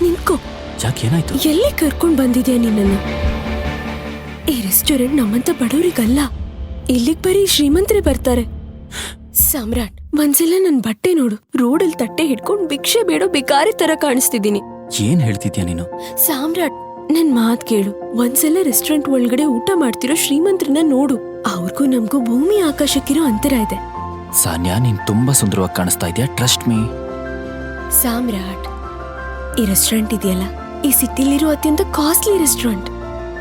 ನಿಂತ್ಕೋ. ಯಾಕೆ ಏನಾಯ್ತು? ಎಲ್ಲಿ ಕರ್ಕೊಂಡ್ ಬಂದಿದ್ಯಾ ನಿನ್ನನ್ನು? ಈ ರೆಸ್ಟೋರೆಂಟ್ ನಮ್ಮಂತ ಬಡವರಿಗಲ್ಲ. ಇಲ್ಲಿಗ್ ಬರೀ ಶ್ರೀಮಂತರೇ ಬರ್ತಾರೆ. ಸಾಮ್ರಾಟ್, ಒಂದ್ಸಲ ನನ್ ಬಟ್ಟೆ ನೋಡು. ರೋಡಲ್ಲಿ ತಟ್ಟೆ ಹಿಡ್ಕೊಂಡ್ ಭಿಕ್ಷೆ ಬೇಡೋ ಭಿಕಾರಿ ತರ ಕಾಣಿಸ್ತಿದ್ದೀನಿ. ಏನ್ ಹೇಳ್ತಿದ್ಯಾ ನೀನು? ಸಾಮ್ರಾಟ್, ನನ್ ಮಾತ್ ಕೇಳು. ಒಂದ್ಸಲ ರೆಸ್ಟೋರೆಂಟ್ ಒಳಗಡೆ ಊಟ ಮಾಡ್ತಿರೋ ಶ್ರೀಮಂತ್ರನ್ನ ನೋಡು. ಅವ್ರಿಗೂ ನಮ್ಗೂ ಭೂಮಿ ಆಕಾಶಕ್ಕಿರೋ ಅಂತರ ಇದೆ. ಸಾನ್ಯಾ, ನೀನ್ ತುಂಬಾ ಸುಂದರವಾಗಿ ಕಾಣಿಸ್ತಾ ಇದೆಯಾ. Trust me. ಸಾಮ್ರಾಟ್, ಈ ರೆಸ್ಟೋರೆಂಟ್ ಇದೆಯಲ್ಲ, ಈ ಸಿಟಿಲಿರೋ ಅತ್ಯಂತ ಕಾಸ್ಟ್ಲಿ ರೆಸ್ಟೋರೆಂಟ್.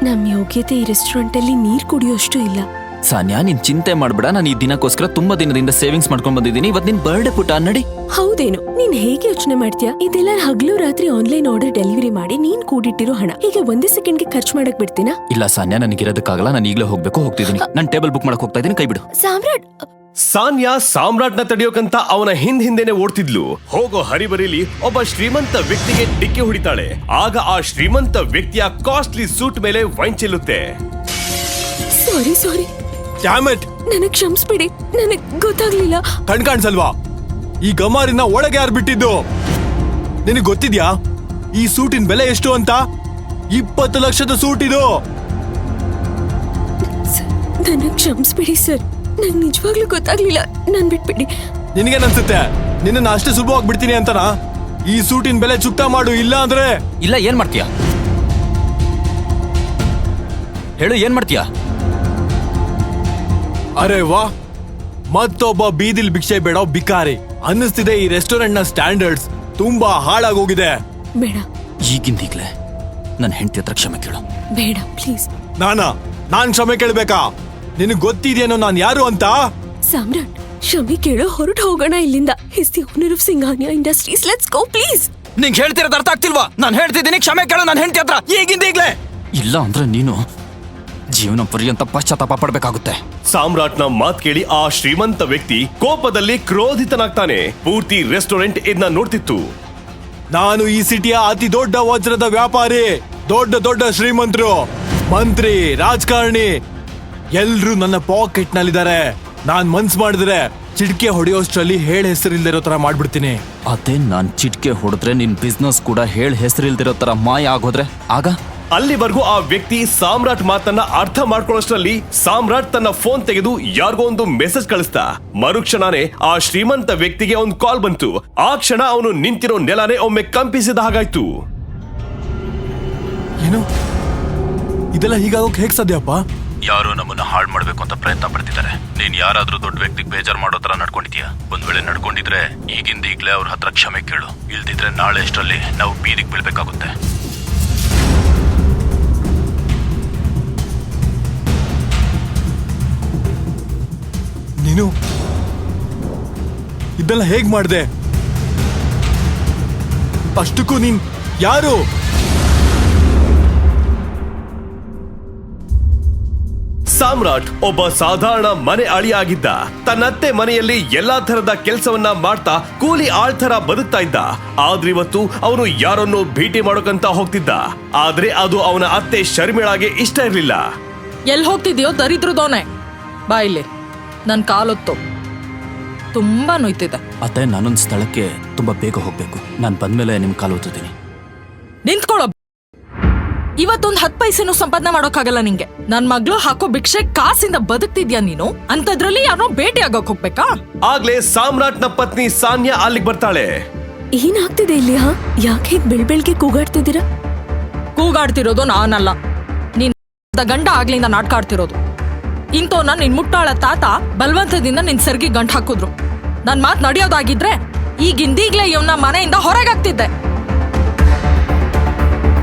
ನಮ್ ಯೋಗ್ಯತೆ ಈ ರೆಸ್ಟೋರೆಂಟ್ ಅಲ್ಲಿ ನೀರ್ ಕುಡಿಯೋಷ್ಟು ಇಲ್ಲ. ಸಾನ್ಯಾ, ನೀನ್ ಚಿಂತೆ ಮಾಡ್ಬೇಡ. ನಾನು ಈ ದಿನಕ್ಕೋಸ್ಕರ ತುಂಬಾ ದಿನದಿಂದ ಸೇವಿಂಗ್ಸ್ ಮಾಡ್ಕೊಂಡ್ ಬಂದಿದ್ದೀನಿ. ಇವತ್ತು ನಿನ್ ಬರ್ಡೇ ಪುಟ ನಡಿ. ಹೌದೇನು? ನೀನ್ ಹೇಗೆ ಯೋಚನೆ ಮಾಡ್ತೀಯಾ? ಇದೆಲ್ಲ ಹಗಲು ರಾತ್ರಿ ಆನ್ಲೈನ್ ಆರ್ಡರ್ ಡೆಲಿವರಿ ಮಾಡಿ ನೀನ್ ಕೂಡಿಟ್ಟಿರೋ ಹಣ ಹೀಗೆ ಒಂದೇ ಸೆಕೆಂಡ್ಗೆ ಖರ್ಚು ಮಾಡಕ್ ಬಿಡ್ತೀನಾ? ಇಲ್ಲ ಸಾನ್ಯಾ, ನನಗಿರೋದಕ್ಕಾಗಲ್ಲ. ನಾನು ಈಗಲೇ ಹೋಗ್ತಿದ್ದೀನಿ. ನಾನು ಟೇಬಲ್ ಬುಕ್ ಮಾಡಕ್ ಹೋಗ್ತಾ ಇದ್ದೀನಿ. ಕೈ ಬಿಡು. ಸಾಮ್ರಾಟ್. ಸಾನ್ಯಾ ಸಾಮ್ರಾಟ್ನ ತಡೆಯೋಕಂತ ಅವನ ಹಿಂದೆನೆ ಓಡ್ತಿದ್ಲು. ಹೋಗೋ ಹರಿಬರಿಲಿ ಒಬ್ಬ ಶ್ರೀಮಂತ ವ್ಯಕ್ತಿಗೆ ಡಿಕ್ಕಿ ಹೊಡಿತಾಳೆ. ಆಗ ಆ ಶ್ರೀಮಂತ ವ್ಯಕ್ತಿಯ ಕಾಸ್ಟ್ಲಿ ಸೂಟ್ ಮೇಲೆ ವೈನ್ ಚೆಲ್ಲುತ್ತೆ. ಸಾರಿ, ಡ್ಯಾಮೆಟ್, ನನಗ್ ಕ್ಷಮಿಸ್ಬಿಡಿ. ನನಗ್ ಗೊತ್ತಾಗ್ಲಿಲ್ಲ. ಕಾಣಿಸಲ್ವಾ? ಈ ಗಮಾರಿನ ಒಳಗೆ ಯಾರು ಬಿಟ್ಟಿದ್ದು? ನಿನಗೆ ಗೊತ್ತಿದ್ಯಾ ಈ ಸೂಟಿನ ಬೆಲೆ ಎಷ್ಟು ಅಂತ? 20 ಲಕ್ಷದ ಸೂಟ್ ಇದು. ನನಗ್ ಕ್ಷಮಿಸ್ಬಿಡಿ ಸರ್. ನಂಗೆ ನಿಜವಾಗ್ಲೂ ಗೊತ್ತಾಗ್ಲಿಲ್ಲ. ನನ್ ಬಿಟ್ಬಿಡಿ. ನಿನಗೇನನ್ಸುತ್ತೆ ನಿನ್ನ ಅಷ್ಟೇ ಸುಲಭವಾಗಿ ಬಿಡ್ತೀನಿ ಅಂತನಾ? ಈ ಸೂಟಿನ ಬೆಲೆ ಚುಕ್ತಾ ಮಾಡು, ಇಲ್ಲ ಅಂದ್ರೆ. ಇಲ್ಲ, ಏನ್ ಮಾಡ್ತೀಯಾ ಹೇಳು? ಏನ್ ಮಾಡ್ತೀಯಾ? ಅರೆ ವಾ, ಮತ್ತೊಬ್ಬ ಬೀದಿಲ್ ಭಿಕ್ಷೆ ಬೇಡೋ ಬಿಕಾರಿ. ಅನ್ನಿಸ್ತಿದೆ ಈ ರೆಸ್ಟೋರೆಂಟ್ ನ ಸ್ಟ್ಯಾಂಡರ್ಡ್ಸ್ ತುಂಬಾ ಹಾಳಾಗೋಗಿದೆ. ಬೇಡ, ಈಗಿಂದೀಗ್ಲೇ ನನ್ನ ಹೆಂಡತಿ ಹತ್ರ ಕ್ಷಮೆ ಕೇಳು. ಬೇಡ ಪ್ಲೀಸ್. ನಾನ್ ಕ್ಷಮೆ ಕೇಳ್ಬೇಕಾ? ನಿನಗ್ ಗೊತ್ತಿದೆಯೇನೋ ನಾನ್ ಯಾರು ಅಂತ? ಸಾಮ್ರಾಟ್, ಕ್ಷಮೆ ಕೇಳೋ, ಹೊರಟು ಹೋಗೋಣ ಇಲ್ಲಿಂದ. Is the owner of Singhania industries. Let's go please. ನಿಂಗೆ ಹೇಳ್ತಿರೋದು ಅರ್ಥ ಆಗ್ತಿಲ್ವಾ? ನಾನು ಹೇಳ್ತಿದ್ದೀನಿ, ಕ್ಷಮೆ ಕೇಳು ನನ್ನ ಹೆಂಡತಿ ಹತ್ರ ಈಗಿಂದೀಗ್ಲೇ. ಇಲ್ಲ ಅಂದ್ರೆ ನೀನು ಜೀವನ ಪರ್ಯಂತ ಪಶ್ಚಾತ್ತಾಪ ಪಡ್ಬೇಕಾಗುತ್ತೆ. ಸಾಮ್ರಾಟ್ನ ಮಾತ್ ಕೇಳಿ ಆ ಶ್ರೀಮಂತ ವ್ಯಕ್ತಿ ಕೋಪದಲ್ಲಿ ಕ್ರೋಧಿತನಾಗ್ತಾನೆ. ಪೂರ್ತಿ ರೆಸ್ಟೋರೆಂಟ್ ಇದನ್ನ ನೋಡ್ತಿತ್ತು. ನಾನು ಈ ಸಿಟಿಯ ಅತಿ ದೊಡ್ಡ ವಜ್ರದ ವ್ಯಾಪಾರಿ. ದೊಡ್ಡ ಶ್ರೀಮಂತರು, ಮಂತ್ರಿ, ರಾಜಕಾರಣಿ ಎಲ್ರೂ ನನ್ನ ಪಾಕೆಟ್ ನಲ್ಲಿದ್ದಾರೆ. ನಾನ್ ಮನ್ಸ್ ಮಾಡಿದ್ರೆ ಚಿಟ್ಕೆ ಹೊಡೆಯೋಷ್ಟ್ರಲ್ಲಿ ಹೇಳ್ ಹೆಸರಿಲ್ದಿರೋ ತರ ಮಾಡ್ಬಿಡ್ತೀನಿ. ಅದೇ ನಾನ್ ಚಿಟ್ಕೆ ಹೊಡೆದ್ರೆ ನಿನ್ ಬಿಸ್ನೆಸ್ ಕೂಡ ಹೇಳ್ ಹೆಸರಿಲ್ದಿರೋ ತರ ಮಾಯ ಆಗೋದ್ರೆ ಆಗ? ಅಲ್ಲಿವರೆಗೂ ಆ ವ್ಯಕ್ತಿ ಸಾಮ್ರಾಟ್ ಮಾತನ್ನ ಅರ್ಥ ಮಾಡ್ಕೊಳ್ಳೋಷ್ಟ್ರಲ್ಲಿ ಸಾಮ್ರಾಟ್ ತನ್ನ ಫೋನ್ ತೆಗೆದು ಯಾರಿಗೋ ಒಂದು ಮೆಸೇಜ್ ಕಳಿಸ್ತಾ. ಮರುಕ್ಷಣನೇ ಆ ಶ್ರೀಮಂತ ವ್ಯಕ್ತಿಗೆ ಒಂದು ಕಾಲ್ ಬಂತು. ಆ ಕ್ಷಣ ಅವನು ನಿಂತಿರೋ ನೆಲನೇ ಒಮ್ಮೆ ಕಂಪಿಸಿದ ಹಾಗಾಯ್ತು. ಏನು ಇದೆಲ್ಲ ಹೀಗಾಗೋಕ್ ಹೇಗ್ ಸಾಧ್ಯಪ್ಪ? ಯಾರೋ ನಮ್ಮನ್ನ ಹಾಳು ಮಾಡ್ಬೇಕು ಅಂತ ಪ್ರಯತ್ನ ಪಡ್ತಿದ್ದಾರೆ. ನೀನ್ ಯಾರಾದ್ರೂ ದೊಡ್ಡ ವ್ಯಕ್ತಿಗೆ ಬೇಜಾರ್ ಮಾಡೋ ತರ ನಡ್ಕೊಂಡಿದ್ಯಾ? ಒಂದ್ ವೇಳೆ ನಡ್ಕೊಂಡಿದ್ರೆ ಈಗಿಂದೀಗ್ಲೇ ಅವ್ರ ಹತ್ರ ಕ್ಷಮೆ ಕೇಳು. ಇಲ್ದಿದ್ರೆ ನಾಳೆ ಅಷ್ಟರಲ್ಲಿ ನಾವು ಬೀದಿಗೆ ಬೀಳ್ಬೇಕಾಗುತ್ತೆ. ನೀನು ಇದೆಲ್ಲ ಹೇಗ್ ಮಾಡ್ದೆ? ಅಷ್ಟಕ್ಕೂ ನೀನ್ ಯಾರು? ಸಾಮ್ರಾಟ್ ಒಬ್ಬ ಸಾಧಾರಣ ಮನೆ ಅಳಿಯಾಗಿದ್ದ. ತನ್ನತ್ತೆ ಮನೆಯಲ್ಲಿ ಎಲ್ಲಾ ತರದ ಕೆಲಸವನ್ನ ಮಾಡ್ತಾ ಕೂಲಿ ಆಳ್ತರ ಬದುಕ್ತಾ ಇದ್ದ. ಆದ್ರೆ ಇವತ್ತು ಅವನು ಯಾರನ್ನೋ ಭೇಟಿ ಮಾಡೋಕಂತ ಹೋಗ್ತಿದ್ದ. ಆದ್ರೆ ಅದು ಅವನ ಅತ್ತೆ ಶರ್ಮಿಳಾಗೆ ಇಷ್ಟ ಇರ್ಲಿಲ್ಲ. ಎಲ್ಲಿ ಹೋಗ್ತಿದ್ಯೋ ದರಿದ್ರದೋನೆ? ಬಾ ಇಲ್ಲಿ, ನನ್ ಕಾಲೊತ್ತು ತುಂಬಾ ನೋಯ್ತಿದೆ. ಅತ್ತೆ, ನಾನೊಂದ್ ಸ್ಥಳಕ್ಕೆ ತುಂಬಾ ಬೇಗ ಹೋಗ್ಬೇಕು. ನಾನ್ ಬಂದ್ಮೇಲೆ ನಿಮ್ ಕಾಲು ಓದ್ತೀನಿ. ನಿಂತ್ಕೊಳ್ಳೋ. ಇವತ್ತೊಂದ್ 10 ಪೈಸೆನೂ ಸಂಪಾದನೆ ಮಾಡೋಕ್ಕಾಗಲ್ಲ ನಿಂಗೆ. ನನ್ ಮಗ್ಳು ಹಾಕೋ ಭಿಕ್ಷೆ ಕಾಸಿಂದ ಬದುಕ್ತಿದ್ಯಾ ನೀನು? ಅಂತದ್ರಲ್ಲಿ ಯಾರೋ ಭೇಟಿ ಆಗಕ್ ಹೋಗ್ಬೇಕಾ? ಆಗ್ಲೇ ಸಾಮ್ರಾಟ್ನ ಪತ್ನಿ ಸಾನ್ಯಾ ಅಲ್ಲಿಗೆ ಬರ್ತಾಳೆ. ಏನಾಗ್ತಿದೆ ಇಲ್ಲಿ? ಯಾಕೆ ಹೀಗ್ ಬೆಳ್ಬೆಳ್ಗೆ ಕೂಗಾಡ್ತಿದ್ದೀರಾ? ಕೂಗಾಡ್ತಿರೋದು ನಾನಲ್ಲ, ನೀನ್ ಗಂಡ ಆಗ್ಲಿಂದ ನಾಟಕ ಆಡ್ತಿರೋದು. ಇಂತೋನ ನಿನ್ ಮುಟ್ಟಾಳ ತಾತ ಬಲವಂತದಿಂದ ನಿನ್ ಸೆರ್ಗಿ ಗಂಟ್ ಹಾಕಿದ್ರು. ನನ್ ಮಾತ್ ನಡೆಯೋದಾಗಿದ್ರೆ ಈಗಿಂದೀಗ್ಲೇ ಇವನ್ನ ಮನೆಯಿಂದ ಹೊರಗಾಗ್ತಿದ್ದೆ.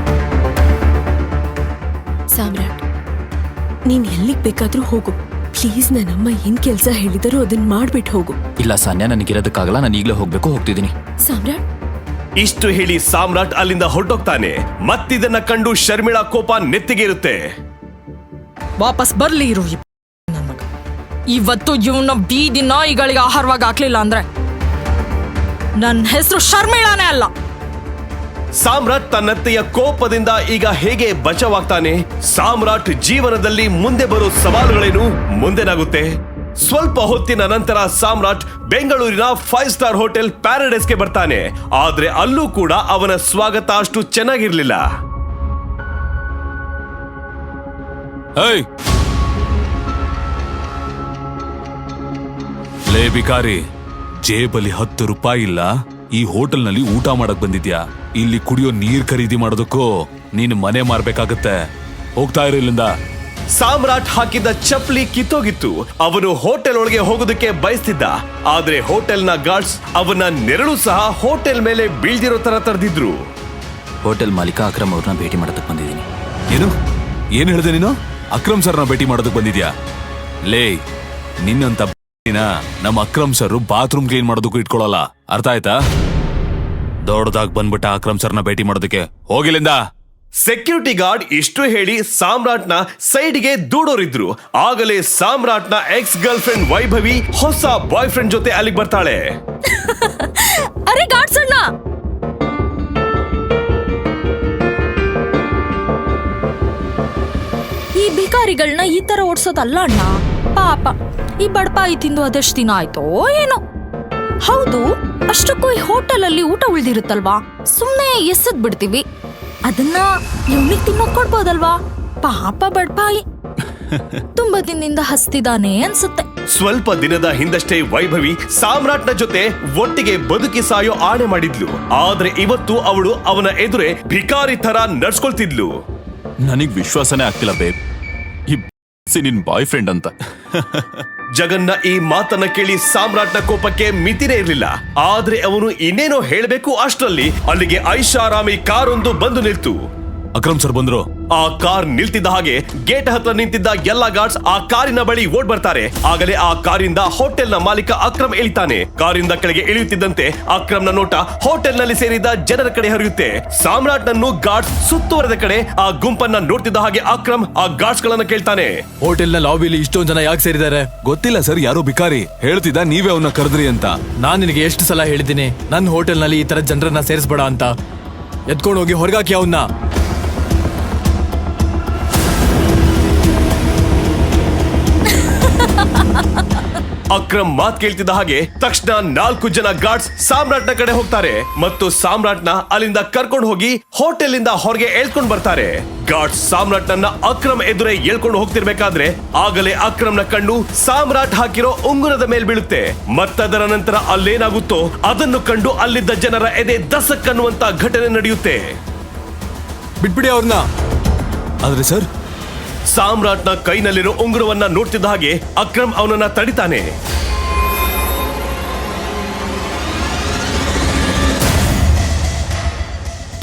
ಸಾಮ್ರಾಟ್, ನೀನ್ ಎಲ್ಲಿಗ್ ಬೇಕಾದ್ರೂ ಹೋಗು. ಪ್ಲೀಸ್, ನನ್ನಮ್ಮ ಏನ್ ಕೆಲ್ಸ ಹೇಳಿದರೂ ಅದನ್ನ ಮಾಡ್ಬಿಟ್ಟು ಹೋಗು. ಇಲ್ಲ ಸಾನ್ಯಾ, ನನಗಿರೋದಕ್ಕಾಗಲ್ಲ. ನಾನು ಈಗಲೇ ಹೋಗ್ಬೇಕು. ಸಾಮ್ರಾಟ್. ಇಷ್ಟು ಹೇಳಿ ಸಾಮ್ರಾಟ್ ಅಲ್ಲಿಂದ ಹೊರಟೋಗ್ತಾನೆ. ಮತ್ತಿದನ್ನ ಕಂಡು ಶರ್ಮಿಳಾ ಕೋಪ ನೆತ್ತಿಗೆ ಇರುತ್ತೆ. ವಾಪಸ್ ಬರ್ಲಿ ಇರು. ಇವತ್ತು ಇವನ್ನ ಬೀದಿ ನಾಯಿಗಳಿಗೆ ಆಹಾರವಾಗಿ ಹಾಕ್ಲಿಲ್ಲ ಅಂದ್ರೆ ನನ್ನ ಹೆಸರು ಶರ್ಮಿಳಾನೇ ಅಲ್ಲ. ಸಾಮ್ರಾಟ್ ತನ್ನತ್ತೆಯ ಕೋಪದಿಂದ ಈಗ ಹೇಗೆ ಬಚಾವಾಗ್ತಾನೆ? ಸಾಮ್ರಾಟ್ ಜೀವನದಲ್ಲಿ ಮುಂದೆ ಬರೋ ಸವಾಲುಗಳೇನು? ಮುಂದೆನಾಗುತ್ತೆ? ಸ್ವಲ್ಪ ಹೊತ್ತಿನ ನಂತರ ಸಾಮ್ರಾಟ್ ಬೆಂಗಳೂರಿನ 5 ಸ್ಟಾರ್ ಹೋಟೆಲ್ ಪ್ಯಾರಡೈಸ್ಗೆ ಬರ್ತಾನೆ. ಆದ್ರೆ ಅಲ್ಲೂ ಕೂಡ ಅವನ ಸ್ವಾಗತ ಅಷ್ಟು ಚೆನ್ನಾಗಿರ್ಲಿಲ್ಲ. ಏಯ್ ಲೇ ಬಿಕಾರಿ, ಜೇಬಲ್ಲಿ 10 ರೂಪಾಯಿ ಇಲ್ಲ, ಈ ಹೋಟೆಲ್ನಲ್ಲಿ ಊಟ ಮಾಡಕ್ ಬಂದಿದ್ಯಾ? ಇಲ್ಲಿ ಕುಡಿಯೋ ನೀರ್ ಖರೀದಿ ಮಾಡೋದಕ್ಕೂ ನೀನು ಮನೆ ಮಾರ್ಬೇಕಾಗತ್ತೆ. ಹೋಗ್ತಾ ಇರು ಇಲ್ಲಿಂದ. ಸಾಮ್ರಾಟ್ ಹಾಕಿದ್ದ ಚಪ್ಪಲಿ ಕಿತ್ತೋಗಿತ್ತು. ಅವನು ಹೋಟೆಲ್ ಒಳಗೆ ಹೋಗೋದಕ್ಕೆ ಬಯಸ್ತಿದ್ದ. ಆದ್ರೆ ಹೋಟೆಲ್ನ ಗಾರ್ಡ್ಸ್ ಅವನ ನೆರಳು ಸಹ ಹೋಟೆಲ್ ಮೇಲೆ ಬೀಳ್ದಿರೋ ತರ ತಡೆದಿದ್ರು. ಹೋಟೆಲ್ ಮಾಲೀಕ ಅಕ್ರಮ್ ಅವ್ರನ್ನ ಭೇಟಿ ಮಾಡೋದಕ್ಕೆ ಬಂದಿದ್ದೀನಿ. ಏನ್ ಹೇಳ್ದೆ ನೀನು? ಅಕ್ರಮ್ ಸರ್ನ ಭೇಟಿ ಮಾಡೋದಕ್ಕೆ ಬಂದಿದ್ಯಾ? ಲೇ, ನಿನ್ನಂತ ನಮ್ಮ ಅಕ್ರಮ್ ಸರ್ ಬಾತ್ರೂಮ್ ಕ್ಲೀನ್ ಮಾಡೋದಕ್ಕೂ ಇಟ್ಕೊಳ್ಳಲ್ಲ, ಅರ್ಥ ಆಯ್ತಾ? ದೊಡ್ಡದಾಗ್ ಬಂದ್ಬಿಟ್ಟ ಅಕ್ರಮ್ ಸರ್ನ ಭೇಟಿ ಮಾಡೋದಕ್ಕೆ, ಹೋಗಿಲ್ಲಿಂದ. ಸೆಕ್ಯೂರಿಟಿ ಗಾರ್ಡ್ ಇಷ್ಟು ಹೇಳಿ ಸಾಮ್ರಾಟ್ನ ಸೈಡ್ಗೆ ದೂಡೋರಿದ್ರು. ಆಗಲೇ ಸಾಮ್ರಾಟ್ನ ಎಕ್ಸ್ ಗರ್ಲ್ ಫ್ರೆಂಡ್ ವೈಭವಿ ಹೊಸ ಬಾಯ್ ಫ್ರೆಂಡ್ ಜೊತೆ ಅಲ್ಲಿಗೆ ಬರ್ತಾಳೆ. ಅರೆ ಗಾಡ್ಸ್ ಅಣ್ಣ, ಈ ಭಿಕಾರಿಗಳನ್ನ ಈ ತರ ಓಡ್ಸೋದಲ್ಲ ಅಣ್ಣ. ಪಾಪ ಈ ಬಡಪಾಯಿ ತಿಂದು ಅದೆಷ್ಟು ದಿನ ಆಯ್ತೋ ಏನೋ. ಹೌದು, ಅಷ್ಟಕ್ಕೂ ಈ ಹೋಟೆಲ್ ಅಲ್ಲಿ ಊಟ ಉಳ್ದಿರುತ್ತಲ್ವಾ, ಸುಮ್ನೆ ಎಸದ್ ಬಿಡ್ತೀವಿ. ಅದನ್ನ ಇವನಿಗೆ ತಿನ್ನೋಕ್ ಕೊಡ್ಬೋದಲ್ವಾ? ಪಾಪ ಬಡಪಾಯಿ ತುಂಬಾ ದಿನದಿಂದ ಹಸ್ತಿದಾನೆ ಅನ್ಸುತ್ತೆ. ಸ್ವಲ್ಪ ದಿನದ ಹಿಂದಷ್ಟೇ ವೈಭವಿ ಸಾಮ್ರಾಟ್ನ ಜೊತೆ ಒಟ್ಟಿಗೆ ಬದುಕಿ ಸಾಯೋ ಆಣೆ ಮಾಡಿದ್ಲು. ಆದ್ರೆ ಇವತ್ತು ಅವಳು ಅವನ ಎದುರೇ ಭಿಕಾರಿ ತರ ನಡ್ಸ್ಕೊಳ್ತಿದ್ಲು. ನನಗ್ ವಿಶ್ವಾಸನೇ ಆಗ್ತಿಲ್ಲ ಬೇಬ್, ಈ ನಿನ್ ಬಾಯ್ ಫ್ರೆಂಡ್ ಅಂತ. ಜಗನ್ನ ಈ ಮಾತನ್ನ ಕೇಳಿ ಸಾಮ್ರಾಟ್ನ ಕೋಪಕ್ಕೆ ಮಿತಿನೇ ಇರಲಿಲ್ಲ. ಆದ್ರೆ ಅವನು ಇನ್ನೇನೋ ಹೇಳಬೇಕು ಅಷ್ಟರಲ್ಲಿ ಅಲ್ಲಿಗೆ ಐಷಾರಾಮಿ ಕಾರೊಂದು ಬಂದು ನಿಲ್ತು. ಅಕ್ರಮ್ ಸರ್ ಬಂದ್ರು. ಆ ಕಾರ್ ನಿಲ್ತಿದ್ದ ಹಾಗೆ ಗೇಟ್ ಹತ್ರ ನಿಂತಿದ್ದ ಎಲ್ಲಾ ಗಾರ್ಡ್ಸ್ ಆ ಕಾರಿನ ಬಳಿ ಓಡ್ ಬರ್ತಾರೆ. ಆಗಲೇ ಆ ಕಾರಿಂದ ಹೋಟೆಲ್ ನ ಮಾಲೀಕ ಅಕ್ರಮ್ ಇಳಿತಾನೆ. ಕಾರಿಂದ ಕೆಳಗೆ ಇಳಿಯುತ್ತಿದ್ದಂತೆ ಅಕ್ರಮ್ನ ನೋಟ ಹೋಟೆಲ್ ನಲ್ಲಿ ಸೇರಿದ ಜನರ ಕಡೆ ಹರಿಯುತ್ತೆ. ಸಾಮ್ರಾಟ್ ನನ್ನು ಗಾರ್ಡ್ಸ್ ಸುತ್ತುವರೆದ ಕಡೆ ಆ ಗುಂಪನ್ನ ನೋಡ್ತಿದ್ದ ಹಾಗೆ ಅಕ್ರಮ್ ಆ ಗಾರ್ಡ್ಸ್ ಗಳನ್ನ ಕೇಳ್ತಾನೆ. ಹೋಟೆಲ್ ನ ಲಾಬಿಲಿ ಇಷ್ಟೊಂದು ಜನ ಯಾಕೆ ಸೇರಿದ್ದಾರೆ? ಗೊತ್ತಿಲ್ಲ ಸರ್, ಯಾರೋ ಬಿಕಾರಿ ಹೇಳ್ತಿದ್ದ, ನೀವೇ ಅವನ್ನ ಕರೆದ್ರಿ ಅಂತ. ನಾನ್ ನಿನಗೆ ಎಷ್ಟು ಸಲ ಹೇಳಿದ್ದೀನಿ ನನ್ನ ಹೋಟೆಲ್ ನಲ್ಲಿ ಈ ತರ ಜನರನ್ನ ಸೇರಿಸಬೇಡ ಅಂತ. ಎತ್ಕೊಂಡು ಹೋಗಿ ಹೊರಗಾಕಿ ಅವನ್ನ. ಅಕ್ರಮ್ ಮಾತ್ ಕೇಳ್ತಿದ್ದ ಹಾಗೆ ತಕ್ಷಣ 4 ಜನ ಗಾರ್ಡ್ಸ್ ಸಾಮ್ರಾಟ್ನ ಕಡೆ ಹೋಗ್ತಾರೆ ಮತ್ತು ಸಾಮ್ರಾಟ್ನ ಅಲ್ಲಿಂದ ಕರ್ಕೊಂಡು ಹೋಗಿ ಹೋಟೆಲ್ ಇಂದ ಹೊರಗೆ ಎಳ್ಕೊಂಡು ಬರ್ತಾರೆ. ಗಾರ್ಡ್ಸ್ ಸಾಮ್ರಾಟ್ನನ್ನ ಅಕ್ರಮ್ ಎದುರೇ ಎಳ್ಕೊಂಡು ಹೋಗ್ತಿರ್ಬೇಕಾದ್ರೆ ಆಗಲೇ ಅಕ್ರಮ್ನ ಕಣ್ಣು ಸಾಮ್ರಾಟ್ ಹಾಕಿರೋ ಉಂಗುರದ ಮೇಲ್ ಬೀಳುತ್ತೆ. ಮತ್ತದರ ನಂತರ ಅಲ್ಲೇನಾಗುತ್ತೋ ಅದನ್ನು ಕಂಡು ಅಲ್ಲಿದ್ದ ಜನರ ಎದೆ ದಸಕ್ಕನ್ನುವಂತ ಘಟನೆ ನಡೆಯುತ್ತೆ. ಬಿಟ್ಬಿಡಿ ಅವ್ರನ್ನ. ಆದ್ರೆ ಸರ್, ಸಾಮ್ರಾಟ್ನ ಕೈನಲ್ಲಿರೋ ಉಂಗುರವನ್ನ ನೋಡ್ತಿದ್ದ ಹಾಗೆ ಅಕ್ರಮ್ ಅವನನ್ನ ತಡಿತಾನೆ.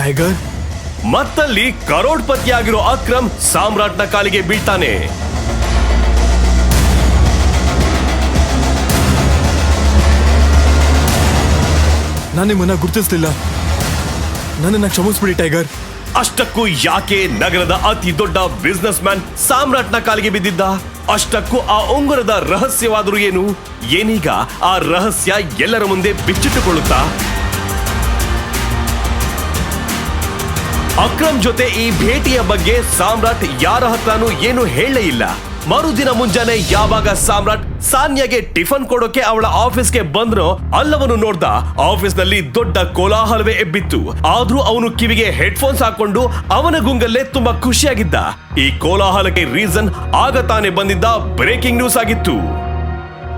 ಟೈಗರ್. ಮತ್ತಲ್ಲಿ ಕರೋಡ್ಪತಿಯಾಗಿರೋ ಅಕ್ರಮ್ ಸಾಮ್ರಾಟ್ನ ಕಾಲಿಗೆ ಬೀಳ್ತಾನೆ. ನಾನು ನಿಮ್ಮನ್ನ ಗುರುತಿಸ್ಲಿಲ್ಲ, ನನ್ನನ್ನ ಕ್ಷಮಿಸ್ಬಿಡಿ ಟೈಗರ್. ಅಷ್ಟಕ್ಕೂ ಯಾಕೆ ನಗರದ ಅತಿ ದೊಡ್ಡ ಬಿಸ್ನೆಸ್ ಮ್ಯಾನ್ ಸಾಮ್ರಾಟ್ನ ಕಾಲಿಗೆ ಬಿದ್ದಿದ್ದ? ಅಷ್ಟಕ್ಕೂ ಆ ಉಂಗುರದ ರಹಸ್ಯವಾದರೂ ಏನು? ಏನೀಗ ಆ ರಹಸ್ಯ ಎಲ್ಲರ ಮುಂದೆ ಬಿಚ್ಚಿಟ್ಟುಕೊಳ್ಳುತ್ತಾ? ಅಕ್ರಮ್ ಜೊತೆ ಈ ಭೇಟಿಯ ಬಗ್ಗೆ ಸಾಮ್ರಾಟ್ ಯಾರ ಹತ್ರನೂ ಏನು ಹೇಳಲೇ ಇಲ್ಲ. ಮರುದಿನ ಮುಂಜಾನೆ ಯಾವಾಗ ಸಾಮ್ರಾಟ್ ಸಾನ್ಯಾಗೆ ಟಿಫನ್ ಕೊಡೋಕೆ ಅವಳ ಆಫೀಸ್ಗೆ ಬಂದ್ನೋ ಅಲ್ಲವನು ನೋಡ್ದ ಆಫೀಸ್ ನಲ್ಲಿ ದೊಡ್ಡ ಕೋಲಾಹಲವೇ ಎಬ್ಬಿತ್ತು. ಆದ್ರೂ ಅವನು ಕಿವಿಗೆ ಹೆಡ್ಫೋನ್ಸ್ ಹಾಕೊಂಡು ಅವನ ಗುಂಗಲ್ಲೇ ತುಂಬಾ ಖುಷಿಯಾಗಿದ್ದ. ಈ ಕೋಲಾಹಲಕ್ಕೆ ರೀಸನ್ ಆಗ ತಾನೇ ಬಂದಿದ್ದ ಬ್ರೇಕಿಂಗ್ ನ್ಯೂಸ್ ಆಗಿತ್ತು.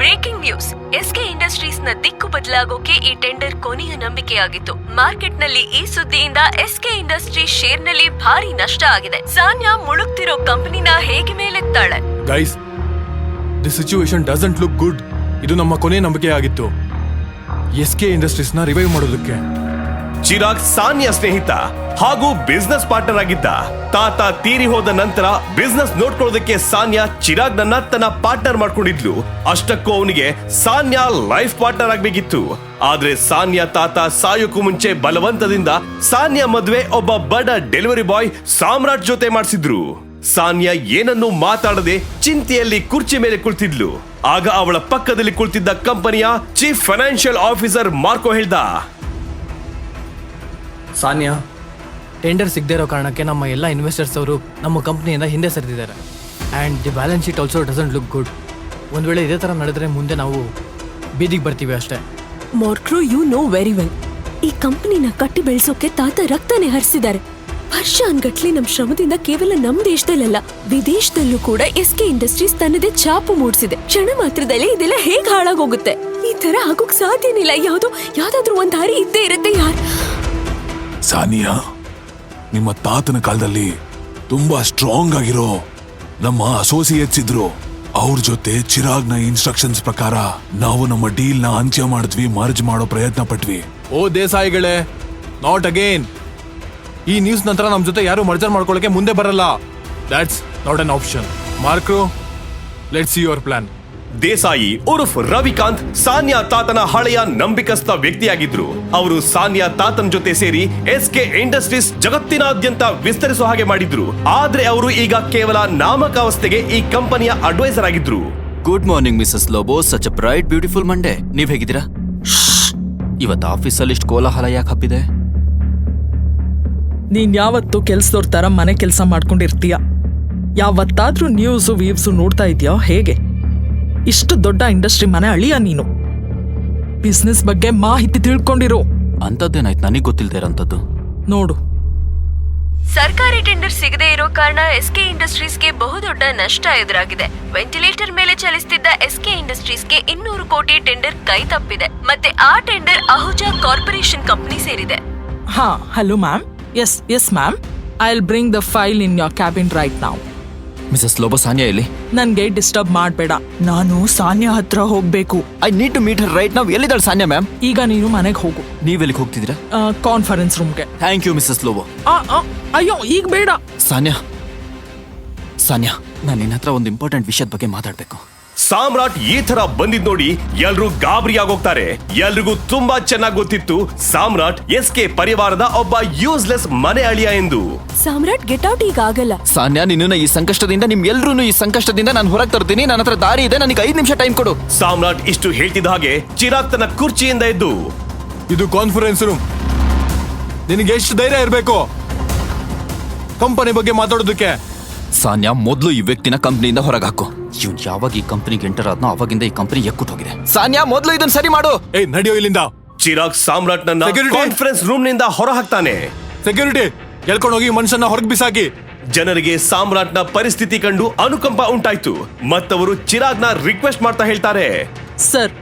Breaking news. ಎಸ್ಕೆ ಇಂಡಸ್ಟ್ರೀಸ್ ನ ದಿಕ್ಕು ಬದಲಾಗೋಕೆ ಈ ಟೆಂಡರ್ ಕೊನೆಯ ನಂಬಿಕೆಯಾಗಿತ್ತು. ಮಾರ್ಕೆಟ್ ನಲ್ಲಿ ಈ ಸುದ್ದಿಯಿಂದ ಎಸ್ಕೆ ಇಂಡಸ್ಟ್ರೀಸ್ ಶೇರ್ ನಲ್ಲಿ ಭಾರಿ ನಷ್ಟ ಆಗಿದೆ. ಸಾನ್ಯಾ ಮುಳುಗ್ತಿರೋ ಕಂಪನಿನ ಹೇಗೆ ಮೇಲೆತ್ತಾಳೆ? Guys, the situation doesn't look good. ಇದು ನಮ್ಮ ಕೊನೆಯ ನಂಬಿಕೆಯಾಗಿತ್ತು ಎಸ್ಕೆ ಇಂಡಸ್ಟ್ರೀಸ್ ನ ರಿವೈವ್ ಮಾಡೋದಕ್ಕೆ. ಚಿರಾಗ್ ಸಾನ್ಯಾ ಸ್ನೇಹಿತ ಹಾಗೂ ಬಿಸ್ನೆಸ್ ಪಾರ್ಟ್ನರ್ ಆಗಿದ್ದ. ತಾತ ತೀರಿ ಹೋದ ನಂತರ ಬಿಸ್ನೆಸ್ ನೋಡ್ಕೊಳ್ಳೋದಕ್ಕೆ ಸಾನ್ಯಾ ಚಿರಾಗ್ ನನ್ನ ತನ್ನ ಪಾರ್ಟ್ನರ್ ಮಾಡ್ಕೊಂಡಿದ್ಲು. ಅಷ್ಟಕ್ಕೂ ಅವನಿಗೆ ಸಾನ್ಯಾ ಲೈಫ್ ಪಾರ್ಟ್ನರ್ ಆಗ್ಬೇಕಿತ್ತು. ಆದ್ರೆ ಸಾನ್ಯಾ ತಾತ ಸಾಯೋಕ್ಕೂ ಮುಂಚೆ ಬಲವಂತದಿಂದ ಸಾನ್ಯಾ ಮದ್ವೆ ಒಬ್ಬ ಬಡ ಡೆಲಿವರಿ ಬಾಯ್ ಸಾಮ್ರಾಟ್ ಜೊತೆ ಮಾಡಿಸಿದ್ರು. ಸಾನ್ಯಾ ಏನನ್ನು ಮಾತಾಡದೆ ಚಿಂತೆಯಲ್ಲಿ ಕುರ್ಚಿ ಮೇಲೆ ಕುಳಿತಿದ್ಲು. ಆಗ ಅವಳ ಪಕ್ಕದಲ್ಲಿ ಕುಳಿತಿದ್ದ ಕಂಪನಿಯ ಚೀಫ್ ಫೈನಾನ್ಷಿಯಲ್ ಆಫೀಸರ್ ಮಾರ್ಕೋ ಹೇಳ್ದ, ಸಾನ್ಯಾ, ಟೆಂಡರ್ ಸಿಗದೇ ಇರೋ ಕಾರಣಕ್ಕೆ ನಮ್ಮ ಎಲ್ಲ ಇನ್ವೆಸ್ಟರ್ಸ್ ಅವರು ನಮ್ಮ ಕಂಪ್ನಿಯಿಂದ ಹಿಂದೆ ಸರಿದಿದ್ದಾರೆ. And the balance sheet also doesn't look good. ಒಂದ್ ವೇಳೆ ಇದೇ ತರ ನಡೆದ್ರೆ ಮುಂದೆ ನಾವು ಬೀದಿಗೆ ಬರ್ತೀವಿ ಅಷ್ಟೇ. ಮಾರ್ಕ್ರೋ, ಯು ನೋ ವೆರಿ ವೆಲ್, ಈ ಕಂಪನಿನ ಕಟ್ಟಿ ಬೆಳೆಸೋಕೆ ತಾತ ರಕ್ತನೇ ಹರಿಸಿದ್ದಾರೆ. ವರ್ಷಾನ್ಗಟ್ಲೆ ನಮ್ ಶ್ರಮದಿಂದ ಕೇವಲ ನಮ್ ದೇಶದಲ್ಲ, ವಿದೇಶದಲ್ಲೂ ಕೂಡ SK ಇಂಡಸ್ಟ್ರೀಸ್ ತನ್ನದೇ ಛಾಪು ಮೂಡಿಸಿದೆ. ಕ್ಷಣ ಮಾತ್ರದಲ್ಲೇ ಇದೆಲ್ಲ ಹೇಗ್ ಹಾಳಾಗೋಗುತ್ತೆ? ಈ ತರ ಆಗೋಕ್ ಸಾಧ್ಯನಿಲ್ಲ. ಯಾವ್ದಾದ್ರೂ ಒಂದ್ ದಾರಿ ಇದ್ದೇ ಇರುತ್ತೆ. ಸಾನಿಯಾ, ನಿಮ್ಮ ತಾತನ ಕಾಲದಲ್ಲಿ ತುಂಬಾ ಸ್ಟ್ರಾಂಗ್ ಆಗಿರೋ ನಮ್ಮ ಅಸೋಸಿಯೇಟ್ಸ್ ಇದ್ರು. ಅವ್ರ ಜೊತೆ ಚಿರಾಗ್ನ ಇನ್ಸ್ಟ್ರಕ್ಷನ್ಸ್ ಪ್ರಕಾರ ನಾವು ನಮ್ಮ ಡೀಲ್ ನ ಅಂತ್ಯ ಮಾಡಿದ್ವಿ, ಮರ್ಜ್ ಮಾಡೋ ಪ್ರಯತ್ನ ಪಟ್ವಿ. ಓ ದೇಸಾಯಿಗಳೇ, ನಾಟ್ ಅಗೇನ್. ಈ ನ್ಯೂಸ್ ನಂತರ ನಮ್ ಜೊತೆ ಯಾರು ಮರ್ಜರ್ ಮಾಡ್ಕೊಳ್ಳಕ್ಕೆ ಮುಂದೆ ಬರಲ್ಲ. That's not an option. ಮಾರ್ಕ್ರೋ, let's see your plan. Desai ಉರ್ಫ್ ರವಿಕಾಂತ್ ಸಾನ್ಯಾ ತಾತನ ಹಳೆಯ ನಂಬಿಕಸ್ಥ ವ್ಯಕ್ತಿಯಾಗಿದ್ರು. ಅವರು ಸಾನ್ಯಾ ತಾತನ ಜೊತೆ ಸೇರಿ SK ಇಂಡಸ್ಟ್ರೀಸ್ ಜಗತ್ತಿನಾದ್ಯಂತ ವಿಸ್ತರಿಸುವ ಹಾಗೆ ಮಾಡಿದ್ರು. ಆದ್ರೆ ಅವರು ಈಗ ಕೇವಲ ನಾಮಕಾವಸ್ಥೆಗೆ ಈ ಕಂಪನಿಯ ಅಡ್ವೈಸರ್ ಆಗಿದ್ರು. Good morning Mrs Lobo, such a bright beautiful Monday. ನೀವ್ ಹೇಗಿದ್ದೀರಾ? ಇವತ್ತು ಆಫೀಸಲ್ಲಿ ಇಷ್ಟು ಕೋಲಾಹಲ ಯಾಕೆ ಹಬ್ಬಿದೆ? ನೀನ್ ಯಾವತ್ತು ಕೆಲ್ಸದವ್ರ ತರ ಮನೆ ಕೆಲಸ ಮಾಡ್ಕೊಂಡಿರ್ತೀಯ? ಯಾವತ್ತಾದ್ರೂ ನ್ಯೂಸು ವೀವ್ಸು ನೋಡ್ತಾ ಇದೆಯಾ ಹೇಗೆ? ಇಷ್ಟು ದೊಡ್ಡ ಇಂಡಸ್ಟ್ರಿ ಮನೆ ಅಳಿಯ ನೀನು. ಬಿಸ್ನೆಸ್ ಬಗ್ಗೆ ಮಾಹಿತಿ ತಿಳ್ಕೊಂಡಿರೋ. ಅಂತದ್ದೇನಾಯ್ತು ನನಗೆ ಗೊತ್ತಿಲ್ದೇ ಇರೋಂಥದ್ದು? ನೋಡು, ಸರ್ಕಾರಿ ಟೆಂಡರ್ ಸಿಗದೆ ಇರೋ ಕಾರಣ SK ಇಂಡಸ್ಟ್ರೀಸ್ಗೆ ಬಹುದೊಡ್ಡ ನಷ್ಟ ಎದುರಾಗಿದೆ. ವೆಂಟಿಲೇಟರ್ ಮೇಲೆ ಚಲಿಸುತ್ತಿದ್ದ SK ಇಂಡಸ್ಟ್ರೀಸ್ಗೆ 200 ಕೋಟಿ ಟೆಂಡರ್ ಕೈ ತಪ್ಪಿದೆ. ಮತ್ತೆ ಆ ಟೆಂಡರ್ ಅಹುಜಾ ಕಾರ್ಪೊರೇಷನ್ ಕಂಪನಿ ಸೇರಿದೆ. ಹಾ, hello ma'am. Yes ma'am, I will bring the file in your cabin right now. Mrs Lobo, Sanya ಎಲ್ಲಿ? ನನ್ಗೆ ಡಿಸ್ಟರ್ಬ್ ಮಾಡ್ಬೇಡ. ನಾನು ಸಾನ್ಯಾ ಹತ್ರ ಹೋಗ್ಬೇಕು. I need to meet her right now. ಎಲ್ಲಿದ್ದಾಳೆ ಸಾನ್ಯಾ ಮ್ಯಾಮ್? ಈಗ ನೀನು ಮನೆಗೆ ಹೋಗು. ನೀವೆಲ್ಲಿಗೆ ಹೋಗ್ತಿದ್ದೀರಾ? ಕಾನ್ಫರೆನ್ಸ್ ರೂಮ್ಗೆ. Thank you Mrs Lobo. ಅಯ್ಯೋ, ಈಗ ಬೇಡ. ಸಾನ್ಯಾ, ನಾನು ನಿನ್ನ ಹತ್ರ ಒಂದು ಇಂಪಾರ್ಟೆಂಟ್ ವಿಷಯದ ಬಗ್ಗೆ ಮಾತಾಡ್ಬೇಕು. ಸಾಮ್ರಾಟ್ ಈ ತರ ಬಂದಿದ್ ನೋಡಿ ಎಲ್ರೂ ಗಾಬರಿ ಆಗೋಗ್ತಾರೆ. ಎಲ್ರಿಗೂ ತುಂಬಾ ಚೆನ್ನಾಗಿ ಗೊತ್ತಿತ್ತು ಸಾಮ್ರಾಟ್ SK ಪರಿವಾರದ ಒಬ್ಬ ಯೂಸ್ಲೆಸ್ ಮನೆ ಅಳಿಯ ಎಂದು. ಸಾಮ್ರಾಟ್, ಗೆಟ್ ಔಟ್. ಈಗ ಆಗಲ್ಲ. ಸಾನ್ಯಾ, ನಿನ್ನ ಈ ಸಂಕಷ್ಟದಿಂದ, ನಿಮ್ಗೆಲ್ರೂ ಈ ಸಂಕಷ್ಟದಿಂದ ನಾನು ಹೊರಗೆ ತರ್ತೀನಿ. ನನ್ನ ಹತ್ರ ದಾರಿ ಇದೆ. ನನಗೆ 5 ನಿಮಿಷ ಟೈಮ್ ಕೊಡು. ಸಾಮ್ರಾಟ್ ಇಷ್ಟು ಹೇಳ್ತಿದ್ದ ಹಾಗೆ ಚಿರಾಗ್ ತನ್ನ ಕುರ್ಚಿಯಿಂದ ಎದ್ದು, ಇದು ಕಾನ್ಫರೆನ್ಸ್ ರೂಮ್. ನಿನಗೆ ಎಷ್ಟು ಧೈರ್ಯ ಇರಬೇಕು ಕಂಪನಿ ಬಗ್ಗೆ ಮಾತಾಡೋದಕ್ಕೆ? ಸಾನ್ಯಾ, ಮೊದಲು ಈ ವ್ಯಕ್ತಿನ ಕಂಪ್ನಿಯಿಂದ ಹೊರಗೆ ಹಾಕು. ಇವ್ನು ಯಾವಾಗ ಈ ಕಂಪ್ನಿಗೆ ಎಂಟರ್ ಆದ್ನೋ ಅವಾಗಿಂದ ಈ ಕಂಪ್ನಿ ಎಕ್ಕುಟ್ ಹೋಗಿದೆ. ಸಾನ್ಯಾ, ಮೊದಲು ಇದನ್ನ ಸರಿ ಮಾಡು. ಏಯ್, ನಡಿಯೋ ಇಲ್ಲಿಂದ. ಚಿರಾಗ್ ಸಾಮ್ರಾಟ್ ನನ್ನ Security. ಕಾನ್ಫರೆನ್ಸ್ ರೂಮ್ ನಿಂದ ಹೊರ ಹಾಕ್ತಾನೆ. ಸೆಕ್ಯೂರಿಟಿ, ಎಳ್ಕೊಂಡು ಹೋಗಿ ಮನುಷ್ಯನ ಹೊರಗೆ ಬಿಸಾಕಿ. ಜನರಿಗೆ ಸಾಮ್ರಾಟ್ನ ಪರಿಸ್ಥಿತಿ ಕಂಡು ಅನುಕಂಪ ಉಂಟಾಯ್ತು. ಮತ್ತವರು ಚಿರಾಗ್ನ ರಿಕ್ವೆಸ್ಟ್ ಮಾಡ್ತಾ ಹೇಳ್ತಾರೆ, sir,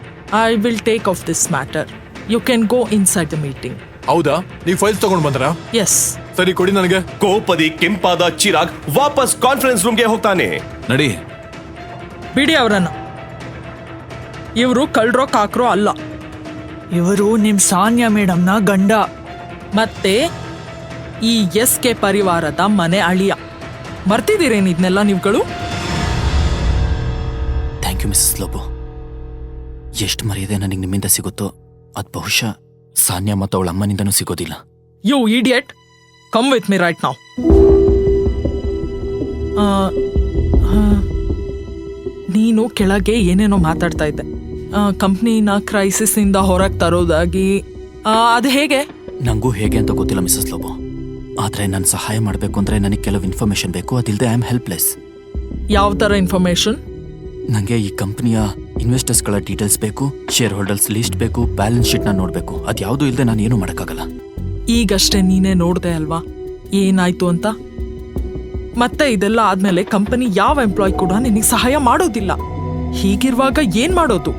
I will take of this matter. You can go inside the meeting. ಹೌದಾ? ನೀವು ಫೈಲ್ಸ್ ತಗೊಂಡ್ ಬಂದ್ರ? ಎಸ್. ಸರಿ, ಕೊಡಿ ನನಗೆ. ಕೋಪದಿ ಕೆಂಪಾದ ಚಿರಾಗ್ ವಾಪಸ್ ಕಾನ್ಫರೆನ್ಸ್ ರೂಮ್ಗೆ ಹೋಗ್ತಾನೆ. ನಡಿ. ಬಿಡಿ ಅವರನ್ನ. ಇವರು ಕಳ್ರೋ ಕಾಕ್ರೋ ಅಲ್ಲ. ಇವರು ನಿಮ್ ಸಾನ್ಯಾ ಮೇಡಮ್ನ ಗಂಡ. ಮತ್ತೆ ಈ SK ಪರಿವಾರದ ಮನೆ ಅಳಿಯ. ಮರ್ತಿದ್ದೀರೇನು ಇದನ್ನೆಲ್ಲ ನೀವುಗಳು? Thank you Mrs Lobo. ಎಷ್ಟು ಮರ್ಯಾದೆ ನನಗೆ ನಿಮ್ಮಿಂದ ಸಿಗುತ್ತೋ ಅದು ಬಹುಶಃ ಸಾನ್ಯಾ ಮತ್ತು ಅವಳ ಅಮ್ಮನಿಂದನೂ ಸಿಗೋದಿಲ್ಲ. You idiot, come with me right now. ನೀನು ಕೆಳಗೆ ಏನೇನೋ ಮಾತಾಡ್ತಾ ಇದ್ದೆ. ಕಂಪ್ನಿನ ಕ್ರೈಸಿಸ್ ಇಂದ ಹೊರಗೆ ತರೋದಾಗಿ. ಅದು ಹೇಗೆ? ನಂಗೂ ಹೇಗೆ ಅಂತ ಗೊತ್ತಿಲ್ಲ ಮಿಸಸ್ ಲೋಬೋ. ಆದ್ರೆ ನಾನು ಸಹಾಯ ಮಾಡಬೇಕು ಅಂದ್ರೆ ನನಗೆ ಕೆಲವು ಇನ್ಫಾರ್ಮೇಶನ್ ಬೇಕು. ಅದಿಲ್ಲದೆ ಐ ಆಮ್ ಹೆಲ್ಪ್ಲೆಸ್. ಯಾವ ಥರ ಇನ್ಫಾರ್ಮೇಶನ್? ನನಗೆ ಈ ಕಂಪ್ನಿಯ ಇನ್ವೆಸ್ಟರ್ಸ್ಗಳ ಡೀಟೇಲ್ಸ್ ಬೇಕು, ಶೇರ್ ಹೋಲ್ಡರ್ಸ್ ಲಿಸ್ಟ್ ಬೇಕು, ಬ್ಯಾಲೆನ್ಸ್ ಶೀಟ್ನ ನೋಡಬೇಕು. ಅದು ಯಾವುದೂ ಇಲ್ಲದೆ ನಾನು ಏನೂ ಮಾಡೋಕ್ಕಾಗಲ್ಲ. ಈಗಷ್ಟೇ ನೀನೇ ನೋಡ್ದೆ ಅಲ್ವಾ ಏನಾಯ್ತು ಅಂತ. ಮತ್ತೆ ಇದೆಲ್ಲ ಆದ್ಮೇಲೆ ಕಂಪನಿ ಯಾವ ಎಂಪ್ಲಾಯ್ ಕೂಡ ನಿನಗೆ ಸಹಾಯ ಮಾಡೋದಿಲ್ಲ. ಹೀಗಿರುವಾಗ ಏನ್ ಮಾಡೋದು?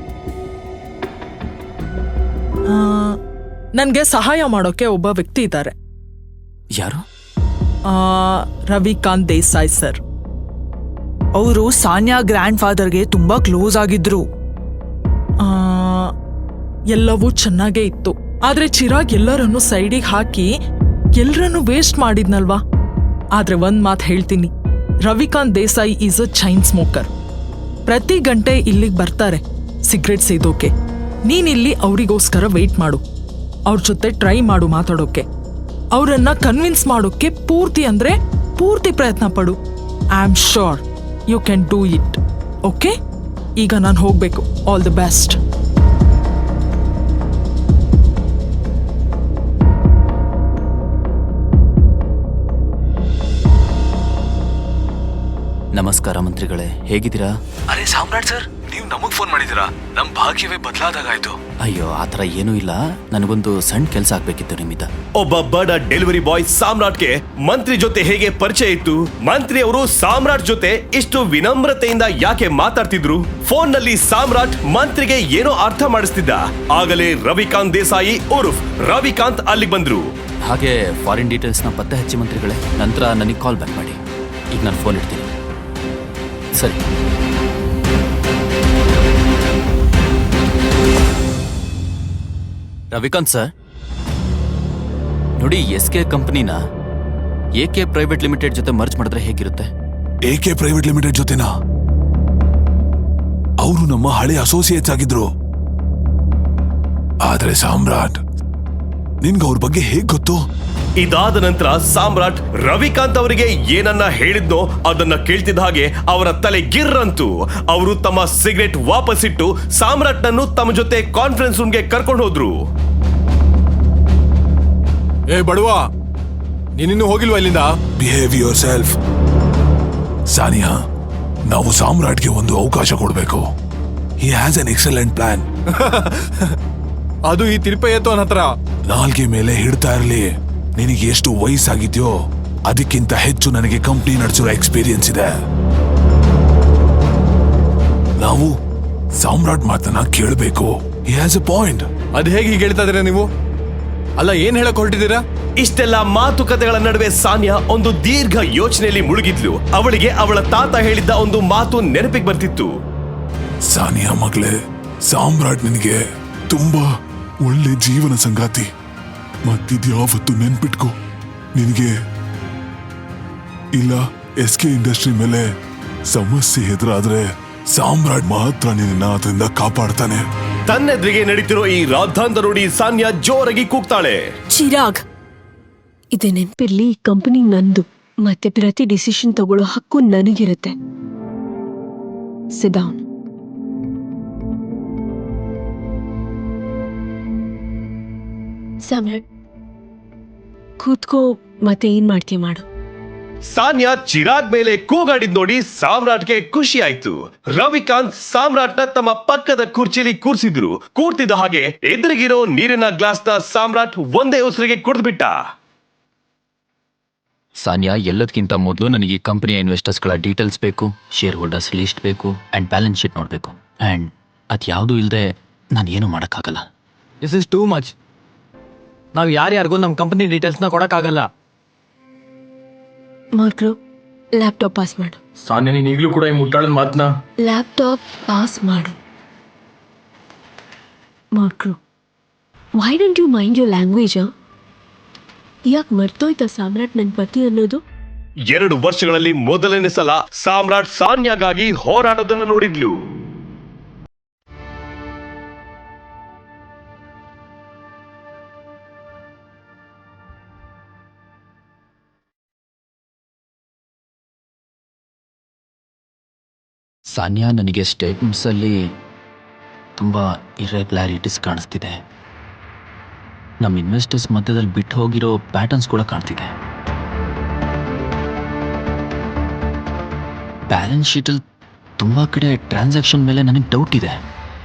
ನನ್ಗೆ ಸಹಾಯ ಮಾಡೋಕೆ ಒಬ್ಬ ವ್ಯಕ್ತಿ ಇದ್ದಾರೆ. ಯಾರು? ರವಿಕಾಂತ್ ದೇಸಾಯಿ ಸರ್. ಅವರು ಸಾನ್ಯಾ ಗ್ರ್ಯಾಂಡ್ ಫಾದರ್ಗೆ ತುಂಬಾ ಕ್ಲೋಸ್ ಆಗಿದ್ರು. ಎಲ್ಲವೂ ಚೆನ್ನಾಗೇ ಇತ್ತು. ಆದ್ರೆ ಚಿರಾಗ್ ಎಲ್ಲರನ್ನು ಸೈಡಿಗೆ ಹಾಕಿ ಎಲ್ಲರನ್ನು ವೇಸ್ಟ್ ಮಾಡಿದ್ನಲ್ವಾ. ಆದ್ರೆ ಒಂದ್ ಮಾತು ಹೇಳ್ತೀನಿ, Ravikant Desai is a chain smoker. ಪ್ರತಿ ಗಂಟೆ ಇಲ್ಲಿಗೆ ಬರ್ತಾರೆ ಸಿಗರೇಟ್ ಸೇದೋಕೆ. ನೀನಿಲ್ಲಿ ಅವರಿಗೋಸ್ಕರ ವೆಯ್ಟ್ ಮಾಡು. ಅವ್ರ ಜೊತೆ ಟ್ರೈ ಮಾಡು ಮಾತಾಡೋಕೆ. ಅವರನ್ನ ಕನ್ವಿನ್ಸ್ ಮಾಡೋಕೆ ಪೂರ್ತಿ ಪ್ರಯತ್ನ ಪಡು. I am sure you can do it. Okay, ಈಗ ನಾನು ಹೋಗ್ಬೇಕು. All the best. ನಮಸ್ಕಾರ ಮಂತ್ರಿಗಳೇ, ಹೇಗಿದ್ದೀರಾ? ಅರೆ ಸಾಮ್ರಾಟ್ ಸರ್, ನೀವು ನಮಗ್ ಫೋನ್ ಮಾಡಿದಿರಾ? ನಮ್ ಭಾಗ್ಯವೇ ಬದಲಾದಾಗಾಯ್ತು. ಅಯ್ಯೋ ಆತರ ಏನೂ ಇಲ್ಲ, ನನಗೊಂದು ಸಣ್ಣ ಕೆಲಸ ಆಗ್ಬೇಕಿತ್ತು ನಿಮ್ಮಿಂದ. ಒಬ್ಬ ಬಡ ಡೆಲಿವರಿ ಬಾಯ್ ಸಾಮ್ರಾಟ್ಗೆ ಮಂತ್ರಿ ಜೊತೆ ಹೇಗೆ ಪರಿಚಯ ಇತ್ತು, ಮಂತ್ರಿ ಅವರು ಸಾಮ್ರಾಟ್ ಜೊತೆ ಇಷ್ಟು ವಿನಮ್ರತೆಯಿಂದ ಯಾಕೆ ಮಾತಾಡ್ತಿದ್ರು, ಫೋನ್ ನಲ್ಲಿ ಸಾಮ್ರಾಟ್ ಮಂತ್ರಿಗೆ ಏನೋ ಅರ್ಥ ಮಾಡಿಸ್ತಿದ್ದ. ಆಗಲೇ ರವಿಕಾಂತ್ ದೇಸಾಯಿ ಉರ್ಫ್ ರವಿಕಾಂತ್ ಅಲ್ಲಿಗೆ ಬಂದ್ರು. ಹಾಗೆ ಫಾರಿನ್ ಡೀಟೇಲ್ಸ್ನ ಪತ್ತೆ ಹಚ್ಚಿ ಮಂತ್ರಿಗಳೇ, ನಂತರ ನನಗೆ ಕಾಲ್ ಬ್ಯಾಕ್ ಮಾಡಿ. ಈಗ ನಾನು ಫೋನ್ ಇಡ್ತೀನಿ. ಸರಿ. ರವಿಕಾಂತ್ ಸರ್, ನೋಡಿ SK ಕಂಪನಿನ AK ಪ್ರೈವೇಟ್ ಲಿಮಿಟೆಡ್ ಜೊತೆ ಮರ್ಜ್ ಮಾಡಿದ್ರೆ ಹೇಗಿರುತ್ತೆ? AK ಪ್ರೈವೇಟ್ ಲಿಮಿಟೆಡ್ ಜೊತೆನಾ? ಅವರು ನಮ್ಮ ಹಳೆ ಅಸೋಸಿಯೇಟ್ಸ್ ಆಗಿದ್ರು. ಆದ್ರೆ ಸಾಮ್ರಾಟ್, ನಿನ್ಗೆ ಅವ್ರ ಬಗ್ಗೆ ಹೇಗ್ ಗೊತ್ತು? ಇದಾದ ನಂತರ ಸಾಮ್ರಾಟ್ ರವಿಕಾಂತ್ ಅವರಿಗೆ ಏನನ್ನ ಹೇಳಿದ್ನೋ ಅದನ್ನ ಕೇಳ್ತಿದ್ದ ಹಾಗೆ ಅವರ ತಲೆ ಗಿರ್ರಂತು. ಅವರು ತಮ್ಮ ಸಿಗರೆಟ್ ವಾಪಸ್ಸಿಟ್ಟು ಸಾಮ್ರಾಟ್ ನನ್ನು ತಮ್ಮ ಜೊತೆ ಕಾನ್ಫರೆನ್ಸ್ ರೂಮ್ಗೆ ಕರ್ಕೊಂಡು ಹೋದ್ರು. ಏ ಬಡವಾ, ನೀನಿನ್ನೂ ಹೋಗಿಲ್ವಾ ಇಲ್ಲಿಂದ? Behave your self. ಸಾನಿಯಾ, ನಾವು ಸಾಮ್ರಾಟ್ಗೆ ಒಂದು ಅವಕಾಶ ಕೊಡ್ಬೇಕು. He has an excellent plan. ಅದು ಈ ತಿರುಪತಿ ಅವನ ಹತ್ರ. ನಾಲ್ಗೆ ಮೇಲೆ ಹಿಡ್ತಾ ಇರ್ಲಿ. ನಿನಗೆ ಎಷ್ಟು ವಯಸ್ಸಾಗಿದ್ಯೋ ಅದಕ್ಕಿಂತ ಹೆಚ್ಚು ನನಗೆ ಕಂಪ್ನಿ ನಡೆಸಿರೋ ಎಕ್ಸ್ಪೀರಿಯನ್ಸ್ ಇದೆ. ನಾವು ಸಾಮ್ರಾಟ್ ಮಾತನ್ನ ಕೇಳಬೇಕು. He has A point. ಅದ್ ಹೇಗೆ ಹೀಗೆ ಹೇಳ್ತಾ ಇದೀರಾ ನೀವು? ಅಲ್ಲ, ಏನ್ ಹೇಳಕ್ ಹೊರಟಿದ್ದೀರಾ? ಇಷ್ಟೆಲ್ಲ ಮಾತುಕತೆಗಳ ನಡುವೆ ಸಾನಿಯಾ ಒಂದು ದೀರ್ಘ ಯೋಚನೆಯಲ್ಲಿ ಮುಳುಗಿದ್ಲು. ಅವಳಿಗೆ ಅವಳ ತಾತ ಹೇಳಿದ್ದ ಒಂದು ಮಾತು ನೆನಪಿಗೆ ಬರ್ತಿತ್ತು. ಸಾನಿಯಾ ಮಗಳೇ, ಸಾಮ್ರಾಟ್ ನಿನಗೆ ತುಂಬಾ ಒಳ್ಳೆ ಜೀವನ ಸಂಗಾತಿ. ಮತ್ತಿದ್ಯಾವತ್ತು ನೆನ್ಪಿಟ್ಕೋ, ನಿನಗೆ ಇಲ್ಲ SK ಇಂಡಸ್ಟ್ರಿ ಮೇಲೆ ಸಮಸ್ಯೆ ಎದುರಾದ್ರೆ ಸಾಮ್ರಾಟ್ ಮಾತ್ರ ನಿನ್ನ ಅದರಿಂದ ಕಾಪಾಡ್ತಾನೆ. ತನ್ನೆದ್ರಿಗೆ ನಡೀತಿರೋ ಈ ರಾದ್ಧಾಂತ ನೋಡಿ ಸಾನಿಯಾ ಜೋರಾಗಿ ಕೂಗ್ತಾಳೆ. ಚಿರಾಗ್, ಇದೆ ನೆನ್ಪಿರ್ಲಿ, ಈ ಕಂಪನಿ ನಂದು, ಮತ್ತೆ ಪ್ರತಿ ಡಿಸಿಷನ್ ತಗೊಳ್ಳೋ ಹಕ್ಕು ನನಗಿರುತ್ತೆ. Sit down. ಸಾಮ್ರಾಟ್, ಕೂತ್ಕೋ, ಮತ್ತೆ ಏನ್ ಮಾಡ್ತೀಯ ಮಾಡು. ಸಾನಿಯಾ ಚಿರಾಗ್ ಮೇಲೆ ಕೂಗಾಡಿದ್ ನೋಡಿ ಸಾಮ್ರಾಟ್ಗೆ ಖುಷಿ ಆಯ್ತು. ರವಿಕಾಂತ್ ಸಾಮ್ರಾಟ್ನ ತಮ್ಮ ಪಕ್ಕದ ಕುರ್ಚಿಲಿ ಕೂರ್ಸಿದ್ರು. ಕೂರ್ತಿದ್ದ ಹಾಗೆ ಎದುರಿಗಿರೋ ನೀರಿನ ಗ್ಲಾಸ್ನ ಸಾಮ್ರಾಟ್ ಒಂದೇ ಉಸಿರಿಗೆ ಕುಡಿದ್ಬಿಟ್ಟ. ಸಾನಿಯಾ, ಎಲ್ಲದಕ್ಕಿಂತ ಮೊದಲು ನನಗೆ ಈ ಕಂಪನಿಯ ಇನ್ವೆಸ್ಟರ್ಸ್ಗಳ ಡೀಟೇಲ್ಸ್ ಬೇಕು, ಶೇರ್ ಹೋಲ್ಡರ್ಸ್ ಲಿಸ್ಟ್ ಬೇಕು, ಆ್ಯಂಡ್ ಬ್ಯಾಲೆನ್ಸ್ ಶೀಟ್ ನೋಡಬೇಕು. ಆ್ಯಂಡ್ ಅದು ಯಾವುದೂ ಇಲ್ಲದೆ ನಾನು ಏನೂ ಮಾಡೋಕ್ಕಾಗಲ್ಲ. This is too much. ನಾವು ಯಾರ್ಯಾರಿಗೂ ನಮ್ಮ ಕಂಪನಿ ಡೀಟೇಲ್ಸ್ನ ಕೊಡೋಕ್ಕಾಗಲ್ಲ. ಮಾರ್ಕ್ರು, ಲ್ಯಾಪ್ಟಾಪ್ ಪಾಸ್ ಮಾಡು. ಸಾನ್ಯ, ನೀನು ಈಗಲೂ ಕೂಡ ಈ ಮುಟ್ಟಾಳದ ಮಾತನ್ನ. ಲ್ಯಾಪ್ಟಾಪ್ ಪಾಸ್ ಮಾಡು. ಮಾರ್ಕ್ರು, why don't you mind your language? ಯಾಕೆ ಮರ್ತೋಯ್ತಾ ಸಾಮ್ರಾಟ್ ನನ್ನ ಪತಿ ಅನ್ನೋದು? 2 ವರ್ಷಗಳಲ್ಲಿ ಮೊದಲನೇ ಸಲ ಸಾಮ್ರಾಟ್ ಸಾನ್ಯಾಗಾಗಿ ಹೋರಾಡೋದನ್ನು ನೋಡಿದ್ಲು. ಸಾನಿಯಾ, ನನಗೆ ಸ್ಟೇಟ್ಮೆಂಟ್ಸಲ್ಲಿ ತುಂಬ ಇರ್ರೆಗ್ಯುಲಾರಿಟೀಸ್ ಕಾಣಿಸ್ತಿದೆ. ನಮ್ಮ ಇನ್ವೆಸ್ಟರ್ಸ್ ಮಧ್ಯದಲ್ಲಿ ಬಿಟ್ಟು ಹೋಗಿರೋ ಪ್ಯಾಟರ್ನ್ಸ್ ಕೂಡ ಕಾಣ್ತಿದೆ. ಬ್ಯಾಲೆನ್ಸ್ ಶೀಟಲ್ಲಿ ತುಂಬ ಕಡೆ ಟ್ರಾನ್ಸಾಕ್ಷನ್ ಮೇಲೆ ನನಗೆ ಡೌಟ್ ಇದೆ.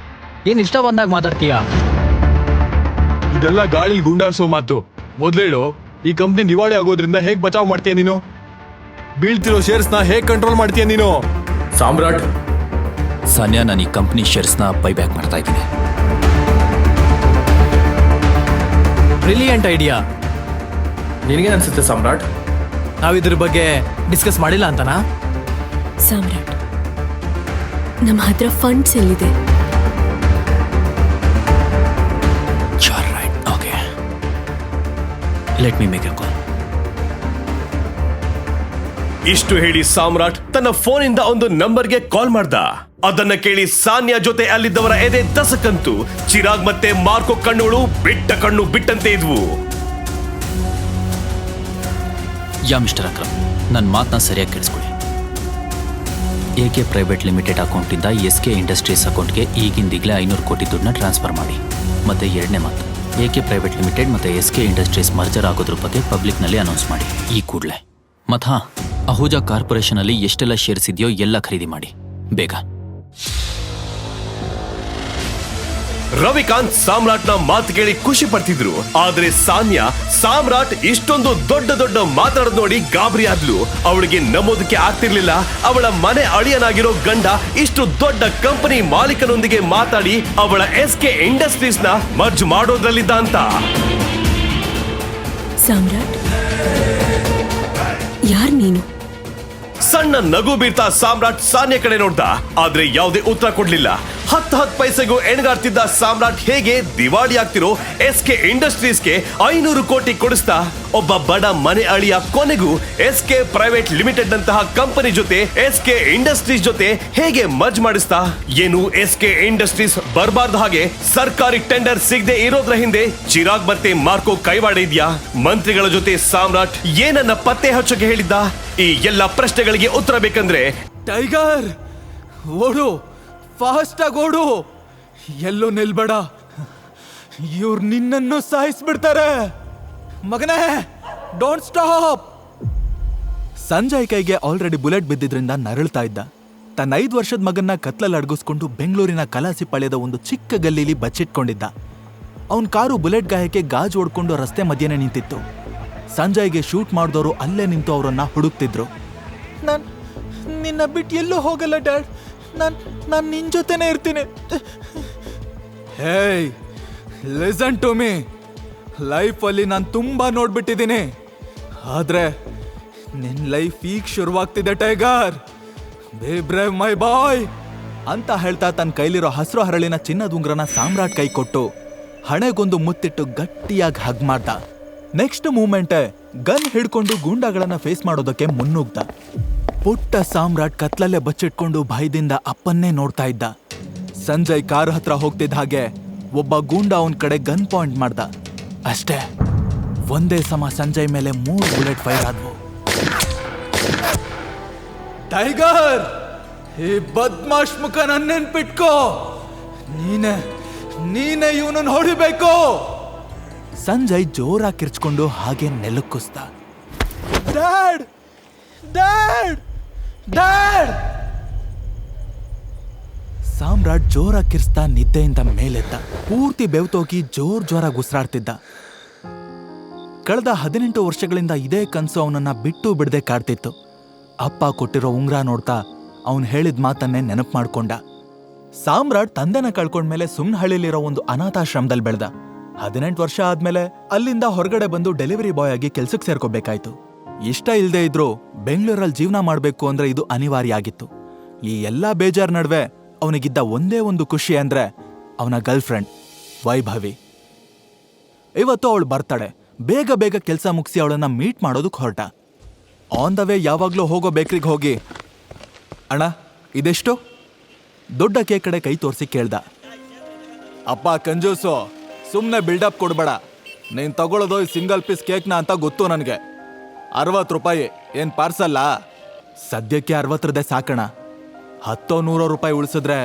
ಏನು ಇಷ್ಟ ಬಂದಾಗ ಮಾತಾಡ್ತೀಯಾ? ಇದೆಲ್ಲ ಗಾಳಿ ಗುಂಡಾರ್ಸೋ ಮಾತು. ಮೊದ್ಲೇಳು, ಈ ಕಂಪ್ನಿ ದಿವಾಳಿ ಆಗೋದ್ರಿಂದ ಹೇಗ್ ಬಚಾವ್ ಮಾಡ್ತೀಯ ನೀನು? ಬೀಳ್ತಿರೋ ಶೇರ್ಸ್ನ ಹೇಗ್ ಕಂಟ್ರೋಲ್ ಮಾಡ್ತೀಯ ನೀನು? ಸಾಮ್ರಾಟ್, ಸಾನಿಯಾ, ನಾನು ಈ ಕಂಪ್ನಿ ಶೇರ್ಸ್ನ ಬೈಬ್ಯಾಕ್ ಮಾಡ್ತಾ ಇದ್ದೀನಿ. Brilliant idea. ನಿನಗೇನು ಅನ್ಸುತ್ತೆ ಸಾಮ್ರಾಟ್? ನಾವು ಇದ್ರ ಬಗ್ಗೆ ಡಿಸ್ಕಸ್ ಮಾಡಿಲ್ಲ ಅಂತನಾ? ಸಾಮ್ರಾಟ್, ನಮ್ಮ ಹತ್ರ ಫಂಡ್ಸ್ ಎಲ್ಲಿದೆ? Right, okay, let me make a call. ಇಷ್ಟು ಹೇಳಿ ಸಾಮ್ರಾಟ್ ತನ್ನ ಫೋನಿಂದ ಒಂದು ನಂಬರ್ಗೆ ಕಾಲ್ ಮಾಡ್ದ. ಅದನ್ನ ಕೇಳಿ ಸಾನ್ಯಾ ಜೊತೆ ಅಲ್ಲಿದ್ದವರ ಎದೆ ದಸಕಂತು. ಚಿರಾಗ್ ಮತ್ತೆ ಮಾರ್ಕೋ ಕಣ್ಣುಗಳು ಬಿಟ್ಟ ಕಣ್ಣು ಬಿಟ್ಟಂತೆ ಇದ್ವು. ಯಾ ಮಿಸ್ಟರ್ ಅಕ್ರಮ್, ನನ್ನ ಮಾತನ್ನ ಸರಿಯಾಗಿ ಕೇಳಿಸ್ಕೊಳ್ಳಿ. AK ಪ್ರೈವೇಟ್ ಲಿಮಿಟೆಡ್ ಅಕೌಂಟಿಂದ SK ಇಂಡಸ್ಟ್ರೀಸ್ ಅಕೌಂಟ್ಗೆ ಈಗಿಂದೀಗಲೇ 500 ಕೋಟಿ ದುಡ್ಡನ್ನ ಟ್ರಾನ್ಸ್ಫರ್ ಮಾಡಿ. ಮತ್ತೆ ಎರಡನೇ ಮಾತು, AK ಪ್ರೈವೇಟ್ ಲಿಮಿಟೆಡ್ ಮತ್ತೆ SK ಇಂಡಸ್ಟ್ರೀಸ್ ಮರ್ಜರ್ ಆಗೋದ್ರ ಬಗ್ಗೆ ಪಬ್ಲಿಕ್ನಲ್ಲಿ ಅನೌನ್ಸ್ ಮಾಡಿ ಈ ಕೂಡಲೇ. ಮತ್ತು ಹಾಂ, ಅಹೂಜಾ ಕಾರ್ಪೊರೇಷನಲ್ಲಿ ಎಷ್ಟೆಲ್ಲ ಶೇರ್ಸ್ ಇದೆಯೋ ಎಲ್ಲ ಖರೀದಿ ಮಾಡಿ ಬೇಗ. ರವಿಕಾಂತ್ ಸಾಮ್ರಾಟ್ನ ಮಾತು ಕೇಳಿ ಖುಷಿ ಪಡ್ತಿದ್ರು. ಆದ್ರೆ ಸಾನ್ಯಾ ಸಾಮ್ರಾಟ್ ಇಷ್ಟೊಂದು ದೊಡ್ಡ ದೊಡ್ಡ ಮಾತಾಡೋದ್ ನೋಡಿ ಗಾಬರಿ ಆದ್ಲು. ಅವಳಿಗೆ ನಂಬೋದಕ್ಕೆ ಆಗ್ತಿರ್ಲಿಲ್ಲ ಅವಳ ಮನೆ ಅಳಿಯನಾಗಿರೋ ಗಂಡ ಇಷ್ಟು ದೊಡ್ಡ ಕಂಪನಿ ಮಾಲೀಕನೊಂದಿಗೆ ಮಾತಾಡಿ ಅವಳ SK ಇಂಡಸ್ಟ್ರೀಸ್ ನ ಮರ್ಜ್ ಮಾಡೋದ್ರಲ್ಲಿದ್ದ ಅಂತ. ಸಾಮ್ರಾಟ್, ಯಾರ್ ನೀನು? ಸಣ್ಣ ನಗು ಬೀರ್ತಾ ಸಾಮ್ರಾಟ್ ಸಾನ್ಯಾ ಕಡೆ ನೋಡ್ದ. ಆದ್ರೆ ಯಾವುದೇ ಉತ್ತರ ಕೊಡ್ಲಿಲ್ಲ. 10 ಪೈಸೆಗೂ ಎಣಗಾಡ್ತಿದ್ದ ಸಾಮ್ರಾಟ್ ಹೇಗೆ ದಿವಾಳಿ ಆಗ್ತಿರೋ SK ಇಂಡಸ್ಟ್ರೀಸ್ಗೆ 500 ಕೋಟಿ ಕೊಡಿಸ್ತಾ ಒಬ್ಬ ಬಡ ಮನೆ ಅಳಿಯ ಕೊನೆಗೂ SK ಪ್ರೈವೇಟ್ ಲಿಮಿಟೆಡ್ ನಂತಹ ಕಂಪನಿ ಜೊತೆ SK ಇಂಡಸ್ಟ್ರೀಸ್ ಜೊತೆ ಹೇಗೆ ಮರ್ಜ್ ಮಾಡಿಸ್ತಾ? ಏನು SK ಇಂಡಸ್ಟ್ರೀಸ್ ಬರ್ಬಾರ್ದು ಹಾಗೆ ಸರ್ಕಾರಿ ಟೆಂಡರ್ ಸಿಗದೆ ಇರೋದ್ರ ಹಿಂದೆ ಚಿರಾಗ್ ಮತ್ತೆ ಮಾರ್ಕೋ ಕೈವಾಡ ಇದ್ಯಾ? ಮಂತ್ರಿಗಳ ಜೊತೆ ಸಾಮ್ರಾಟ್ ಏನನ್ನ ಪತ್ತೆ ಹಚ್ಚೋಕೆ ಹೇಳಿದ್ದ? ಈ ಎಲ್ಲ ಪ್ರಶ್ನೆಗಳಿಗೆ ಉತ್ತರ ಬೇಕಂದ್ರೆ ಟೈಗರ್, ಓಡು, ಫಾಸ್ಟ್ ಆಗಿ ಓಡು, ಎಲ್ಲೋ ನಿಲ್ಬೇಡ. ಇವ್ರು ನಿನ್ನನ್ನು ಸಾಯಿಸ್ಬಿಡ್ತಾರೆ. ಮಗನೇ, ಡೋಂಟ್ ಸ್ಟಾಪ್. ಸಂಜಯ್ ಕೈಗೆ ಆಲ್ರೆಡಿ ಬುಲೆಟ್ ಬಿದ್ದಿದ್ರಿಂದ ನರಳ್ತಾ ಇದ್ದ. ತನ್ನ 5 ವರ್ಷದ ಮಗನ್ನ ಕತ್ಲಲ್ಲಿ ಅಡಗಿಸ್ಕೊಂಡು ಬೆಂಗಳೂರಿನ ಕಲಾಸಿಪಾಳ್ಯದ ಒಂದು ಚಿಕ್ಕ ಗಲ್ಲಿಲಿ ಬಚ್ಚಿಟ್ಕೊಂಡಿದ್ದ. ಅವನ್ ಕಾರು ಬುಲೆಟ್ ಗಾಯಕ್ಕೆ ಗಾಜು ಹೊಡ್ಕೊಂಡು ರಸ್ತೆ ಮಧ್ಯೆನೇ ನಿಂತಿತ್ತು. ಸಂಜಯ್ಗೆ ಶೂಟ್ ಮಾಡಿದವರು ಅಲ್ಲೇ ನಿಂತು ಅವರನ್ನ ಹುಡುಕ್ತಿದ್ರು. ನಾನ್ ನಿನ್ನ ಬಿಟ್ಟು ಎಲ್ಲೂ ಹೋಗಲ್ಲ ಡ್ಯಾಡ್, ನಾನ್ ನಿನ್ ಜೊತೆನೇ ಇರ್ತೀನಿ. ಹೇಯ್, ಲಿಸನ್ ಟು ಮೀ. ಲೈಫಲ್ಲಿ ನಾನು ತುಂಬಾ ನೋಡ್ಬಿಟ್ಟಿದ್ದೀನಿ, ಆದ್ರೆ ನಿನ್ ಲೈಫ್ ಈಗ ಶುರುವಾಗ್ತಿದೆ ಟೈಗರ್. ಬಿ ಬ್ರೇವ್ ಮೈ ಬಾಯ್ ಅಂತ ಹೇಳ್ತಾ ತನ್ನ ಕೈಲಿರೋ ಹಸಿರು ಹರಳಿನ ಚಿನ್ನದ ಉಂಗ್ರನ ಸಾಮ್ರಾಟ್ ಕೈ ಕೊಟ್ಟು ಹಣೆಗೊಂದು ಮುತ್ತಿಟ್ಟು ಗಟ್ಟಿಯಾಗಿ ಹಗ್ ಮಾಡ್ದ. ನೆಕ್ಸ್ಟ್ ಮೂಮೆಂಟೇ ಗನ್ ಹಿಡ್ಕೊಂಡು ಗೂಂಡಾಗಳನ್ನ ಫೇಸ್ ಮಾಡೋದಕ್ಕೆ ಮುನ್ನುಗ್ದ. ಪುಟ್ಟ ಸಾಮ್ರಾಟ್ ಕತ್ಲಲ್ಲೇ ಬಚ್ಚಿಟ್ಕೊಂಡು ಭಯದಿಂದ ಅಪ್ಪನ್ನೇ ನೋಡ್ತಾ ಇದ್ದ. ಸಂಜಯ್ ಕಾರ್ ಹತ್ರ ಹೋಗ್ತಿದ್ದ ಹಾಗೆ ಒಬ್ಬ ಗೂಂಡ ಅವನ್ ಕಡೆ ಗನ್ ಪಾಯಿಂಟ್ ಮಾಡ್ದ. ಅಷ್ಟೇ, ಒಂದೇ ಸಮ ಸಂಜಯ್ ಮೇಲೆ 3 ಬುಲೆಟ್ ಫೈರ್ ಆದ್ವು. ಟೈಗರ್, ಈ ಬದ್ಮಾಶ್ ಮುಖ ನೆನ್ಪಿಟ್ಕೋ. ನೀನೇ ಇವನನ್ನು ಹೊಡಿಬೇಕು. ಸಂಜಯ್ ಜೋರಾಗಿ ಕಿರ್ಚ್ಕೊಂಡು ಹಾಗೆ ನೆಲಕ್ಕುಸ್ದ. Dad, dad, dad. ಸಾಮ್ರಾಟ್ ಜೋರಾಗಿ ಕಿರ್ಚ್ತಾ ನಿದ್ದೆಯಿಂದ ಮೇಲೆದ್ದ. ಪೂರ್ತಿ ಬೆವ್ತೋಗಿ ಜೋರಾಗಿ ಉಸಿರಾಡ್ತಿದ್ದ. ಕಳೆದ 18 ವರ್ಷಗಳಿಂದ ಇದೇ ಕನ್ಸು ಅವನನ್ನ ಬಿಟ್ಟು ಬಿಡದೆ ಕಾಡ್ತಿತ್ತು. ಅಪ್ಪ ಕೊಟ್ಟಿರೋ ಉಂಗ್ರ ನೋಡ್ತಾ ಅವನು ಹೇಳಿದ ಮಾತನ್ನೇ ನೆನಪು ಮಾಡ್ಕೊಂಡ. ಸಾಮ್ರಾಟ್ ತಂದೆನ ಕಳ್ಕೊಂಡ್ಮೇಲೆ ಸುಮ್ನಹಳ್ಳಿಲಿರೋ ಒಂದು ಅನಾಥಾಶ್ರಮದಲ್ಲಿ ಬೆಳೆದ. 18 ವರ್ಷ ಆದ್ಮೇಲೆ ಅಲ್ಲಿಂದ ಹೊರಗಡೆ ಬಂದು ಡೆಲಿವರಿ ಬಾಯ್ ಆಗಿ ಕೆಲ್ಸಕ್ಕೆ ಸೇರ್ಕೋಬೇಕಾಯ್ತು. ಇಷ್ಟ ಇಲ್ದೇ ಇದ್ರು ಬೆಂಗಳೂರಲ್ಲಿ ಜೀವನ ಮಾಡ್ಬೇಕು ಅಂದ್ರೆ ಇದು ಅನಿವಾರ್ಯ ಆಗಿತ್ತು. ಈ ಎಲ್ಲಾ ಬೇಜಾರ್ ನಡುವೆ ಅವನಿಗಿದ್ದ ಒಂದೇ ಒಂದು ಖುಷಿ ಅಂದ್ರೆ ಅವನ ಗರ್ಲ್ ಫ್ರೆಂಡ್ ವೈಭವಿ. ಇವತ್ತು ಅವಳು ಬರ್ತಾಳೆ. ಬೇಗ ಕೆಲಸ ಮುಗಿಸಿ ಅವಳನ್ನ ಮೀಟ್ ಮಾಡೋದಕ್ಕೆ ಹೊರಟ. ಆನ್ ದ ವೇ ಯಾವಾಗ್ಲೂ ಹೋಗೋ ಬೇಕ್ರಿಗೆ ಹೋಗಿ, ಅಣ್ಣ ಇದೆಷ್ಟು? ದೊಡ್ಡ ಕೇಕ್ ಕಡೆ ಕೈ ತೋರಿಸಿ ಕೇಳ್ದ. ಅಪ್ಪ ಕಂಜೂಸು, ಸುಮ್ನೆ ಬಿಲ್ಡಪ್ ಕೊಡ್ಬೇಡ. ನೀನ್ ತಗೊಳ್ಳೋದು ಸಿಂಗಲ್ ಪೀಸ್ ಕೇಕ್ನ ಅಂತ ಗೊತ್ತು ನನಗೆ. 60 ರೂಪಾಯಿ ಏನ್ ಪಾರ್ಸಲ್ಲ? ಸದ್ಯಕ್ಕೆ 60 ಸಾಕಣ. 10-100 ರೂಪಾಯಿ ಉಳಿಸಿದ್ರೆ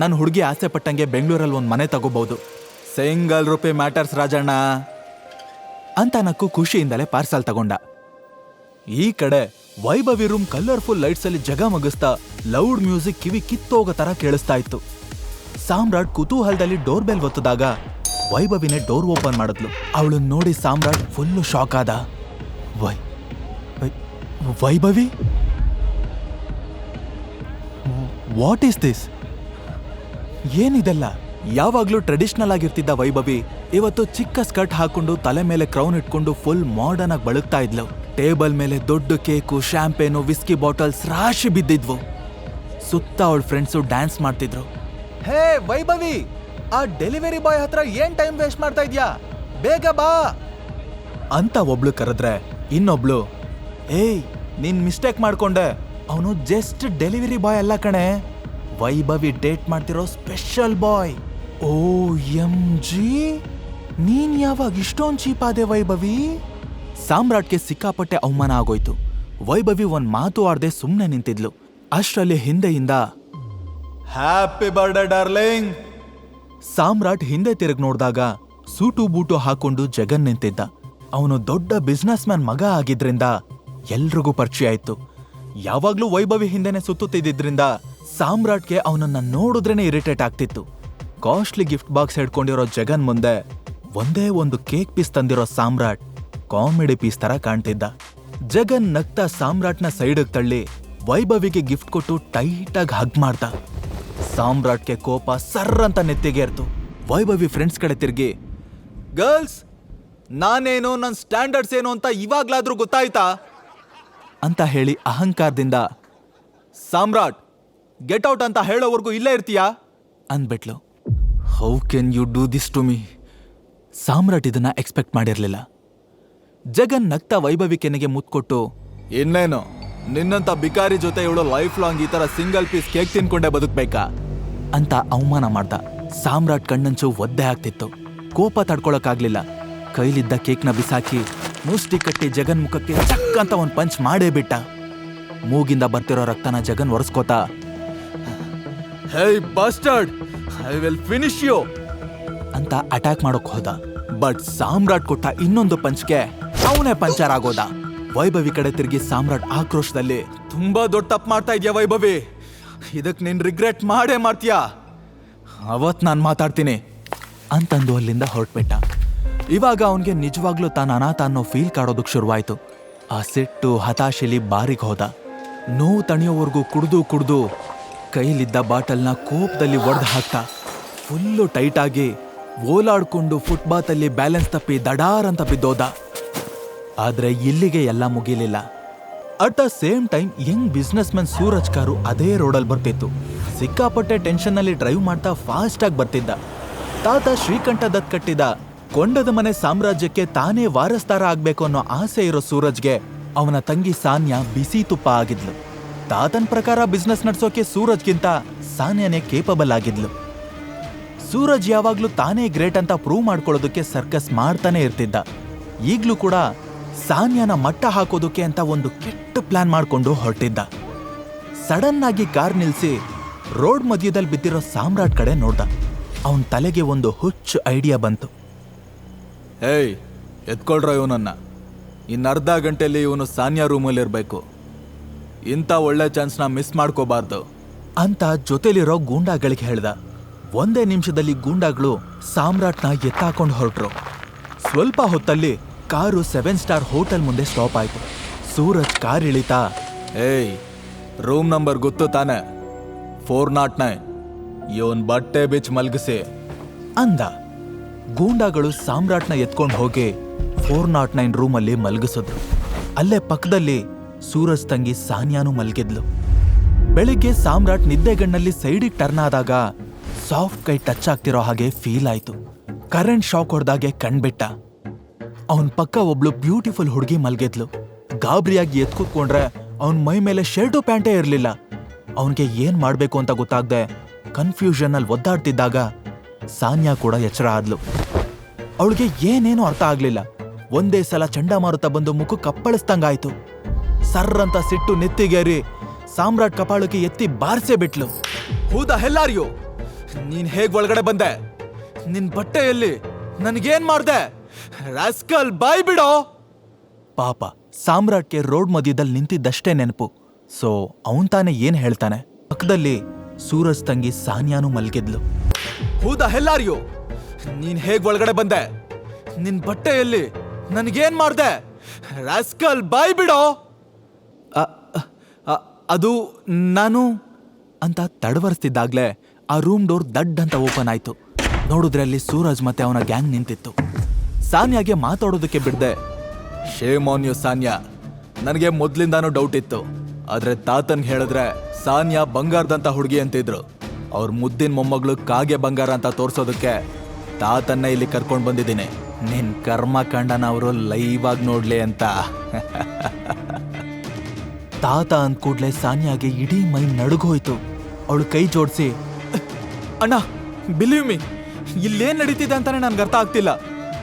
ನನ್ನ ಹುಡುಗಿ ಆಸೆ ಪಟ್ಟಂಗೆ ಬೆಂಗಳೂರಲ್ಲಿ ಒಂದು ಮನೆ ತಗೋಬಹುದು. ಸಿಂಗಲ್ ರೂಪಾಯಿ ಮ್ಯಾಟರ್ಸ್ ರಾಜಣ್ಣ ಅಂತ ನಕ್ಕು ಖುಷಿಯಿಂದಲೇ ಪಾರ್ಸಲ್ ತಗೊಂಡ. ಈ ಕಡೆ ವೈಭವಿ ರೂಮ್ ಕಲರ್ಫುಲ್ ಲೈಟ್ಸ್ ಅಲ್ಲಿ ಜಗಮಗಿಸ್ತಾ ಲೌಡ್ ಮ್ಯೂಸಿಕ್ ಕಿವಿ ಕಿತ್ತೋಗೋ ತರ ಕೇಳಿಸ್ತಾ ಇತ್ತು. ಸಾಮ್ರಾಟ್ ಕುತೂಹಲದಲ್ಲಿ ಡೋರ್ ಬೆಲ್ ಒತ್ತದಾಗ ವೈಭವಿನೇ ಡೋರ್ ಓಪನ್ ಮಾಡಿದ್ಲು. ಅವಳನ್ನ ನೋಡಿ ಸಾಮ್ರಾಟ್ ಫುಲ್ಲು ಶಾಕ್ ಆದ. Vaibhavi, what is this? ಏನಿದೆಲ್ಲ? ಯಾವಾಗ್ಲೂ ಟ್ರೆಡಿಷನಲ್ ಆಗಿರ್ತಿದ್ದ ವೈಭವಿ ಇವತ್ತು ಚಿಕ್ಕ ಸ್ಕರ್ಟ್ ಹಾಕೊಂಡು ತಲೆ ಮೇಲೆ ಕ್ರೌನ್ ಇಟ್ಕೊಂಡು ಫುಲ್ ಮಾಡರ್ನ್ ಆಗಿ ಬಳುಕ್ತಾ ಇದ್ಲು. ಟೇಬಲ್ ಮೇಲೆ ದೊಡ್ಡ ಕೇಕು, ಶಾಂಪೇನು, ವಿಸ್ಕಿ ಬಾಟಲ್ಸ್ ರಾಶಿ ಬಿದ್ದಿದ್ವು. ಸುತ್ತ ಅವಳ ಫ್ರೆಂಡ್ಸು ಡ್ಯಾನ್ಸ್ ಮಾಡ್ತಿದ್ರು. ಹೇ ವೈಭವಿ, ಆ ಡೆಲಿವರಿ ಬಾಯ್ ಹತ್ರ ಏನ್ ಟೈಮ್ ವೇಸ್ಟ್ ಮಾಡ್ತಾ ಇದ್ಯಾ? ಬೇಗ ಬಾ ಅಂತ ಒಬ್ಳು ಕರೆದ್ರೆ ಇನ್ನೊಬ್ಳು, ಏಯ್ ನೀನ್ ಮಿಸ್ಟೇಕ್ ಮಾಡ್ಕೊಂಡೆ, ಅವನು ಜಸ್ಟ್ ಡೆಲಿವರಿ ಬಾಯ್ ಅಲ್ಲ ಕಣೆ, ವೈಭವಿ ಡೇಟ್ ಮಾಡ್ತಿರೋ ಸ್ಪೆಷಲ್ ಬಾಯ್. OMG, ನೀನ್ ಯಾವಾಗ ಇಷ್ಟೊಂದು ಚೀಪ್ ಆದೆ ವೈಭವಿ? ಸಾಮ್ರಾಟ್ಗೆ ಸಿಕ್ಕಾಪಟ್ಟೆ ಅವಮಾನ ಆಗೋಯ್ತು. ವೈಭವಿ ಒಂದ್ ಮಾತು ಆಡದೆ ಸುಮ್ನೆ ನಿಂತಿದ್ಲು. ಅಷ್ಟರಲ್ಲಿ ಹಿಂದೆಯಿಂದ ಹ್ಯಾಪಿ ಬರ್ಡೇ ಡಾರ್ಲಿಂಗ್. ಸಾಮ್ರಾಟ್ ಹಿಂದೆ ತಿರುಗಿ ನೋಡಿದಾಗ ಸೂಟು ಬೂಟು ಹಾಕೊಂಡು ಜಗನ್ ನಿಂತಿದ್ದ. ಅವನು ದೊಡ್ಡ ಬಿಸ್ನೆಸ್ ಮ್ಯಾನ್ ಮಗ ಆಗಿದ್ರಿಂದ ಎಲ್ರಿಗೂ ಪರಿಚಯ ಆಯ್ತು. ಯಾವಾಗ್ಲೂ ವೈಭವಿ ಹಿಂದೆನೆ ಸುತ್ತುತ್ತಿದ್ರಿಂದ ಸಾಮ್ರಾಟ್ಗೆ ಅವನನ್ನ ನೋಡಿದ್ರೇನೆ ಇರಿಟೇಟ್ ಆಗ್ತಿತ್ತು. ಕಾಸ್ಟ್ಲಿ ಗಿಫ್ಟ್ ಬಾಕ್ಸ್ ಹಿಡ್ಕೊಂಡಿರೋ ಜಗನ್ ಮುಂದೆ ಒಂದೇ ಒಂದು ಕೇಕ್ ಪೀಸ್ ತಂದಿರೋ ಸಾಮ್ರಾಟ್ ಕಾಮಿಡಿ ಪೀಸ್ ತರ ಕಾಣ್ತಿದ್ದ. ಜಗನ್ ನಗ್ತಾ ಸಾಮ್ರಾಟ್ನ ಸೈಡಿಗೆ ತಳ್ಳಿ ವೈಭವಿಗೆ ಗಿಫ್ಟ್ ಕೊಟ್ಟು ಟೈಟಾಗಿ ಹಗ್ ಮಾಡ್ದ. ಸಾಮ್ರಾಟ್ಗೆ ಕೋಪ ಸರ್ರಂತ ನೆತ್ತಿಗೇರ್ತು. ವೈಭವಿ ಫ್ರೆಂಡ್ಸ್ ಕಡೆ ತಿರ್ಗಿ, ಗರ್ಲ್ಸ್, ನಾನೇನು, ನನ್ನ ಸ್ಟ್ಯಾಂಡರ್ಡ್ಸ್ ಏನು ಅಂತ ಇವಾಗ್ಲಾದ್ರೂ ಗೊತ್ತಾಯ್ತಾ ಅಂತ ಹೇಳಿ ಅಹಂಕಾರದಿಂದ, ಸಾಮ್ರಾಟ್ ಗೆಟ್ ಔಟ್ ಅಂತ ಹೇಳೋವರೆಗೂ ಇಲ್ಲೇ ಇರ್ತೀಯಾ ಅಂದ್ಬಿಟ್ಲು. How can you do this to me? Samrat ಇದನ್ನ ಎಕ್ಸ್ಪೆಕ್ಟ್ ಮಾಡಿರ್ಲಿಲ್ಲ. ಜಗನ್ ನಗ್ತಾ ವೈಭವಿ ಕೆನೆಗೆ ಮುತ್ಕೊಟ್ಟು, ಇನ್ನೇನು ನಿನ್ನಂತ ಬಿಕಾರಿ ಜೊತೆ ಇವಳು ಲೈಫ್ ಲಾಂಗ್ ಈ ತರ ಸಿಂಗಲ್ ಪೀಸ್ ಕೇಕ್ ತಿನ್ಕೊಂಡೇ ಬದುಕ್ಬೇಕಾ ಅಂತ ಅವಮಾನ ಮಾಡ್ದ. ಸಾಮ್ರಾಟ್ ಕಣ್ಣಂಚು ಒದ್ದೆ ಆಗ್ತಿತ್ತು. ಕೋಪ ತಡ್ಕೊಳಕ್ಕಾಗ್ಲಿಲ್ಲ. ಕೈಲಿದ್ದ ಕೇಕ್ನ ಬಿಸಾಕಿ ಮುಷ್ಟಿ ಕಟ್ಟಿ ಜಗನ್ ಮುಖಕ್ಕೆ ಚಕ್ ಅಂತ ಒಂದ್ ಪಂಚ್ ಮಾಡೇ ಬಿಟ್ಟ. ಮೂಗಿಂದ ಬರ್ತಿರೋ ರಕ್ತನ ಜಗನ್ ಒರೆಸ್ಕೋತಾ, hey bastard, I will finish you ಅಂತ ಅಟ್ಯಾಕ್ ಮಾಡೋಕ್ ಹೋದ. ಬಟ್ ಸಾಮ್ರಾಟ್ ಕೊಟ್ಟ ಇನ್ನೊಂದು ಪಂಚ್ಗೆ ಅವನೇ ಪಂಚರ್ ಆಗೋದ. ವೈಭವಿ ಕಡೆ ತಿರುಗಿ ಸಾಮ್ರಾಟ್ ಆಕ್ರೋಶದಲ್ಲಿ, ತುಂಬಾ ದೊಡ್ಡ ತಪ್ಪು ಮಾಡ್ತಾ ಇದ್ಯಾ ವೈಭವಿ, ಇದಕ್ ನೀನ್ ರಿಗ್ರೆಟ್ ಮಾಡೇ ಮಾಡ್ತೀಯಾ, ಅವತ್ ನಾನ್ ಮಾತಾಡ್ತೀನಿ ಅಂತಂದು ಅಲ್ಲಿಂದ ಹೊರಟ್ಬಿಟ್ಟ. ಇವಾಗ ಅವನ್ಗೆ ನಿಜವಾಗ್ಲೂ ತಾನು ಅನಾಥ ಅನ್ನೋ ಫೀಲ್ ಕಾಡೋದಕ್ ಶುರುವಾಯ್ತು. ಆ ಸಿಟ್ಟು ಹತಾಶೆಲಿ ಬಾರಿಗೆ ಹೋದ. ನೋವು ತಣಿಯೋವರೆಗೂ ಕುಡ್ದು ಕೈಲಿದ್ದ ಬಾಟಲ್ನ ಕೋಪದಲ್ಲಿ ಒಡೆದು ಹಾಕ್ತ. ಫುಲ್ಲು ಟೈಟಾಗಿ ಓಲಾಡ್ಕೊಂಡು ಫುಟ್ಪಾತಲ್ಲಿ ಬ್ಯಾಲೆನ್ಸ್ ತಪ್ಪಿ ದಡಾರ್ ಅಂತ ಬಿದ್ದೋದ. ಆದ್ರೆ ಇಲ್ಲಿಗೆ ಎಲ್ಲ ಮುಗಿಲಿಲ್ಲ. At the same time young business man Suraj car ಅದೇ ರೋಡಲ್ಲಿ ಬರ್ತಿತ್ತು. ಸಿಕ್ಕಾಪಟ್ಟೆ ಟೆನ್ಷನ್ನಲ್ಲಿ ಡ್ರೈವ್ ಮಾಡ್ತಾ ಫಾಸ್ಟ್ ಆಗಿ ಬರ್ತಿದ್ದ. ತಾತ ಶ್ರೀಕಂಠ ದತ್ ಕಟ್ಟಿದ ಕೊಂಡದ ಮನೆ ಸಾಮ್ರಾಜ್ಯಕ್ಕೆ ತಾನೇ ವಾರಸ್ದಾರ ಆಗ್ಬೇಕು ಅನ್ನೋ ಆಸೆ ಇರೋ ಸೂರಜ್ಗೆ ಅವನ ತಂಗಿ ಸಾನ್ಯಾ ಬಿಸಿ ತುಪ್ಪ ಆಗಿದ್ಲು. ತಾತನ್ ಪ್ರಕಾರ ಬಿಸ್ನೆಸ್ ನಡ್ಸೋಕೆ ಸೂರಜ್ಗಿಂತ ಸಾನ್ಯಾನೇ ಕೇಪಬಲ್ ಆಗಿದ್ಲು. ಸೂರಜ್ ಯಾವಾಗ್ಲೂ ತಾನೇ ಗ್ರೇಟ್ ಅಂತ ಪ್ರೂವ್ ಮಾಡ್ಕೊಳ್ಳೋದಕ್ಕೆ ಸರ್ಕಸ್ ಮಾಡ್ತಾನೆ ಇರ್ತಿದ್ದ. ಈಗ್ಲೂ ಕೂಡ ಸಾನ್ಯಾನ ಮಟ್ಟ ಹಾಕೋದಕ್ಕೆ ಅಂತ ಒಂದು ಕೆಟ್ಟ ಪ್ಲಾನ್ ಮಾಡ್ಕೊಂಡು ಹೊರಟಿದ್ದ. ಸಡನ್ ಆಗಿ ಕಾರ್ ನಿಲ್ಸಿ ರೋಡ್ ಮಧ್ಯದಲ್ಲಿ ಬಿದ್ದಿರೋ ಸಾಮ್ರಾಟ್ ಕಡೆ ನೋಡ್ದ. ಅವನ್ ತಲೆಗೆ ಒಂದು ಹುಚ್ಚು ಐಡಿಯಾ ಬಂತು. ಏಯ್, ಎತ್ಕೊಳ್ರ ಇವನನ್ನ, ಇನ್ನರ್ಧ ಗಂಟೆಯಲ್ಲಿ ಇವನು ಸಾನ್ಯಾ ರೂಮಲ್ಲಿ ಇರ್ಬೇಕು, ಇಂಥ ಒಳ್ಳೆ ಚಾನ್ಸ್ನ ಮಿಸ್ ಮಾಡ್ಕೋಬಾರ್ದು ಅಂತ ಜೊತೆಲಿರೋ ಗೂಂಡಾಗಳಿಗೆ ಹೇಳ್ದ. ಒಂದೇ ನಿಮಿಷದಲ್ಲಿ ಗೂಂಡಾಗಳು ಸಾಮ್ರಾಟ್ನ ಎತ್ತಾಕೊಂಡು ಹೊರಟ್ರು. ಸ್ವಲ್ಪ ಹೊತ್ತಲ್ಲಿ ಕಾರು 7 ಸ್ಟಾರ್ ಹೋಟೆಲ್ ಮುಂದೆ ಸ್ಟಾಪ್ ಆಯ್ತು. ಸೂರಜ್ ಕಾರ್ ಇಳಿತಾ, ಏಯ್, ರೂಮ್ ನಂಬರ್ ಗೊತ್ತು ತಾನೆ, 409, ಇವನ್ ಬಟ್ಟೆ ಬಿಚ್ ಮಲ್ಗಿಸಿ ಅಂದ. ಗೂಂಡಾಗಳು ಸಾಮ್ರಾಟ್ನ ಎತ್ಕೊಂಡು ಹೋಗಿ 409 ರೂಮಲ್ಲಿ ಮಲ್ಗಿಸಿದ್ರು. ಅಲ್ಲೇ ಪಕ್ಕದಲ್ಲಿ ಸೂರಜ್ ತಂಗಿ ಸಾನ್ಯಾನು ಮಲ್ಗಿದ್ಲು. ಬೆಳಿಗ್ಗೆ ಸಾಮ್ರಾಟ್ ನಿದ್ದೆಗಣ್ಣಲ್ಲಿ ಸೈಡಿಗೆ ಟರ್ನ್ ಆದಾಗ ಸಾಫ್ಟ್ ಕೈ ಟಚ್ ಆಗ್ತಿರೋ ಹಾಗೆ ಫೀಲ್ ಆಯ್ತು. ಕರೆಂಟ್ ಶಾಕ್ ಹೊಡೆದಾಗೆ ಕಣ್ಬಿಟ್ಟ. ಅವನ್ ಪಕ್ಕ ಒಬ್ಳು ಬ್ಯೂಟಿಫುಲ್ ಹುಡುಗಿ ಮಲ್ಗಿದ್ಲು. ಗಾಬರಿಯಾಗಿ ಎತ್ ಕೂತ್ಕೊಂಡ್ರೆ ಅವನ್ ಮೈ ಮೇಲೆ ಶರ್ಟು ಪ್ಯಾಂಟೇ ಇರ್ಲಿಲ್ಲ. ಅವನ್ಗೆ ಏನ್ ಮಾಡ್ಬೇಕು ಅಂತ ಗೊತ್ತಾಗ್ದೆ ಕನ್ಫ್ಯೂಷನ್ ಅಲ್ಲಿ ಒದ್ದಾಡ್ತಿದ್ದಾಗ ಸಾನ್ಯಾ ಕೂಡ ಎಚ್ಚರ ಆದ್ಲು. ಅವಳಿಗೆ ಏನೇನು ಅರ್ಥ ಆಗ್ಲಿಲ್ಲ. ಒಂದೇ ಸಲ ಚಂಡಮಾರುತ ಬಂದು ಮುಖ ಕಪ್ಪಳಿಸ್ದಂಗಾಯ್ತು. ಸರ್ರಂತ ಸಿಟ್ಟು ನೆತ್ತಿಗೇರಿ ಸಾಮ್ರಾಟ್ ಕಪಾಳಕ್ಕೆ ಎತ್ತಿ ಬಾರ್ಸೇ ಬಿಟ್ಲು. ಹೂದ ಹೆಲ್ಲಾರಿಯೋ, ನೀನ್ ಹೇಗ್ ಒಳಗಡೆ ಬಂದೆ? ನಿನ್ ಬಟ್ಟೆಯಲ್ಲಿ ನನ್ಗೇನ್ ಮಾಡ್ದೆ? ರಾಸ್ಕಲ್, ಬಾಯ್ ಬಿಡೋ. ಪಾಪ ಸಾಮ್ರಾಟ್ಗೆ ರೋಡ್ ಮಧ್ಯದಲ್ಲಿ ನಿಂತಿದ್ದಷ್ಟೇ ನೆನಪು. ಸೊ ಅವನ್ ತಾನೇ ಏನ್ ಹೇಳ್ತಾನೆ. ಪಕ್ಕದಲ್ಲಿ ಸೂರಜ್ ತಂಗಿ ಸಾನ್ಯಾನು ಮಲ್ಗಿದ್ಲು. ಹೂದ ಹೆಲ್ಲಾರಿಯೋ, ನೀನ್ ಹೇಗ್ ಒಳಗಡೆ ಬಂದೆ? ನಿನ್ ಬಟ್ಟೆಯಲ್ಲಿ ನನ್ಗೇನ್ ಮಾಡ್ದೆ? ರಾಸ್ಕಲ್, ಬಾಯ್ ಬಿಡೋ. ಅದು ನಾನು ಅಂತ ತಡವರ್ಸ್ತಿದ್ದಾಗ್ಲೇ ಆ ರೂಮ್ ಡೋರ್ ದಡ್ ಅಂತ ಓಪನ್ ಆಯ್ತು. ನೋಡಿದ್ರೆ ಅಲ್ಲಿ ಸೂರಜ್ ಮತ್ತೆ ಅವನ ಗ್ಯಾಂಗ್ ನಿಂತಿತ್ತು. ಸಾನ್ಯಾಗೆ ಮಾತಾಡೋದಕ್ಕೆ ಬಿಡ್ದೆ, ಶೇಮ್ ಆನ್ ಯು ಸಾನ್ಯಾ, ನನಗೆ ಮೊದ್ಲಿಂದಾನು ಡೌಟ್ ಇತ್ತು. ಆದ್ರೆ ತಾತನ್ ಹೇಳಿದ್ರೆ ಸಾನ್ಯಾ ಬಂಗಾರದಂತ ಹುಡುಗಿ ಅಂತಿದ್ರು. ಅವ್ರ ಮುದ್ದಿನ ಮೊಮ್ಮಗಳು ಕಾಗೆ ಬಂಗಾರ ಅಂತ ತೋರ್ಸೋದಕ್ಕೆ ತಾತನ್ನ ಇಲ್ಲಿ ಕರ್ಕೊಂಡ್ ಬಂದಿದ್ದೀನಿ. ನಿನ್ ಕರ್ಮಕಾಂಡನ ಅವರು ಲೈವ್ ಆಗಿ ನೋಡ್ಲಿ ಅಂತ. ತಾತ ಅಂದ್ ಕೂಡ್ಲೆ ಸಾನ್ಯಾಗೆ ಇಡೀ ಮೈ ನಡುಗೋಯ್ತು. ಅವಳು ಕೈ ಜೋಡಿಸಿ, ಅಣ್ಣ ಬಿಲೀವ್ ಮಿ, ಇಲ್ಲೇನ್ ನಡೀತಿದೆ ಅಂತಾನೆ ನನ್ಗೆ ಅರ್ಥ ಆಗ್ತಿಲ್ಲ.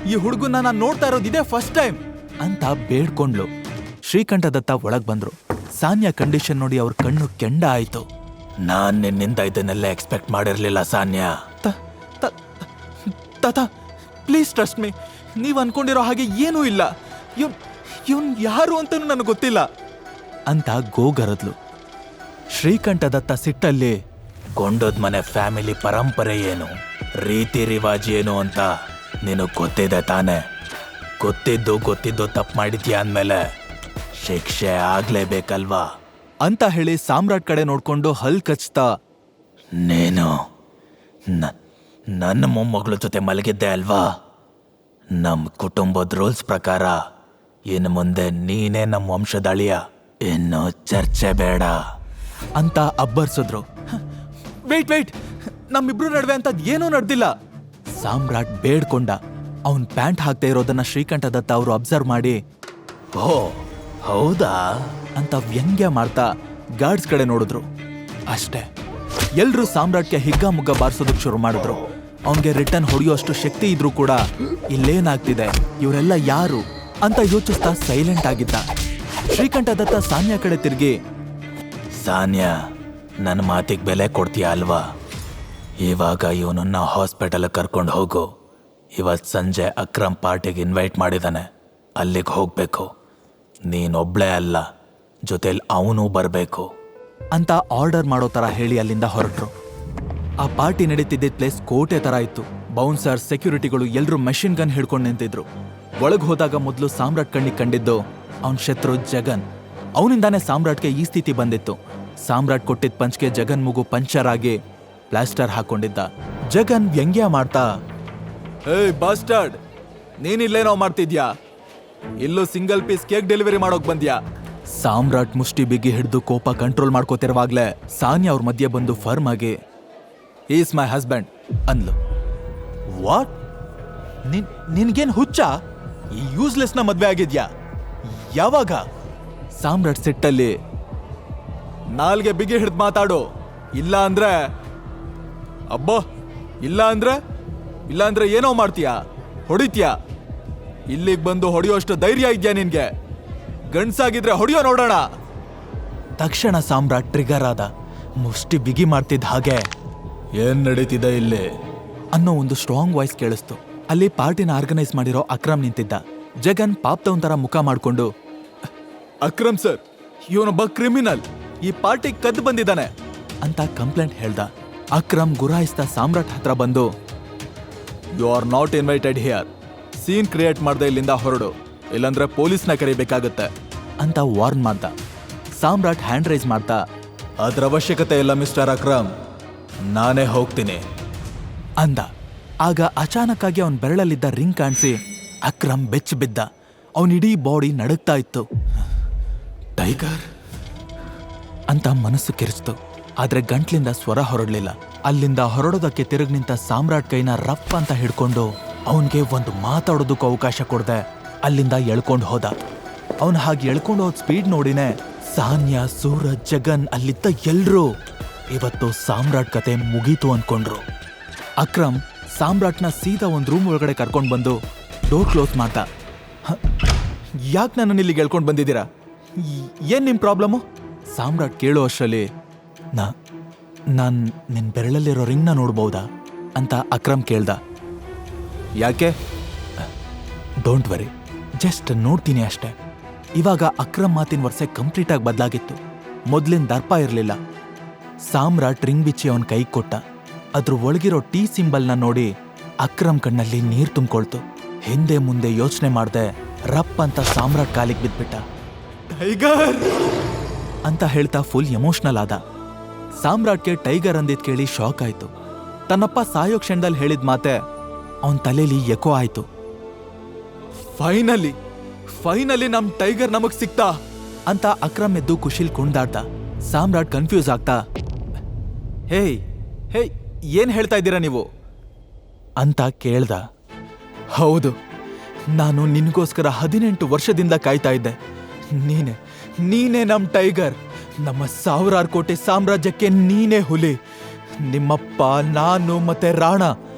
ಈ ಹುಡುಗನ್ನ ನಾನು ನೋಡ್ತಾ ಇರೋದು ಇದೇ ಫಸ್ಟ್ ಟೈಮ್ ಅಂತ ಬೇಡ್ಕೊಂಡ್ಲು. ಶ್ರೀಕಂಠ ದತ್ತ ಒಳಗ್ ಬಂದ್ರು. ಸಾನ್ಯಾ ಕಂಡೀಷನ್ ನೋಡಿ ಅವ್ರ ಕಣ್ಣು ಕೆಂಡ ಆಯ್ತು. ನಾನ್ ನಿನ್ನಿಂದ ಇದನ್ನೆಲ್ಲ ಎಕ್ಸ್ಪೆಕ್ಟ್ ಮಾಡಿರ್ಲಿಲ್ಲ ಸಾನ್ಯಾ. ತಾತ ಪ್ಲೀಸ್ ಟ್ರಸ್ಟ್ ಮೀ, ನೀವ್ ಅನ್ಕೊಂಡಿರೋ ಹಾಗೆ ಏನೂ ಇಲ್ಲ. ಇವನ್ ಯಾರು ಅಂತನೂ ನನಗೆ ಗೊತ್ತಿಲ್ಲ ಅಂತ ಗೋಗರದ್ಲು. ಶ್ರೀಕಂಠ ದತ್ತ ಸಿಟ್ಟಲ್ಲಿ, ಕೊಂಡೋದ್ ಮನೆ ಫ್ಯಾಮಿಲಿ ಪರಂಪರೆ ಏನು, ರೀತಿ ರಿವಾಜ್ ಏನು ಅಂತ ನಿನಗೆ ಗೊತ್ತಿದೆ ತಾನೆ. ಗೊತ್ತಿದ್ದು ತಪ್ಪು ಮಾಡಿದ್ಯಾ ಅಂದಮೇಲೆ ಶಿಕ್ಷೆ ಆಗ್ಲೇಬೇಕಲ್ವಾ ಅಂತ ಹೇಳಿ ಸಾಮ್ರಾಟ್ ಕಡೆ ನೋಡ್ಕೊಂಡು ಹಲ್ ಕಚ್ತಾ, ನೀನು ನನ್ನ ಮೊಮ್ಮಗಳ ಜೊತೆ ಮಲಗಿದ್ದೆ ಅಲ್ವಾ? ನಮ್ಮ ಕುಟುಂಬದ ರೂಲ್ಸ್ ಪ್ರಕಾರ ಇನ್ನು ಮುಂದೆ ನೀನೇ ನಮ್ಮ ವಂಶದ ಅಳಿಯ. ಇನ್ನು ಚರ್ಚೆ ಬೇಡ ಅಂತ ಅಬ್ಬರ್ಸಿದ್ರು. ವೇಟ್, ನಮ್ಮಿಬ್ರು ನಡುವೆ ಅಂತ ಏನೂ ನಡೆದಿಲ್ಲ. ಸಾಮ್ರಾಟ್ ಬೇಡ್ಕೊಂಡ. ಅವನ್ ಪ್ಯಾಂಟ್ ಹಾಕ್ತಾ ಇರೋದನ್ನ ಶ್ರೀಕಂಠ ದತ್ತ ಅವರು ಅಬ್ಸರ್ವ್ ಮಾಡಿ, ಓ ಹೌದಾ ಅಂತ ವ್ಯಂಗ್ಯ ಮಾಡ್ತಾ ಗಾರ್ಡ್ಸ್ ಕಡೆ ನೋಡಿದ್ರು. ಅಷ್ಟೇ, ಎಲ್ರೂ ಸಾಮ್ರಾಟ್ಗೆ ಹಿಗ್ಗಾಮುಗ್ಗ ಬಾರಿಸೋದಕ್ಕೆ ಶುರು ಮಾಡಿದ್ರು. ಅವನ್ಗೆ ರಿಟರ್ನ್ ಹೊಡೆಯೋಷ್ಟು ಶಕ್ತಿ ಇದ್ರೂ ಕೂಡ ಇಲ್ಲೇನಾಗ್ತಿದೆ, ಇವರೆಲ್ಲ ಯಾರು ಅಂತ ಯೋಚಿಸ್ತಾ ಸೈಲೆಂಟ್ ಆಗಿದ್ದ. ಶ್ರೀಕಂಠ ದತ್ತ ಸಾನ್ಯಾ ಕಡೆ ತಿರುಗಿ, ಸಾನ್ಯಾ, ನನ್ನ ಮಾತಿಗೆ ಬೆಲೆ ಕೊಡ್ತೀಯ ಅಲ್ವಾ? ಇವಾಗ ಇವನನ್ನ ಹಾಸ್ಪಿಟಲ್ ಕರ್ಕೊಂಡು ಹೋಗು. ಇವತ್ತು ಸಂಜೆ ಅಕ್ರಮ್ ಪಾರ್ಟಿಗೆ ಇನ್ವೈಟ್ ಮಾಡಿದಾನೆ, ಅಲ್ಲಿಗೆ ಹೋಗ್ಬೇಕು. ನೀನೊಬ್ಳೇ ಅಲ್ಲ, ಜೊತೆಲಿ ಅವನೂ ಬರಬೇಕು ಅಂತ ಆರ್ಡರ್ ಮಾಡೋ ತರ ಹೇಳಿ ಅಲ್ಲಿಂದ ಹೊರಟ್ರು. ಆ ಪಾರ್ಟಿ ನಡೀತಿದ್ದ ಪ್ಲೇಸ್ ಕೋಟೆ ತರ ಇತ್ತು. ಬೌನ್ಸರ್, ಸೆಕ್ಯೂರಿಟಿಗಳು ಎಲ್ರೂ ಮೆಷಿನ್ ಗನ್ ಹಿಡ್ಕೊಂಡು ನಿಂತಿದ್ರು. ಒಳಗ್ ಹೋದಾಗ ಮೊದಲು ಸಾಮ್ರಾಟ್ ಕಣ್ಣಿಗೆ ಕಂಡಿದ್ದು ಅವನ್ ಶತ್ರು ಜಗನ್. ಅವನಿಂದಾನೇ ಸಾಮ್ರಾಟ್ಗೆ ಈ ಸ್ಥಿತಿ ಬಂದಿತ್ತು. ಸಾಮ್ರಾಟ್ ಕೊಟ್ಟಿದ್ದ ಪಂಚ್ಗೆ ಜಗನ್ ಮೂಗು ಪಂಚರ್ ಆಗಿ ಪ್ಲಾಸ್ಟರ್ ಹಾಕೊಂಡಿದ್ದ. ಜಗನ್ ವ್ಯಂಗ್ಯ ಮಾಡ್ತಾ, ಏಯ್ ಬಾಸ್ಟರ್ಡ್, ನೀನಿಲ್ಲೇನೋ ಮಾಡ್ತಿದ್ಯಾ? ಇಲ್ಲೂ ಸಿಂಗಲ್ ಪೀಸ್ ಕೇಕ್ ಡೆಲಿವರಿ ಮಾಡೋಕ್ ಬಂದ್ಯಾ? ಸಾಮ್ರಾಟ್ ಮುಷ್ಟಿ ಬಿಗಿ ಹಿಡಿದು ಕೋಪ ಕಂಟ್ರೋಲ್ ಮಾಡ್ಕೋತಿರುವಾಗ್ಲೇ ಸಾನ್ಯಾ ಅವ್ರ ಮಧ್ಯೆ ಬಂದು ಫರ್ಮ್ ಆಗಿ, ಈಸ್ ಮೈ ಹಸ್ಬೆಂಡ್ ಅಂದ್ಲು. ವಾಟ್? ನಿನ್ಗೇನ್ ಹುಚ್ಚ? ಈ ಯೂಸ್ಲೆಸ್ನ ಮದ್ವೆ ಆಗಿದ್ಯಾ? ಯಾವಾಗ? ಸಾಮ್ರಾಟ್ ಸಿಟ್ಟಲ್ಲಿ, ನಾಲ್ಗೆ ಬಿಗಿ ಹಿಡ್ದು ಮಾತಾಡು, ಇಲ್ಲ ಅಂದ್ರೆ ಅಬ್ಬಾ, ಇಲ್ಲ ಅಂದ್ರೆ ಏನೋ ಮಾಡ್ತೀಯಾ? ಹೊಡಿತೀಯಾ? ಇಲ್ಲಿಗೆ ಬಂದು ಹೊಡೆಯೋಷ್ಟು ಧೈರ್ಯ ಇದೆಯಾ ನಿನ್ಗೆ? ಗಂಡ್ಸಾಗಿದ್ರೆ ಹೊಡೆಯೋ ನೋಡೋಣ. ತಕ್ಷಣ ಸಾಮ್ರಾಟ್ ಟ್ರಿಗರ್ ಆದ. ಮುಷ್ಟಿ ಬಿಗಿ ಮಾಡ್ತಿದ್ದ ಹಾಗೆ, ಏನ್ ನಡೀತಿದೆ ಇಲ್ಲಿ ಅನ್ನೋ ಒಂದು ಸ್ಟ್ರಾಂಗ್ ವಾಯ್ಸ್ ಕೇಳಿಸ್ತು. ಅಲ್ಲಿ ಪಾರ್ಟಿನ ಆರ್ಗನೈಸ್ ಮಾಡಿರೋ ಅಕ್ರಮ್ ನಿಂತಿದ್ದ. ಜಗನ್ ಪಾಪ್ತವನ್ ತರ ಮುಖ ಮಾಡ್ಕೊಂಡು, ಅಕ್ರಮ್ ಸರ್, ಇವನೊಬ್ಬ ಕ್ರಿಮಿನಲ್, ಈ ಪಾರ್ಟಿ ಕದ್ದು ಬಂದಿದ್ದಾನೆ ಅಂತ ಕಂಪ್ಲೇಂಟ್ ಹೇಳ್ದ. ಅಕ್ರಮ್ ಗುರಾಯಿಸ್ತಾ ಸಾಮ್ರಾಟ್ ಹತ್ರ ಬಂದು, you are not invited here. Scene create ಮಾಡ್ದೆ ಇಲ್ಲಿಂದ ಹೊರಡು, ಇಲ್ಲಾಂದ್ರೆ ಪೊಲೀಸ್ನ ಕರಿಬೇಕಾಗತ್ತೆ ಅಂತ ವಾರ್ನ್ ಮಾಡ್ದ. ಸಾಮ್ರಾಟ್ ಹ್ಯಾಂಡ್ ರೈಸ್ ಮಾಡ್ತಾ, ಅದ್ರ ಅವಶ್ಯಕತೆ ಇಲ್ಲ ಮಿಸ್ಟರ್ ಅಕ್ರಮ್, ನಾನೇ ಹೋಗ್ತೀನಿ ಅಂದ. ಆಗ ಅಚಾನಕ್ ಆಗಿ ಅವನ್ ಬೆರಳಲ್ಲಿದ್ದ ರಿಂಗ್ ಕಾಣಿಸಿ ಅಕ್ರಮ್ ಬೆಚ್ಚ ಬಿದ್ದ. ಅವನಿಡೀ ಬಾಡಿ ನಡುಗ್ತಾ ಇತ್ತು. ಟೈಗರ್ ಅಂತ ಮನಸ್ಸು ಕಿರಿಸ್ತು, ಆದ್ರೆ ಗಂಟ್ಲಿಂದ ಸ್ವರ ಹೊರಡ್ಲಿಲ್ಲ. ಅಲ್ಲಿಂದ ಹೊರಡೋದಕ್ಕೆ ತಿರುಗಿ ನಿಂತ ಸಾಮ್ರಾಟ್ ಕೈನ ರಫ್ ಅಂತ ಹಿಡ್ಕೊಂಡು ಅವನ್ಗೆ ಒಂದು ಮಾತಾಡೋದಕ್ಕೂ ಅವಕಾಶ ಕೊಡದೆ ಅಲ್ಲಿಂದ ಎಳ್ಕೊಂಡು ಹೋದ. ಅವನ್ ಹಾಗೆ ಎಳ್ಕೊಂಡು ಹೋದ ಸ್ಪೀಡ್ ನೋಡಿನೇ ಸಾನ್ಯಾ, ಸೂರಜ್, ಜಗನ್ ಅಲ್ಲಿದ್ದ ಎಲ್ರೂ ಇವತ್ತು ಸಾಮ್ರಾಟ್ ಕತೆ ಮುಗೀತು ಅನ್ಕೊಂಡ್ರು. ಅಕ್ರಮ್ ಸಾಮ್ರಾಟ್ನ ಸೀದಾ ಒಂದು ರೂಮ್ ಒಳಗಡೆ ಕರ್ಕೊಂಡು ಬಂದು ಡೋರ್ ಕ್ಲೋಸ್ ಮಾಡ್ದ. ಯಾಕೆ ನನ್ನನ್ನು ಇಲ್ಲಿಗೆ ಎಳ್ಕೊಂಡು ಬಂದಿದ್ದೀರಾ? ಏನ್ ನಿಮ್ ಪ್ರಾಬ್ಲಮ್ಮು? ಸಾಮ್ರಾಟ್ ಕೇಳೋ ಅಷ್ಟರಲ್ಲಿ, ನಾನ್ ನಿನ್ ಬೆರಳಲ್ಲಿರೋ ರಿಂಗ್ನ ನೋಡ್ಬೋದಾ ಅಂತ ಅಕ್ರಮ್ ಕೇಳ್ದ. ಯಾಕೆ? ಡೋಂಟ್ ವರಿ, ಜಸ್ಟ್ ನೋಡ್ತೀನಿ ಅಷ್ಟೆ. ಇವಾಗ ಅಕ್ರಮ್ ಮಾತಿನ ವರ್ಷ ಕಂಪ್ಲೀಟ್ ಆಗಿ ಬದಲಾಗಿತ್ತು. ಮೊದ್ಲಿನ ದರ್ಪ ಇರಲಿಲ್ಲ. ಸಾಮ್ರಾಟ್ ರಿಂಗ್ ಬಿಚ್ಚಿ ಅವನ್ ಕೈ ಕೊಟ್ಟ. ಅದ್ರ ಒಳಗಿರೋ ಟೀ ಸಿಂಬಲ್ನ ನೋಡಿ ಅಕ್ರಮ್ ಕಣ್ಣಲ್ಲಿ ನೀರ್ ತುಂಬಿಕೊಳ್ತು. ಹಿಂದೆ ಮುಂದೆ ಯೋಚನೆ ಮಾಡ್ದೆ ರಪ್ ಅಂತ ಸಾಮ್ರಾಟ್ ಕಾಲಿಗೆ ಬಿದ್ಬಿಟ್ಟ. ಟೈಗರ್ ಅಂತ ಹೇಳ್ತಾ ಫುಲ್ ಎಮೋಷನಲ್ ಆದ. ಸಾಮ್ರಾಟ್ಗೆ ಟೈಗರ್ ಅಂದಿದ್ ಕೇಳಿ ಶಾಕ್ ಆಯ್ತು. ತನ್ನಪ್ಪ ಸಾಯೋ ಕ್ಷಣದಲ್ಲಿ ಹೇಳಿದ ಮಾತೆ ಅವನ್ ತಲೆಯಲ್ಲಿ ಎಕೋ ಆಯ್ತು. ಫೈನಲಿ ನಮ್ ಟೈಗರ್ ನಮಗ್ ಸಿಕ್ತಾ ಅಂತ ಅಕ್ರಮ್ ಎದ್ದು ಖುಷಿಲ್ ಕುಣ್ದಾಡ್ದ. ಸಾಮ್ರಾಟ್ ಕನ್ಫ್ಯೂಸ್ ಆಗ್ತಾ, ಹೇಯ್ ಏನ್ ಹೇಳ್ತಾ ಇದ್ದೀರಾ ನೀವು ಅಂತ ಕೇಳ್ದ. ಹೌದು, ನಾನು ನಿನ್ಗೋಸ್ಕರ 18 ವರ್ಷದಿಂದ ಕಾಯ್ತಾ ಇದ್ದೆ. ನೀನೇ ನಮ್ ಟೈಗರ್. ನಮ್ಮ 1000 ಕೋಟಿ ಸಾಮ್ರಾಜ್ಯಕ್ಕೆ ನೀನೇ ಹುಲಿ. ನಿಮ್ಮಪ್ಪ, ನಾನು ಮತ್ತೆ ರಾಣ,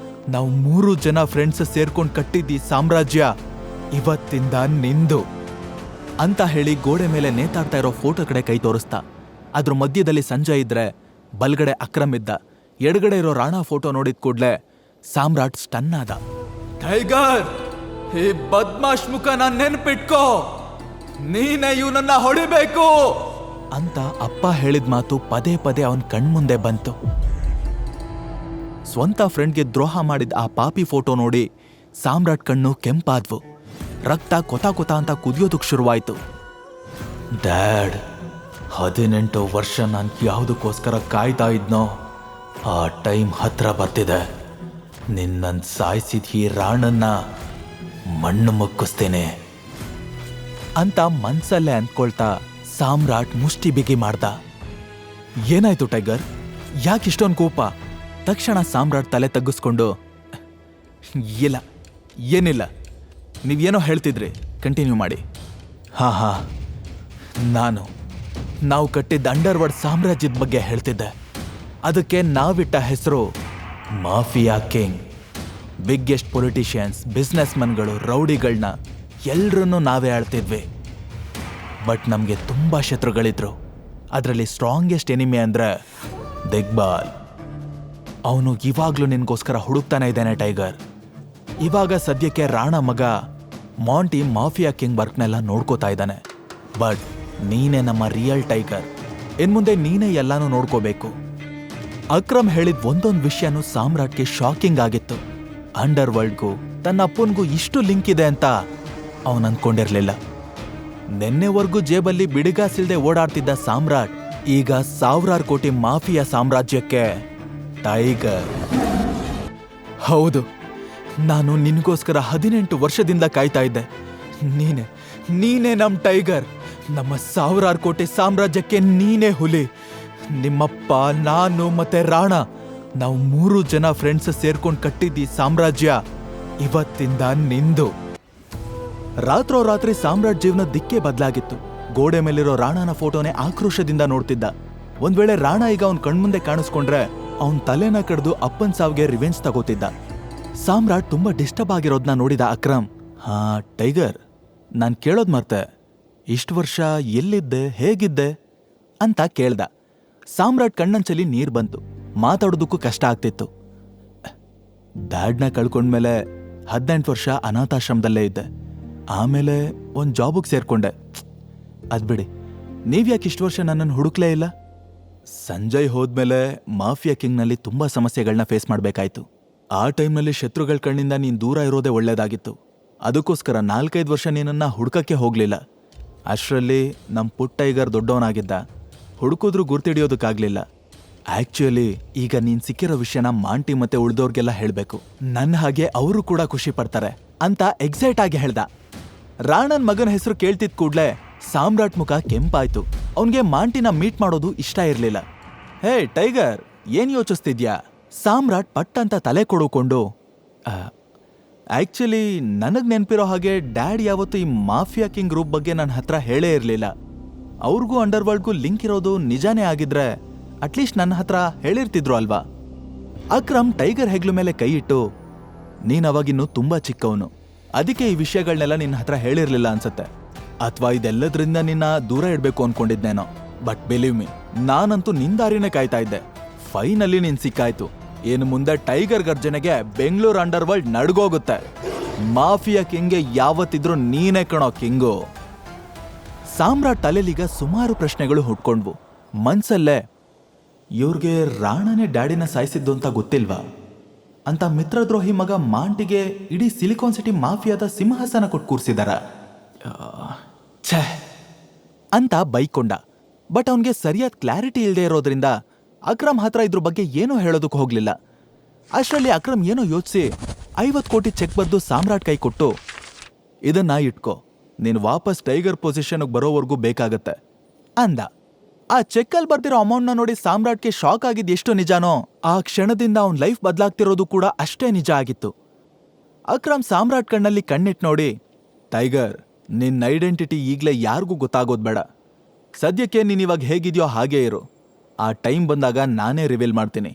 ನಾವು 3 ಜನ ಫ್ರೆಂಡ್ಸ್ ಸೇರ್ಕೊಂಡು ಕಟ್ಟಿದ್ದಿ ಸಾಮ್ರಾಜ್ಯ ಇವತ್ತಿಂದ ನಿಂದು ಅಂತ ಹೇಳಿ ಗೋಡೆ ಮೇಲೆ ನೇತಾಡ್ತಾ ಇರೋ ಫೋಟೋ ಕಡೆ ಕೈ ತೋರಿಸ್ತಾ. ಅದ್ರ ಮಧ್ಯದಲ್ಲಿ ಸಂಜಯ್ ಇದ್ರೆ ಬಲ್ಗಡೆ ಅಕ್ರಮ್ ಇದ್ದ. ಎಡಗಡೆ ಇರೋ ರಾಣಾ ಫೋಟೋ ನೋಡಿದ ಕೂಡ್ಲೆ ಸಾಮ್ರಾಟ್ ಸ್ಟನ್ ಆದ. ಟೈಗರ್, ಈ ಬದ್ಮಾಶ್ ಮುಖ ನಾನ್ ನೆನ್ಪಿಟ್ಕೋ, ನೀನೇ ಇವನನ್ನ ಹೊಡಿಬೇಕು ಅಂತ ಅಪ್ಪ ಹೇಳಿದ ಮಾತು ಪದೇ ಪದೇ ಅವನ್ ಕಣ್ಮುಂದೆ ಬಂತು. ಸ್ವಂತ ಫ್ರೆಂಡ್ಗೆ ದ್ರೋಹ ಮಾಡಿದ ಆ ಪಾಪಿ ಫೋಟೋ ನೋಡಿ ಸಾಮ್ರಾಟ್ ಕಣ್ಣು ಕೆಂಪಾದ್ವು. ರಕ್ತ ಕೊತ ಕೊತ ಅಂತ ಕುದಿಯೋದಕ್ಕೆ ಶುರುವಾಯ್ತು. ಡ್ಯಾಡ್, 18 ವರ್ಷ ನಾನು ಯಾವುದಕ್ಕೋಸ್ಕರ ಕಾಯ್ತಾ ಇದ್ನೋ ಆ ಟೈಮ್ ಹತ್ರ ಬರ್ತಿದೆ. ನಿನ್ನನ್ನು ಸಾಯಿಸಿದ ಈ ರಾಣನ್ನ ಮಣ್ಣು ಮುಕ್ಕಿಸ್ತೇನೆ ಅಂತ ಮನ್ಸಲ್ಲೇ ಅಂದ್ಕೊಳ್ತಾ ಸಾಮ್ರಾಟ್ ಮುಷ್ಟಿ ಬಿಗಿ ಮಾಡ್ದ. ಏನಾಯ್ತು ಟೈಗರ್, ಯಾಕಿಷ್ಟೊಂದು ಕೋಪ? ತಕ್ಷಣ ಸಾಮ್ರಾಟ್ ತಲೆ ತಗ್ಗಿಸ್ಕೊಂಡು, ಇಲ್ಲ ಏನಿಲ್ಲ, ನೀವೇನೋ ಹೇಳ್ತಿದ್ರಿ, ಕಂಟಿನ್ಯೂ ಮಾಡಿ. ಹಾ ನಾವು ಕಟ್ಟಿದ್ದ ಅಂಡರ್ವರ್ಲ್ಡ್ ಸಾಮ್ರಾಜ್ಯದ ಬಗ್ಗೆ ಹೇಳ್ತಿದ್ದೆ. ಅದಕ್ಕೆ ನಾವಿಟ್ಟ ಹೆಸರು mafia king. Biggest politicians, business ಮನ್ಗಳು, ರೌಡಿಗಳನ್ನ ಎಲ್ರನ್ನೂ ನಾವೇ ಆಳ್ತಿದ್ವಿ. ಬಟ್ ನಮಗೆ ತುಂಬ ಶತ್ರುಗಳಿದ್ರು. ಅದರಲ್ಲಿ ಸ್ಟ್ರಾಂಗೆಸ್ಟ್ ಎನಿಮಿ ಅಂದರೆ ದಿಗ್ಬಾಲ್. ಅವನು ಇವಾಗಲೂ ನಿನಗೋಸ್ಕರ ಹುಡುಕ್ತಾನೆ ಇದ್ದಾನೆ ಟೈಗರ್. ಇವಾಗ ಸದ್ಯಕ್ಕೆ ರಾಣಾ ಮಗ ಮಾಂಟಿ ಮಾಫಿಯಾ ಕಿಂಗ್ ವರ್ಕ್ನೆಲ್ಲ ನೋಡ್ಕೋತಾ ಇದ್ದಾನೆ. ಬಟ್ ನೀನೇ ನಮ್ಮ ರಿಯಲ್ ಟೈಗರ್. ಇನ್ಮುಂದೆ ನೀನೇ ಎಲ್ಲಾನು ನೋಡ್ಕೋಬೇಕು. ಅಕ್ರಮ್ ಹೇಳಿದ ಒಂದೊಂದು ವಿಷಯನೂ ಸಾಮ್ರಾಟ್ಗೆ ಶಾಕಿಂಗ್ ಆಗಿತ್ತು. ಅಂಡರ್ ವರ್ಲ್ಡ್ಗೂ ತನ್ನ ಅಪ್ಪನಿಗೂ ಇಷ್ಟು ಲಿಂಕ್ ಇದೆ ಅಂತ ಅವನು ಅಂದ್ಕೊಂಡಿರ್ಲಿಲ್ಲ. ನಿನ್ನೆವರೆಗೂ ಜೇಬಲ್ಲಿ ಬಿಡಿಗಾಸಿಲ್ದೆ ಓಡಾಡ್ತಿದ್ದ ಸಾಮ್ರಾಟ್ ಈಗ 1000 ಕೋಟಿ ಮಾಫಿಯಾ ಸಾಮ್ರಾಜ್ಯಕ್ಕೆ ಟೈಗರ್. ಹೌದು, ನಾನು ನಿನಗೋಸ್ಕರ 18 ವರ್ಷದಿಂದ ಕಾಯ್ತಾ ಇದ್ದೆ. ನೀನೇ ನಮ್ಮ ಟೈಗರ್. ನಮ್ಮ 1000 ಕೋಟಿ ಸಾಮ್ರಾಜ್ಯಕ್ಕೆ ನೀನೇ ಹುಲಿ. ನಿಮ್ಮಪ್ಪ, ನಾನು ಮತ್ತೆ ರಾಣಾ, ನಾವು 3 ಜನ ಫ್ರೆಂಡ್ಸ್ ಸೇರ್ಕೊಂಡು ಕಟ್ಟಿದ್ದಿ ಸಾಮ್ರಾಜ್ಯ ಇವತ್ತಿಂದ ನಿಂದು. ರಾತ್ರೋರಾತ್ರಿ ಸಾಮ್ರಾಟ್ ಜೀವನ ದಿಕ್ಕೇ ಬದಲಾಗಿತ್ತು. ಗೋಡೆ ಮೇಲಿರೋ ರಾಣಾನ ಫೋಟೋನೇ ಆಕ್ರೋಶದಿಂದ ನೋಡ್ತಿದ್ದ. ಒಂದ್ ವೇಳೆ ರಾಣಾ ಈಗ ಅವನ್ ಕಣ್ಮುಂದೆ ಕಾಣಿಸ್ಕೊಂಡ್ರೆ ಅವನ್ ತಲೆನ ಕಡ್ದು ಅಪ್ಪನ್ ಸಾವಿಗೆ ರಿವೆಂಜ್ ತಗೋತಿದ್ದ. ಸಾಮ್ರಾಟ್ ತುಂಬಾ ಡಿಸ್ಟರ್ಬ್ ಆಗಿರೋದ್ನ ನೋಡಿದ ಅಕ್ರಮ್, ಹಾ ಟೈಗರ್, ನಾನ್ ಕೇಳೋದ್ ಮರ್ತೆ, ಇಷ್ಟು ವರ್ಷ ಎಲ್ಲಿದ್ದೆ, ಹೇಗಿದ್ದೆ ಅಂತ ಕೇಳ್ದ. ಸಾಮ್ರಾಟ್ ಕಣ್ಣಂಚಲಿ ನೀರ್ ಬಂತು. ಮಾತಾಡೋದಕ್ಕೂ ಕಷ್ಟ ಆಗ್ತಿತ್ತು. ಡ್ಯಾಡ್ನ ಕಳ್ಕೊಂಡ್ಮೇಲೆ 18 ವರ್ಷ ಅನಾಥಾಶ್ರಮದಲ್ಲೇ ಇದ್ದೆ. ಆಮೇಲೆ ಒಂದ್ ಜಾಬಿಗೆ ಸೇರ್ಕೊಂಡೆ. ಅದ್ಬಿಡಿ, ನೀವ್ಯಾಕೆ ಇಷ್ಟು ವರ್ಷ ನನ್ನನ್ನು ಹುಡುಕ್ಲೇ ಇಲ್ಲ? ಸಂಜಯ್ ಹೋದ್ಮೇಲೆ ಮಾಫಿಯಾ ಕಿಂಗ್ನಲ್ಲಿ ತುಂಬಾ ಸಮಸ್ಯೆಗಳನ್ನ ಫೇಸ್ ಮಾಡ್ಬೇಕಾಯ್ತು. ಆ ಟೈಮ್ನಲ್ಲಿ ಶತ್ರುಗಳ ಕಣ್ಣಿಂದ ನೀನ್ ದೂರ ಇರೋದೇ ಒಳ್ಳೇದಾಗಿತ್ತು. ಅದಕ್ಕೋಸ್ಕರ 4-5 ವರ್ಷ ನೀನನ್ನ ಹುಡುಕಕ್ಕೆ ಹೋಗ್ಲಿಲ್ಲ. ಅಷ್ಟರಲ್ಲಿ ನಮ್ ಪುಟ್ಟ ಟೈಗರ್ ದೊಡ್ಡವನಾಗಿದ್ದ. ಹುಡುಕಿದ್ರೂ ಗುರ್ತಿಡಿಯೋದಕ್ಕಾಗ್ಲಿಲ್ಲ. ಆಕ್ಚುಲಿ ಈಗ ನೀನ್ ಸಿಕ್ಕಿರೋ ವಿಷಯನ ಮಾಂಟಿ ಮತ್ತೆ ಉಳ್ದೋರ್ಗೆಲ್ಲ ಹೇಳ್ಬೇಕು. ನನ್ನ ಹಾಗೆ ಅವರು ಕೂಡ ಖುಷಿ ಪಡ್ತಾರೆ ಅಂತ ಎಕ್ಸೈಟ್ ಆಗಿ ಹೇಳ್ದ. ರಾಣನ್ ಮಗನ ಹೆಸರು ಕೇಳ್ತಿದ್ ಕೂಡ್ಲೆ ಸಾಮ್ರಾಟ್ ಮುಖ ಕೆಂಪಾಯ್ತು. ಅವನ್ಗೆ ಮಾಂಟಿನ ಮೀಟ್ ಮಾಡೋದು ಇಷ್ಟ ಇರ್ಲಿಲ್ಲ. ಹೇ ಟೈಗರ್, ಏನ್ ಯೋಚಿಸ್ತಿದ್ಯಾ? ಸಾಮ್ರಾಟ್ ಪಟ್ ಅಂತ ತಲೆ ಕೊಡುಕೊಂಡು, ಆಕ್ಚುಲಿ ನನಗ್ ನೆನ್ಪಿರೋ ಹಾಗೆ ಡ್ಯಾಡ್ ಯಾವತ್ತೂ ಈ ಮಾಫಿಯಾ ಕಿಂಗ್ ಗ್ರೂಪ್ ಬಗ್ಗೆ ನನ್ನ ಹತ್ರ ಹೇಳೇ ಇರ್ಲಿಲ್ಲ. ಅವ್ರಿಗೂ ಅಂಡರ್ವರ್ಲ್ಡ್ಗೂ ಲಿಂಕ್ ಇರೋದು ನಿಜಾನೇ ಆಗಿದ್ರೆ ಅಟ್ಲೀಸ್ಟ್ ನನ್ನ ಹತ್ರ ಹೇಳಿರ್ತಿದ್ರು ಅಲ್ವಾ? ಅಕ್ರಮ್ ಟೈಗರ್ ಹೆಗ್ಲು ಮೇಲೆ ಕೈ ಇಟ್ಟು, ನೀನ್ ಅವಾಗಿನ್ನೂ ತುಂಬಾ ಚಿಕ್ಕವನು, ಅದಕ್ಕೆ ಈ ವಿಷಯಗಳನ್ನೆಲ್ಲ ನಿನ್ನ ಹತ್ರ ಹೇಳಿರ್ಲಿಲ್ಲ ಅನ್ಸತ್ತೆ. ಅಥವಾ ಇದೆಲ್ಲದ್ರಿಂದ ನಿನ್ನ ದೂರ ಇಡ್ಬೇಕು ಅನ್ಕೊಂಡಿದ್ನೇನೋ. ಬಟ್ ಬಿಲೀವ್ ಮಿ, ನಾನಂತೂ ನಿಂದಾರಿನೇ ಕಾಯ್ತಾ ಇದ್ದೆ. ಫೈನಲಿ ನೀನ್ ಸಿಕ್ಕಾಯ್ತು. ಇನ್ನು ಮುಂದೆ ಟೈಗರ್ ಗರ್ಜನೆಗೆ ಬೆಂಗಳೂರು ಅಂಡರ್ವರ್ಲ್ಡ್ ನಡ್ಗೋಗುತ್ತೆ. ಮಾಫಿಯಾ ಕಿಂಗ್ಗೆ ಯಾವತ್ತಿದ್ರು ನೀನೇ ಕಣೋ ಕಿಂಗು. ಸಾಮ್ರಾಟ್ ತಲೆಲೀಗ ಸುಮಾರು ಪ್ರಶ್ನೆಗಳು ಹುಟ್ಕೊಂಡ್ವು. ಮನ್ಸಲ್ಲೇ, ಇವ್ರಿಗೆ ರಾಣಾನೇ ಡ್ಯಾಡಿನ ಸಾಯಿಸಿದ್ದು ಅಂತ ಗೊತ್ತಿಲ್ವಾ? ಅಂತ ಮಿತ್ರದ್ರೋಹಿ ಮಗ ಮಾಂಟಿಗೆ ಇಡೀ ಸಿಲಿಕಾನ್ ಸಿಟಿ ಮಾಫಿಯಾದ ಸಿಂಹಾಸನ ಕೊಟ್ಟು ಕೂರ್ಸಿದಾರ ಛೇ ಅಂತ ಬೈಕೊಂಡ. ಬಟ್ ಅವನ್ಗೆ ಸರಿಯಾದ ಕ್ಲಾರಿಟಿ ಇಲ್ಲದೆ ಇರೋದ್ರಿಂದ ಅಕ್ರಮ್ ಹತ್ರ ಇದ್ರ ಬಗ್ಗೆ ಏನೋ ಹೇಳೋದಕ್ಕೆ ಹೋಗ್ಲಿಲ್ಲ. ಅಷ್ಟರಲ್ಲಿ ಅಕ್ರಮ್ ಏನೋ ಯೋಚಿಸಿ 50 ಕೋಟಿ ಚೆಕ್ ಬರೆದು ಸಾಮ್ರಾಟ್ ಕೈ ಕೊಟ್ಟು, ಇದನ್ನ ಇಟ್ಕೋ, ನೀನು ವಾಪಸ್ ಟೈಗರ್ ಪೊಸಿಷನ್ಗೆ ಬರೋವರೆಗೂ ಬೇಕಾಗತ್ತೆ ಅಂದ. ಆ ಚೆಕ್ಕಲ್ಲಿ ಬರ್ತಿರೋ ಅಮೌಂಟ್ನ ನೋಡಿ ಸಾಮ್ರಾಟ್ಗೆ ಶಾಕ್ ಆಗಿದ್ದು ಎಷ್ಟು ನಿಜಾನೋ, ಆ ಕ್ಷಣದಿಂದ ಅವನ್ ಲೈಫ್ ಬದಲಾಗ್ತಿರೋದು ಕೂಡ ಅಷ್ಟೇ ನಿಜ ಆಗಿತ್ತು. ಅಕ್ರಮ್ ಸಾಮ್ರಾಟ್ ಕಣ್ಣಲ್ಲಿ ಕಣ್ಣಿಟ್ಟು ನೋಡಿ, ಟೈಗರ್, ನಿನ್ನ ಐಡೆಂಟಿಟಿ ಈಗಲೇ ಯಾರಿಗೂ ಗೊತ್ತಾಗೋದು ಬೇಡ. ಸದ್ಯಕ್ಕೆ ನೀನಿವಾಗ ಹೇಗಿದೆಯೋ ಹಾಗೇ ಇರು. ಆ ಟೈಮ್ ಬಂದಾಗ ನಾನೇ ರಿವೀಲ್ ಮಾಡ್ತೀನಿ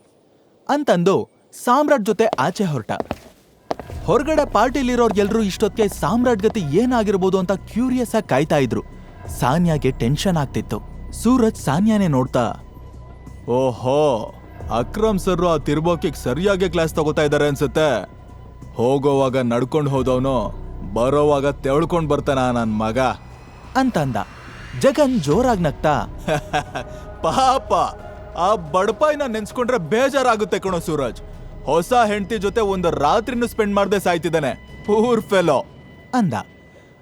ಅಂತಂದು ಸಾಮ್ರಾಟ್ ಜೊತೆ ಆಚೆ ಹೊರಟ. ಹೊರಗಡೆ ಪಾರ್ಟಿಲಿರೋರ್ಗೆಲ್ರೂ ಇಷ್ಟೊತ್ತಿಗೆ ಸಾಮ್ರಾಟ್ ಗತಿ ಏನಾಗಿರ್ಬೋದು ಅಂತ ಕ್ಯೂರಿಯಸ್ ಆಗಿ ಕಾಯ್ತಾ ಇದ್ರು. ಸಾನ್ಯಾಗೆ ಟೆನ್ಷನ್ ಆಗ್ತಿತ್ತು. ಸೂರಜ್ ಸಾನ್ಯಾನೇ ನೋಡ್ತಾ, ಓಹೋ, ಅಕ್ರಮ್ ಸರ್ ಆ ತಿರ್ಬೋಕಿಗೆ ಸರಿಯಾಗಿ ಕ್ಲಾಸ್ ತಗೋತಾ ಇದ್ದಾರೆ ಅನ್ಸುತ್ತೆ. ಹೋಗೋವಾಗ ನಡ್ಕೊಂಡು ಹೋದವನು ಬರೋವಾಗ ತೆಳ್ಕೊಂಡ್ ಬರ್ತಾನ ನನ್ ಮಗ ಅಂತಂದ. ಜಗನ್ ಜೋರಾಗಿ ನಗ್ತಾ, ಪಾಪ ಆ ಬಡಪಾಯಿನ ನೆನ್ಸ್ಕೊಂಡ್ರೆ ಬೇಜಾರಾಗುತ್ತೆ ಕಣೋ ಸೂರಜ್. ಹೊಸ ಹೆಂಡತಿ ಜೊತೆ ಒಂದು ರಾತ್ರಿನೂ ಸ್ಪೆಂಡ್ ಮಾಡದೆ ಸಾಯ್ತಿದ್ದಾನೆ, ಪೂರ್ ಫೆಲೋ ಅಂದ.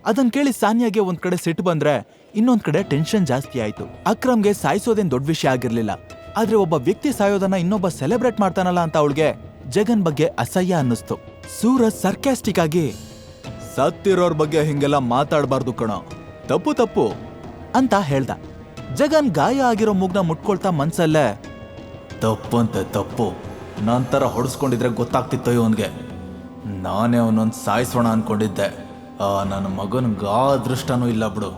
ಅದನ್ ಕೇಳಿ ಸಾನಿಯಾಗೆ ಒಂದ್ ಕಡೆ ಸಿಟ್ಟು ಬಂದ್ರೆ ಇನ್ನೊಂದ್ ಕಡೆ ಟೆನ್ಷನ್ ಜಾಸ್ತಿ ಆಯ್ತು. ಅಕ್ರಮ್ಗೆ ಸಾಯಿಸೋದೇನ್ ದೊಡ್ಡ ವಿಷಯ ಆಗಿರ್ಲಿಲ್ಲ, ಆದ್ರೆ ಒಬ್ಬ ವ್ಯಕ್ತಿ ಸಾಯೋದನ್ನ ಇನ್ನೊಬ್ಬ ಸೆಲೆಬ್ರೇಟ್ ಮಾಡ್ತಾನಲ್ಲ ಅಂತ ಅವಳಿಗೆ ಜಗನ್ ಬಗ್ಗೆ ಅಸಹ್ಯ ಅನ್ನಿಸ್ತು. ಸೂರಜ್ ಸರ್ಕ್ಯಾಸ್ಟಿಕ್ ಆಗಿ, ಸತ್ತಿರೋರ್ ಬಗ್ಗೆ ಹಿಂಗೆಲ್ಲ ಮಾತಾಡಬಾರ್ದು ಕಣೋ, ತಪ್ಪು ತಪ್ಪು ಅಂತ ಹೇಳ್ದ. ಜಗನ್ ಗಾಯ ಆಗಿರೋ ಮೂಗ್ನ ಮುಟ್ಕೊಳ್ತಾ ಮನ್ಸಲ್ಲೇ, ತಪ್ಪಂತೆ ತಪ್ಪು, ನಂತರ ಹೊಡೆಸ್ಕೊಂಡಿದ್ರೆ ಗೊತ್ತಾಗ್ತಿತ್ತು ಇವನ್ಗೆ, ನಾನೇ ಅವನೊಂದು ಸಾಯಿಸೋಣ ಅನ್ಕೊಂಡಿದ್ದೆ, ನನ್ನ ಮಗನ್ಗ ಅದೃಷ್ಟನೂ ಇಲ್ಲ ಬಿಡು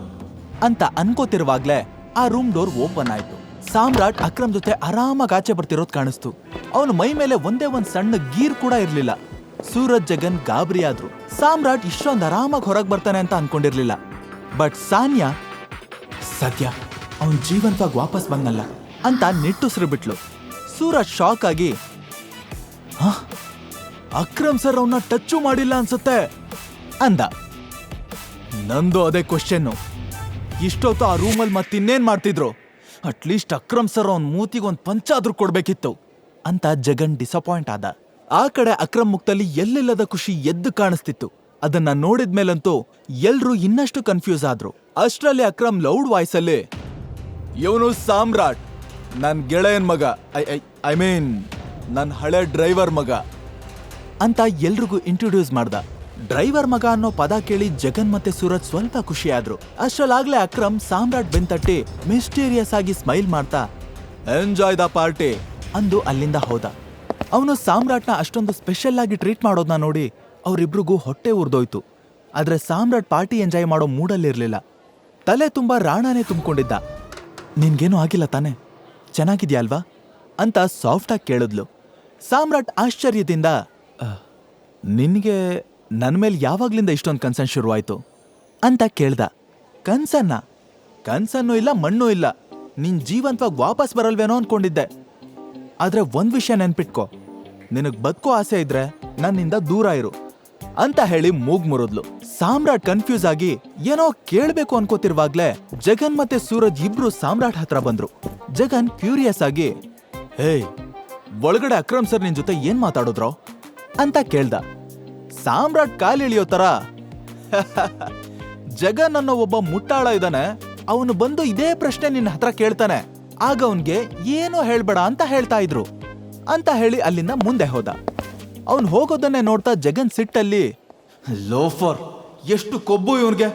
ಅಂತ ಅನ್ಕೋತಿರುವಾಗ್ಲೇ ಆ ರೂಮ್ ಡೋರ್ ಓಪನ್ ಆಯ್ತು. ಸಾಮ್ರಾಟ್ ಅಕ್ರಮ್ ಜೊತೆ ಆರಾಮಾಗಿ ಆಚೆ ಬರ್ತಿರೋದ್ ಕಾಣಿಸ್ತು. ಅವನ ಮೈ ಮೇಲೆ ಒಂದೇ ಒಂದ್ ಸಣ್ಣ ಗೀರ್ ಕೂಡ ಇರ್ಲಿಲ್ಲ. ಸೂರಜ್ ಜಗನ್ ಗಾಬರಿ ಆದ್ರು. ಸಾಮ್ರಾಟ್ ಇಷ್ಟೊಂದು ಆರಾಮಾಗಿ ಹೊರಗೆ ಬರ್ತಾನೆ ಅಂತ ಅನ್ಕೊಂಡಿರ್ಲಿಲ್ಲ. ಬಟ್ ಸಾನ್ಯಾ ಸದ್ಯ ಅವನ್ ಜೀವಂತವಾಗಿ ವಾಪಸ್ ಬಂದಲ್ಲ ಅಂತ ನಿಟ್ಟುಸಿರು ಬಿಟ್ಲು. ಸೂರಜ್ ಶಾಕ್ ಆಗಿ, ಅಕ್ರಮ್ ಸರ್ ಅವನ್ನ ಟಚ್ಚು ಮಾಡಿಲ್ಲ ಅನ್ಸುತ್ತೆ ಅಂದ. ನಂದು ಅದೇ ಕ್ವಶನ್ನು, ಇಷ್ಟೊತ್ತು ಆ ರೂಮಲ್ಲಿ ಮತ್ತಿನ್ನೇನ್ ಮಾಡ್ತಿದ್ರು? ಅಟ್ಲೀಸ್ಟ್ ಅಕ್ರಮ್ ಸರ್ ಅವನ್ ಮೂತಿಗೊಂದ್ ಪಂಚಾದ್ರೂ ಕೊಡ್ಬೇಕಿತ್ತು ಅಂತ ಜಗನ್ ಡಿಸಪಾಯಿಂಟ್ ಆದ. ಆ ಕಡೆ ಅಕ್ರಮ್ ಮುಖದಲ್ಲಿ ಎಲ್ಲಿಲ್ಲದ ಖುಷಿ ಎದ್ದು ಕಾಣಿಸ್ತಿತ್ತು. ಅದನ್ನ ನೋಡಿದ್ಮೇಲಂತೂ ಎಲ್ರೂ ಇನ್ನಷ್ಟು ಕನ್ಫ್ಯೂಸ್ ಆದ್ರು. ಅಷ್ಟ್ರಲ್ಲಿ ಅಕ್ರಮ್ ಲೌಡ್ ವಾಯ್ಸಲ್ಲಿ, ಇವನು ಸಾಮ್ರಾಟ್, ನನ್ ಗೆಳೆಯನ್ ಮಗ, ಐ ಮೀನ್ ನನ್ ಹಳೆ ಡ್ರೈವರ್ ಮಗ ಅಂತ ಎಲ್ರಿಗೂ ಇಂಟ್ರೊಡ್ಯೂಸ್ ಮಾಡ್ದ. ಡ್ರೈವರ್ ಮಗ ಅನ್ನೋ ಪದ ಕೇಳಿ ಜಗನ್ ಮತ್ತೆ ಸೂರಜ್ ಸ್ವಲ್ಪ ಖುಷಿ ಆದ್ರು. ಅಷ್ಟ್ರಲ್ಲಾಗ್ಲೇ ಅಕ್ರಮ್ ಸಾಮ್ರಾಟ್ ಬೆಂತಟ್ಟಿ ಮಿಸ್ಟೀರಿಯಸ್ ಆಗಿ ಸ್ಮೈಲ್ ಮಾಡ್ತಾ, ಎಂಜಾಯ್ ದ ಪಾರ್ಟಿ ಅಂದು ಅಲ್ಲಿಂದ ಹೋದ. ಅವನು ಸಾಮ್ರಾಟ್ನ ಅಷ್ಟೊಂದು ಸ್ಪೆಷಲ್ ಆಗಿ ಟ್ರೀಟ್ ಮಾಡೋದನ್ನ ನೋಡಿ ಅವರಿಬ್ರಿಗೂ ಹೊಟ್ಟೆ ಉರ್ದೋಯ್ತು. ಆದ್ರೆ ಸಾಮ್ರಾಟ್ ಪಾರ್ಟಿ ಎಂಜಾಯ್ ಮಾಡೋ ಮೂಡಲ್ಲಿರ್ಲಿಲ್ಲ. ತಲೆ ತುಂಬಾ ರಾಣಾನೇ ತುಂಬಿಕೊಂಡಿದ್ದ. ನಿನ್ಗೇನು ಆಗಿಲ್ಲ ತಾನೆ, ಚೆನ್ನಾಗಿದ್ಯಾ ಅಲ್ವಾ ಅಂತ ಸಾಫ್ಟಾಗಿ ಕೇಳಿದ್ಲು. ಸಾಮ್ರಾಟ್ ಆಶ್ಚರ್ಯದಿಂದ, ನಿನ್ಗೆ ನನ್ನ ಮೇಲೆ ಯಾವಾಗ್ಲಿಂದ ಇಷ್ಟೊಂದು ಕನ್ಸರ್ನ್ ಶುರುವಾಯ್ತು ಅಂತ ಕೇಳ್ದ. ಕನ್ಸನ್ನೂ ಇಲ್ಲ ಮಣ್ಣೂ ಇಲ್ಲ, ನೀನ್ ಜೀವಂತವಾಗಿ ವಾಪಸ್ ಬರಲ್ವೇನೋ ಅನ್ಕೊಂಡಿದ್ದೆ. ಆದ್ರೆ ಒಂದ್ ವಿಷಯ ನೆನ್ಪಿಟ್ಕೋ, ನಿನಗ್ ಬದುಕೋ ಆಸೆ ಇದ್ರೆ ನನ್ನಿಂದ ದೂರ ಇರು ಅಂತ ಹೇಳಿ ಮೂಗ್ ಮುರಿದ್ಲು. ಸಾಮ್ರಾಟ್ ಕನ್ಫ್ಯೂಸ್ ಆಗಿ ಏನೋ ಕೇಳ್ಬೇಕು ಅನ್ಕೋತಿರುವಾಗ್ಲೇ ಜಗನ್ ಮತ್ತೆ ಸೂರಜ್ ಇಬ್ರು ಸಾಮ್ರಾಟ್ ಹತ್ರ ಬಂದ್ರು. ಜಗನ್ ಕ್ಯೂರಿಯಸ್ ಆಗಿ, ಹೇಯ್, ಒಳಗಡೆ ಅಕ್ರಮ್ ಸರ್ ನಿನ್ ಜೊತೆ ಏನ್ ಮಾತಾಡಿದ್ರೋ ಅಂತ ಕೇಳ್ದ. ಸಾಮ್ರಾಟ್ ಕಾಲಿಳಿಯೋ ತರ, ಜಗನ್ ಅನ್ನೋ ಒಬ್ಬ ಮುಟ್ಟಾಳ ಇದ್ದಾನೆ, ಅವನು ಬಂದು ಇದೇ ಪ್ರಶ್ನೆ ನಿನ್ನ ಹತ್ರ ಕೇಳ್ತಾನೆ, ಆಗ ಅವನ್ಗೆ ಏನೋ ಹೇಳ್ಬೇಡ ಅಂತ ಹೇಳ್ತಾ ಇದ್ರು ಅಂತ ಹೇಳಿ ಅಲ್ಲಿಂದ ಮುಂದೆ ಹೋದ. ಅವನ್ ಹೋಗೋದನ್ನೇ ನೋಡ್ತಾ ಜಗನ್ ಸಿಟ್ಟಲ್ಲಿ, ಲೋಫರ್, ಎಷ್ಟು ಕೊಬ್ಬು ಇವನ್ಗೆ,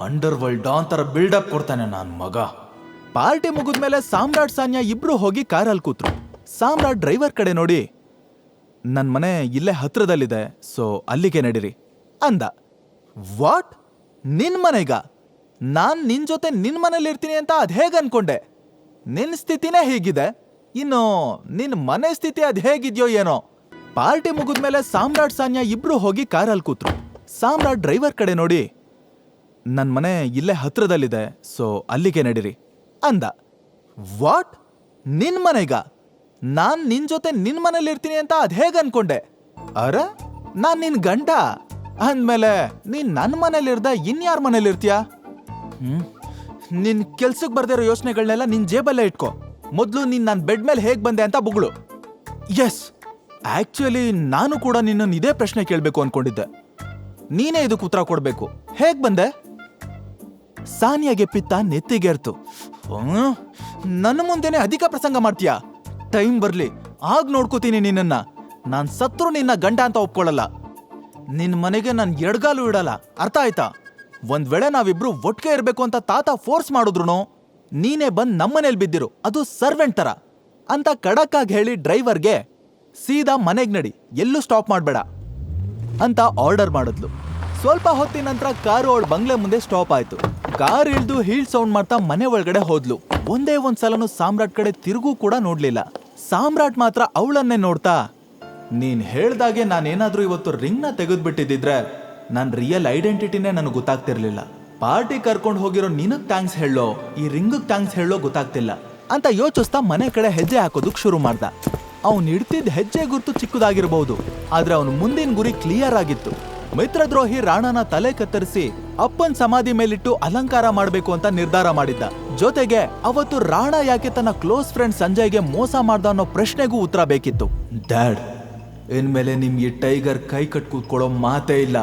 ಅಂಡರ್ ವರ್ಲ್ಡ್ ಡಾನ್ ತರ ಬಿಲ್ಡಪ್ ಕೊಡ್ತಾನೆ ನನ್ ಮಗ. ಪಾರ್ಟಿ ಮುಗಿದ್ಮೇಲೆ ಸಾಮ್ರಾಟ್ ಸಾನ್ಯಾ ಇಬ್ರು ಹೋಗಿ ಕಾರಲ್ಲಿ ಕೂತ್ರು. ಸಾಮ್ರಾಟ್ ಡ್ರೈವರ್ ಕಡೆ ನೋಡಿ, ನನ್ ಮನೆ ಇಲ್ಲೇ ಹತ್ರದಲ್ಲಿದೆ, ಸೊ ಅಲ್ಲಿಗೆ ನಡೀರಿ ಅಂದ. ವಾಟ್, ನಿನ್ ಮನೆಗ? ನಾನ್ ನಿನ್ ಜೊತೆ ನಿನ್ ಮನೇಲಿ ಇರ್ತೀನಿ ಅಂತ ಅದ್ ಹೇಗ್ ಅನ್ಕೊಂಡೆ? ನಿನ್ ಸ್ಥಿತಿನೇ ಹೀಗಿದೆ, ಇನ್ನು ನಿನ್ ಮನೆ ಸ್ಥಿತಿ ಅದ್ ಹೇಗಿದ್ಯೋ ಏನೋ. ಪಾರ್ಟಿ ಮುಗಿದ್ಮೇಲೆ ಸಾಮ್ರಾಟ್ ಸಾನ್ಯಾ ಇಬ್ರು ಹೋಗಿ ಕಾರಲ್ಲಿ ಕೂತ್ರು. ಸಾಮ್ರಾಟ್ ಡ್ರೈವರ್ ಕಡೆ ನೋಡಿ, ನನ್ ಮನೆ ಇಲ್ಲೇ ಹತ್ರದಲ್ಲಿದೆ, ಸೊ ಅಲ್ಲಿಗೆ ನಡೀರಿ ಅಂದ. ವಾಟ್, ನಿನ್ ಮನೆಗ? ನಾನ್ ನಿನ್ ಜೊತೆ ನಿನ್ ಮನೇಲಿ ಇರ್ತೀನಿ ಅಂತ ಅದ್ ಹೇಗ್ ಅನ್ಕೊಂಡೆ? ಅರ, ನಾನ್ ನಿನ್ ಗಂಡ ಅಂದ್ಮೇಲೆ ನೀನ್ ನನ್ ಮನೇಲಿರ್ದ ಇನ್ಯಾರ ಮನೇಲಿ ಇರ್ತೀಯ? ನಿನ್ ಕೆಲ್ಸಕ್ ಬರ್ದಿರೋ ಯೋಚನೆಗಳನ್ನೆಲ್ಲ ನಿನ್ ಜೇಬಲ್ಲೇ ಇಟ್ಕೋ. ಮೊದ್ಲು ನೀನ್ ನನ್ ಬೆಡ್ ಮೇಲೆ ಹೇಗ್ ಬಂದೆ ಅಂತ ಬುಗಳು. ಎಸ್, ಆಕ್ಚುಲಿ ನಾನು ಕೂಡ ನಿನ್ನ ಇದೇ ಪ್ರಶ್ನೆ ಕೇಳ್ಬೇಕು ಅನ್ಕೊಂಡಿದ್ದೆ. ನೀನೇ ಇದಕ್ಕೆ ಉತ್ತರ ಕೊಡ್ಬೇಕು. ಹೇಗ್ ಬಂದೆ? ಸಾನಿಯಾಗೆ ಪಿತ್ತ ನೆತ್ತಿಗೆರ್ತು. ನನ್ನ ಮುಂದೆನೆ ಅಧಿಕ ಪ್ರಸಂಗ ಮಾಡ್ತೀಯಾ? ಟೈಮ್ ಬರ್ಲಿ ಆಗ ನೋಡ್ಕೋತೀನಿ ನಿನ್ನನ್ನ. ನಾನ್ ಸತ್ರು ನಿನ್ನ ಗಂಡ ಅಂತ ಒಪ್ಕೊಳ್ಳಲ್ಲ. ನಿನ್ ಮನೆಗೆ ನಾನ್ ಎಡ್ಗಾಲು ಇಡಲ್ಲ, ಅರ್ಥ ಆಯ್ತಾ? ಒಂದ್ ವೇಳೆ ನಾವಿಬ್ರು ಒಟ್ಟಿಗೆ ಇರ್ಬೇಕು ಅಂತ ತಾತ ಫೋರ್ಸ್ ಮಾಡಿದ್ರು ನೀನೇ ಬಂದ್ ನಮ್ಮನೇಲಿ ಬಿದ್ದಿರು, ಅದು ಸರ್ವೆಂಟ್ ತರ ಅಂತ ಖಡಕ್ ಆಗಿ ಹೇಳಿ ಡ್ರೈವರ್ಗೆ, ಸೀದಾ ಮನೆಗ್ ನಡಿ, ಎಲ್ಲೂ ಸ್ಟಾಪ್ ಮಾಡ್ಬೇಡ ಅಂತ ಆರ್ಡರ್ ಮಾಡಿದ್ಲು. ಸ್ವಲ್ಪ ಹೊತ್ತಿನ ನಂತರ ಕಾರು ಅವಳ ಬಂಗ್ಲೆ ಮುಂದೆ ಸ್ಟಾಪ್ ಆಯ್ತು. ಕಾರ್ ಇಳ್ದು ಹೀಲ್ ಸೌಂಡ್ ಮಾಡ್ತಾ ಮನೆ ಒಳಗಡೆ ಹೋದ್ಲು. ಒಂದೇ ಒಂದ್ಸಲನು ಸಾಮ್ರಾಟ್ ಕಡೆ ತಿರುಗೂ ಕೂಡ ನೋಡ್ಲಿಲ್ಲ. ಸಾಮ್ರಾಟ್ ಮಾತ್ರ ಅವಳನ್ನೇ ನೋಡ್ತಾ, ನೀನ್ ಹೇಳ್ದಾಗೆ ನಾನೇನಾದ್ರೂ ಇವತ್ತು ರಿಂಗ್ನ ತೆಗೆದ್ಬಿಟ್ಟಿದ್ರೆ ನನ್ ರಿಯಲ್ ಐಡೆಂಟಿಟಿನೇ ನನಗೆ ಗೊತ್ತಾಗ್ತಿರ್ಲಿಲ್ಲ. ಪಾರ್ಟಿ ಕರ್ಕೊಂಡು ಹೋಗಿರೋ ನಿನಗ್ ಥ್ಯಾಂಕ್ಸ್ ಹೇಳೋ, ಈ ರಿಂಗ್ ಥ್ಯಾಂಕ್ಸ್ ಹೇಳೋ ಗೊತ್ತಾಗ್ತಿಲ್ಲ ಅಂತ ಯೋಚಿಸ್ತಾ ಮನೆ ಕಡೆ ಹೆಜ್ಜೆ ಹಾಕೋದಕ್ ಶುರು ಮಾಡ್ದ. ಅವ್ನು ಇಡ್ತಿದ್ದ ಹೆಜ್ಜೆ ಗುರ್ತು ಚಿಕ್ಕದಾಗಿರ್ಬಹುದು, ಆದ್ರೆ ಅವನು ಮುಂದಿನ ಗುರಿ ಕ್ಲಿಯರ್ ಆಗಿತ್ತು. ಮಿತ್ರದ್ರೋಹಿ ರಾಣನ ತಲೆ ಕತ್ತರಿಸಿ ಅಪ್ಪನ್ ಸಮಾಧಿ ಮೇಲಿಟ್ಟು ಅಲಂಕಾರ ಮಾಡ್ಬೇಕು ಅಂತ ನಿರ್ಧಾರ ಮಾಡಿದ್ದ. ಜೊತೆಗೆ ಅವತ್ತು ರಾಣ ಯಾಕೆ ತನ್ನ ಕ್ಲೋಸ್ ಫ್ರೆಂಡ್ ಸಂಜಯ್ಗೆ ಮೋಸ ಮಾಡ್ದ ಅನ್ನೋ ಪ್ರಶ್ನೆಗೂ ಉತ್ತರ ಬೇಕಿತ್ತು. ಡ್ಯಾಡ್, ಇನ್ಮೇಲೆ ನಿಮ್ ಈ ಟೈಗರ್ ಕೈ ಕಟ್ ಕೂತ್ಕೊಳ್ಳೋ ಮಾತೇ ಇಲ್ಲ.